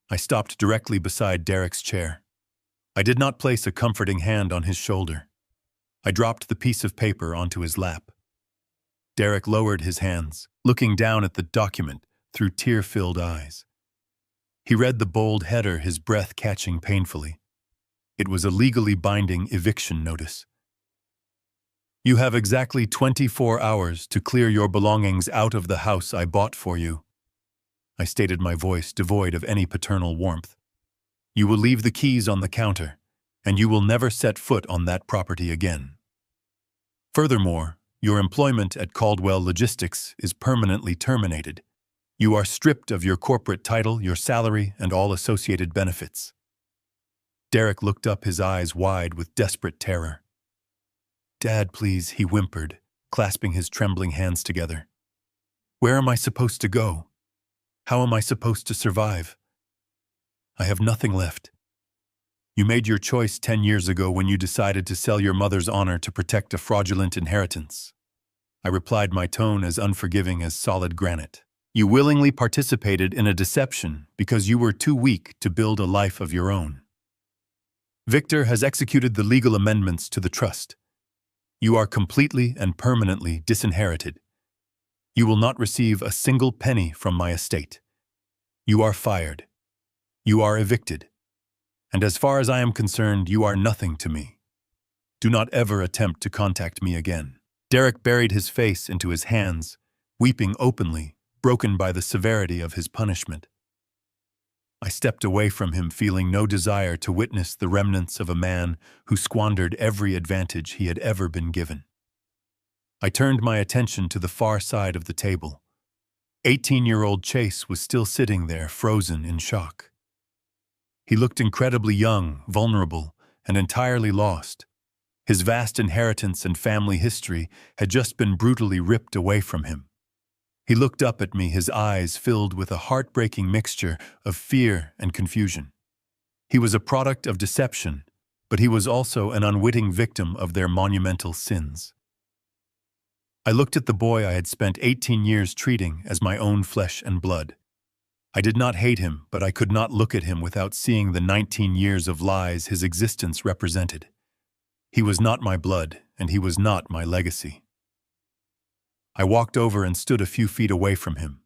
I stopped directly beside Derek's chair. I did not place a comforting hand on his shoulder. I dropped the piece of paper onto his lap. Derek lowered his hands, looking down at the document through tear-filled eyes. He read the bold header, his breath catching painfully. It was a legally binding eviction notice. You have exactly 24 hours to clear your belongings out of the house I bought for you. I stated, my voice devoid of any paternal warmth. You will leave the keys on the counter, and you will never set foot on that property again. Furthermore, your employment at Caldwell Logistics is permanently terminated. You are stripped of your corporate title, your salary, and all associated benefits. Derek looked up, his eyes wide with desperate terror. Dad, please, he whimpered, clasping his trembling hands together. Where am I supposed to go? How am I supposed to survive? I have nothing left. You made your choice 10 years ago when you decided to sell your mother's honor to protect a fraudulent inheritance. I replied, my tone as unforgiving as solid granite. You willingly participated in a deception because you were too weak to build a life of your own. Victor has executed the legal amendments to the trust. You are completely and permanently disinherited. You will not receive a single penny from my estate. You are fired. You are evicted. And as far as I am concerned, you are nothing to me. Do not ever attempt to contact me again. Derek buried his face into his hands, weeping openly, broken by the severity of his punishment. I stepped away from him, feeling no desire to witness the remnants of a man who squandered every advantage he had ever been given. I turned my attention to the far side of the table. 18-year-old Chase was still sitting there, frozen in shock. He looked incredibly young, vulnerable, and entirely lost. His vast inheritance and family history had just been brutally ripped away from him. He looked up at me, his eyes filled with a heartbreaking mixture of fear and confusion. He was a product of deception, but he was also an unwitting victim of their monumental sins. I looked at the boy I had spent 18 years treating as my own flesh and blood. I did not hate him, but I could not look at him without seeing the 19 years of lies his existence represented. He was not my blood, and he was not my legacy. I walked over and stood a few feet away from him.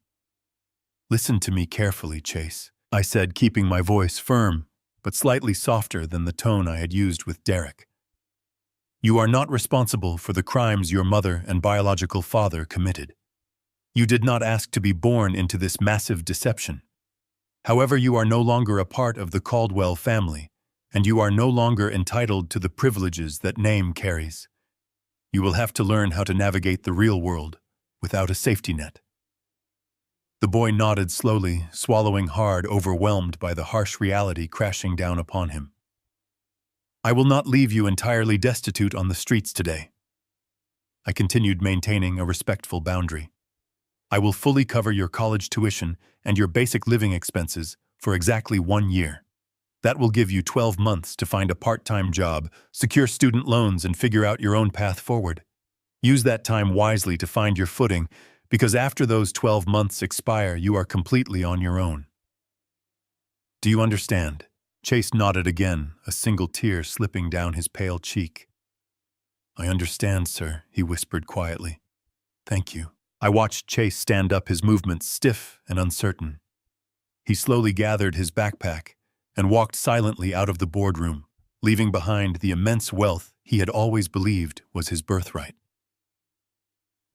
Listen to me carefully, Chase, I said, keeping my voice firm, but slightly softer than the tone I had used with Derek. You are not responsible for the crimes your mother and biological father committed. You did not ask to be born into this massive deception. However, you are no longer a part of the Caldwell family, and you are no longer entitled to the privileges that name carries. You will have to learn how to navigate the real world without a safety net. The boy nodded slowly, swallowing hard, overwhelmed by the harsh reality crashing down upon him. I will not leave you entirely destitute on the streets today. I continued, maintaining a respectful boundary. I will fully cover your college tuition and your basic living expenses for exactly 1 year. That will give you 12 months to find a part-time job, secure student loans, and figure out your own path forward. Use that time wisely to find your footing, because after those 12 months expire, you are completely on your own. Do you understand? Chase nodded again, a single tear slipping down his pale cheek. I understand, sir, he whispered quietly. Thank you. I watched Chase stand up, his movements stiff and uncertain. He slowly gathered his backpack and walked silently out of the boardroom, leaving behind the immense wealth he had always believed was his birthright.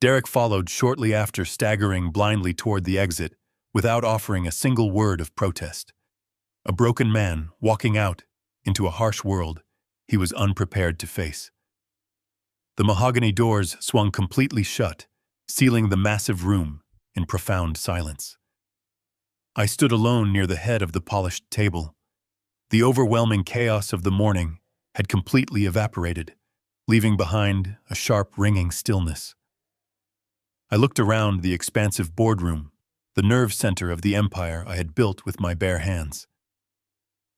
Derek followed shortly after, staggering blindly toward the exit without offering a single word of protest. A broken man walking out into a harsh world he was unprepared to face. The mahogany doors swung completely shut, sealing the massive room in profound silence. I stood alone near the head of the polished table. The overwhelming chaos of the morning had completely evaporated, leaving behind a sharp, ringing stillness. I looked around the expansive boardroom, the nerve center of the empire I had built with my bare hands.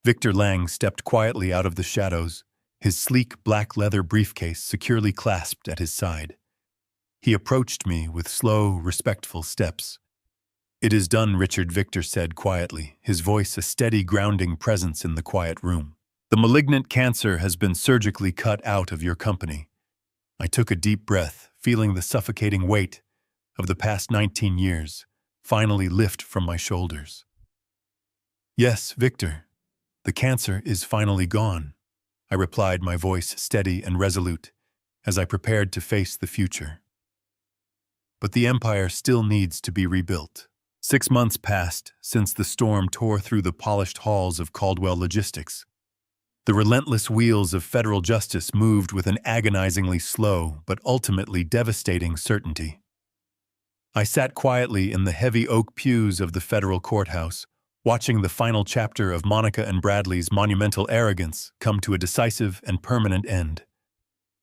Victor Lang stepped quietly out of the shadows, his sleek black leather briefcase securely clasped at his side. He approached me with slow, respectful steps. "It is done," Richard, Victor said quietly, his voice a steady, grounding presence in the quiet room. "The malignant cancer has been surgically cut out of your company." I took a deep breath, feeling the suffocating weight of the past 19 years finally lift from my shoulders. "Yes, Victor, the cancer is finally gone," I replied, my voice steady and resolute, as I prepared to face the future. "But the empire still needs to be rebuilt." 6 months passed since the storm tore through the polished halls of Caldwell Logistics. The relentless wheels of federal justice moved with an agonizingly slow but ultimately devastating certainty. I sat quietly in the heavy oak pews of the federal courthouse, watching the final chapter of Monica and Bradley's monumental arrogance come to a decisive and permanent end.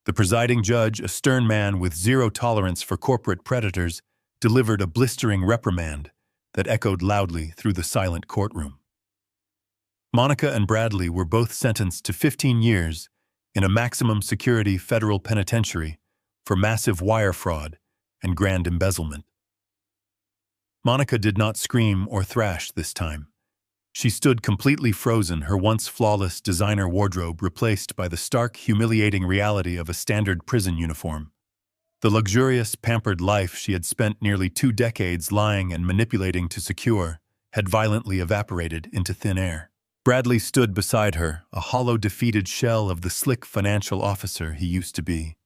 The presiding judge, a stern man with zero tolerance for corporate predators, delivered a blistering reprimand that echoed loudly through the silent courtroom. Monica and Bradley were both sentenced to 15 years in a maximum security federal penitentiary for massive wire fraud and grand embezzlement. Monica did not scream or thrash this time. She stood completely frozen, her once flawless designer wardrobe replaced by the stark, humiliating reality of a standard prison uniform. The luxurious, pampered life she had spent nearly 2 decades lying and manipulating to secure had violently evaporated into thin air. Bradley stood beside her, a hollow, defeated shell of the slick financial officer he used to be.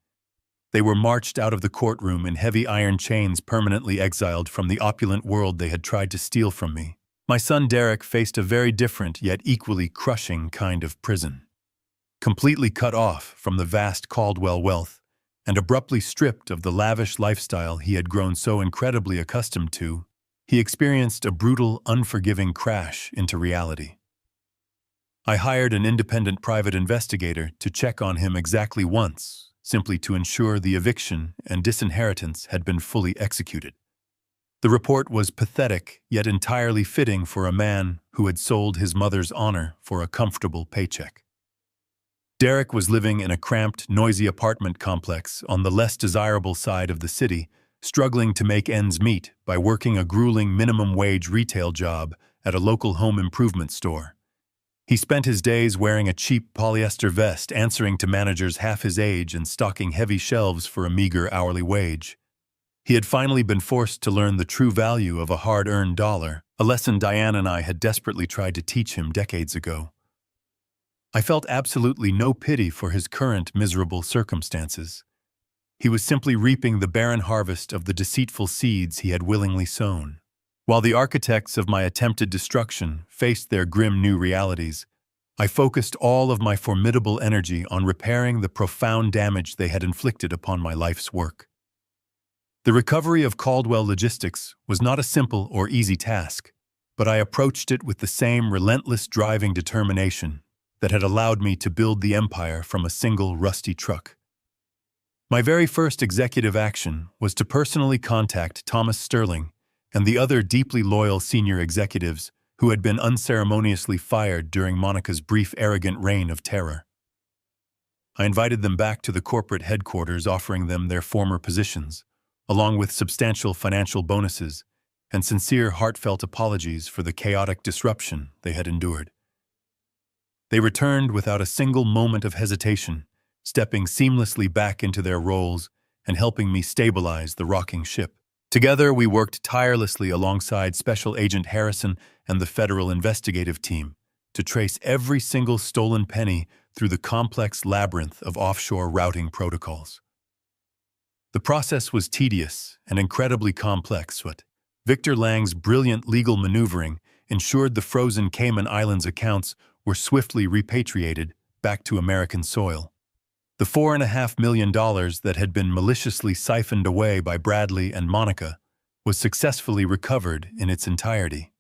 They were marched out of the courtroom in heavy iron chains, permanently exiled from the opulent world they had tried to steal from me. My son Derek faced a very different yet equally crushing kind of prison. Completely cut off from the vast Caldwell wealth and abruptly stripped of the lavish lifestyle he had grown so incredibly accustomed to, he experienced a brutal, unforgiving crash into reality. I hired an independent private investigator to check on him exactly once, simply to ensure the eviction and disinheritance had been fully executed. The report was pathetic, yet entirely fitting for a man who had sold his mother's honor for a comfortable paycheck. Derek was living in a cramped, noisy apartment complex on the less desirable side of the city, struggling to make ends meet by working a grueling minimum-wage retail job at a local home improvement store. He spent his days wearing a cheap polyester vest, answering to managers half his age and stocking heavy shelves for a meager hourly wage. He had finally been forced to learn the true value of a hard-earned dollar, a lesson Diane and I had desperately tried to teach him decades ago. I felt absolutely no pity for his current miserable circumstances. He was simply reaping the barren harvest of the deceitful seeds he had willingly sown. While the architects of my attempted destruction faced their grim new realities, I focused all of my formidable energy on repairing the profound damage they had inflicted upon my life's work. The recovery of Caldwell Logistics was not a simple or easy task, but I approached it with the same relentless driving determination that had allowed me to build the empire from a single rusty truck. My very first executive action was to personally contact Thomas Sterling and the other deeply loyal senior executives who had been unceremoniously fired during Monica's brief, arrogant reign of terror. I invited them back to the corporate headquarters, offering them their former positions, along with substantial financial bonuses and sincere, heartfelt apologies for the chaotic disruption they had endured. They returned without a single moment of hesitation, stepping seamlessly back into their roles and helping me stabilize the rocking ship. Together, we worked tirelessly alongside Special Agent Harrison and the federal investigative team to trace every single stolen penny through the complex labyrinth of offshore routing protocols. The process was tedious and incredibly complex, but Victor Lang's brilliant legal maneuvering ensured the frozen Cayman Islands accounts were swiftly repatriated back to American soil. The $4.5 million that had been maliciously siphoned away by Bradley and Monica was successfully recovered in its entirety.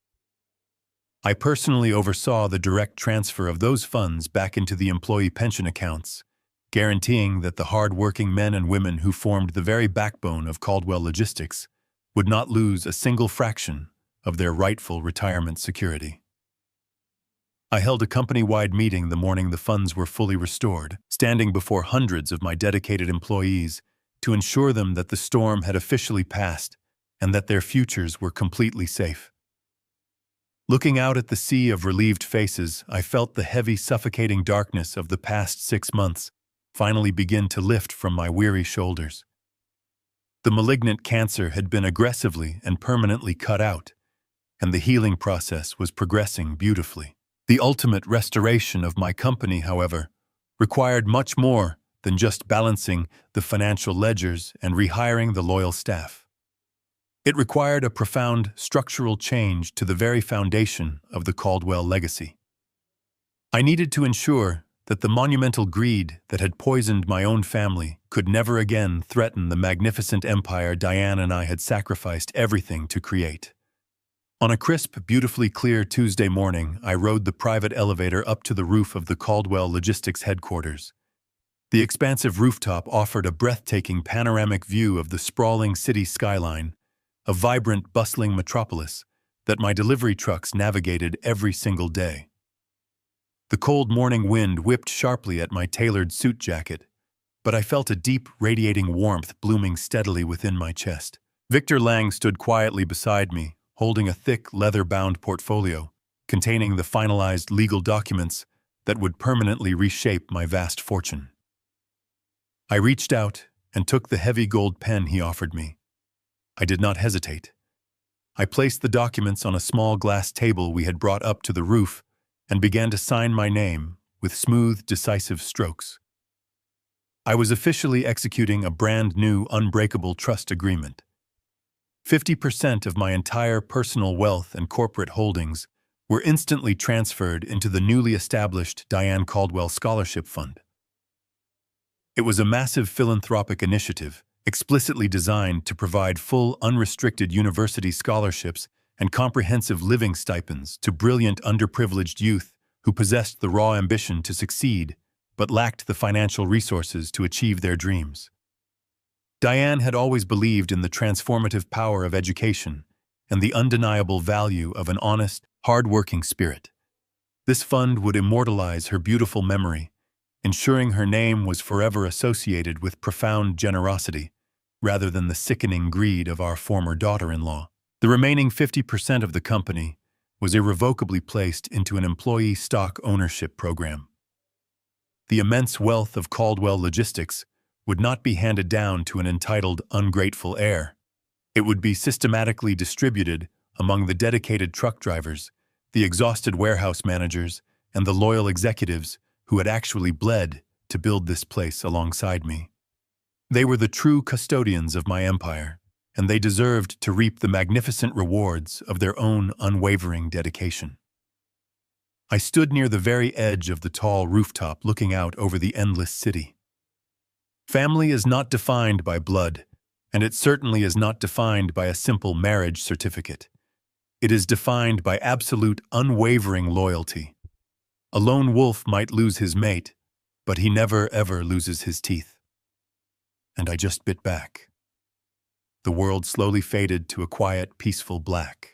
I personally oversaw the direct transfer of those funds back into the employee pension accounts, guaranteeing that the hard-working men and women who formed the very backbone of Caldwell Logistics would not lose a single fraction of their rightful retirement security. I held a company-wide meeting the morning the funds were fully restored, standing before hundreds of my dedicated employees to ensure them that the storm had officially passed and that their futures were completely safe. Looking out at the sea of relieved faces, I felt the heavy, suffocating darkness of the past 6 months finally begin to lift from my weary shoulders. The malignant cancer had been aggressively and permanently cut out, and the healing process was progressing beautifully. The ultimate restoration of my company, however, required much more than just balancing the financial ledgers and rehiring the loyal staff. It required a profound structural change to the very foundation of the Caldwell legacy. I needed to ensure that the monumental greed that had poisoned my own family could never again threaten the magnificent empire Diane and I had sacrificed everything to create. On a crisp, beautifully clear Tuesday morning, I rode the private elevator up to the roof of the Caldwell Logistics headquarters. The expansive rooftop offered a breathtaking panoramic view of the sprawling city skyline, a vibrant, bustling metropolis that my delivery trucks navigated every single day. The cold morning wind whipped sharply at my tailored suit jacket, but I felt a deep, radiating warmth blooming steadily within my chest. Victor Lang stood quietly beside me, holding a thick, leather-bound portfolio containing the finalized legal documents that would permanently reshape my vast fortune. I reached out and took the heavy gold pen he offered me. I did not hesitate. I placed the documents on a small glass table we had brought up to the roof and began to sign my name with smooth, decisive strokes. I was officially executing a brand new, unbreakable trust agreement. 50% of my entire personal wealth and corporate holdings were instantly transferred into the newly established Diane Caldwell Scholarship Fund. It was a massive philanthropic initiative explicitly designed to provide full, unrestricted university scholarships and comprehensive living stipends to brilliant, underprivileged youth who possessed the raw ambition to succeed but lacked the financial resources to achieve their dreams. Diane had always believed in the transformative power of education and the undeniable value of an honest, hard-working spirit. This fund would immortalize her beautiful memory, ensuring her name was forever associated with profound generosity, rather than the sickening greed of our former daughter-in-law. The remaining 50% of the company was irrevocably placed into an employee stock ownership program. The immense wealth of Caldwell Logistics would not be handed down to an entitled, ungrateful heir. It would be systematically distributed among the dedicated truck drivers, the exhausted warehouse managers, and the loyal executives who had actually bled to build this place alongside me. They were the true custodians of my empire, and they deserved to reap the magnificent rewards of their own unwavering dedication. I stood near the very edge of the tall rooftop looking out over the endless city. Family is not defined by blood, and it certainly is not defined by a simple marriage certificate. It is defined by absolute, unwavering loyalty. A lone wolf might lose his mate, but he never, ever loses his teeth. And I just bit back. The world slowly faded to a quiet, peaceful black.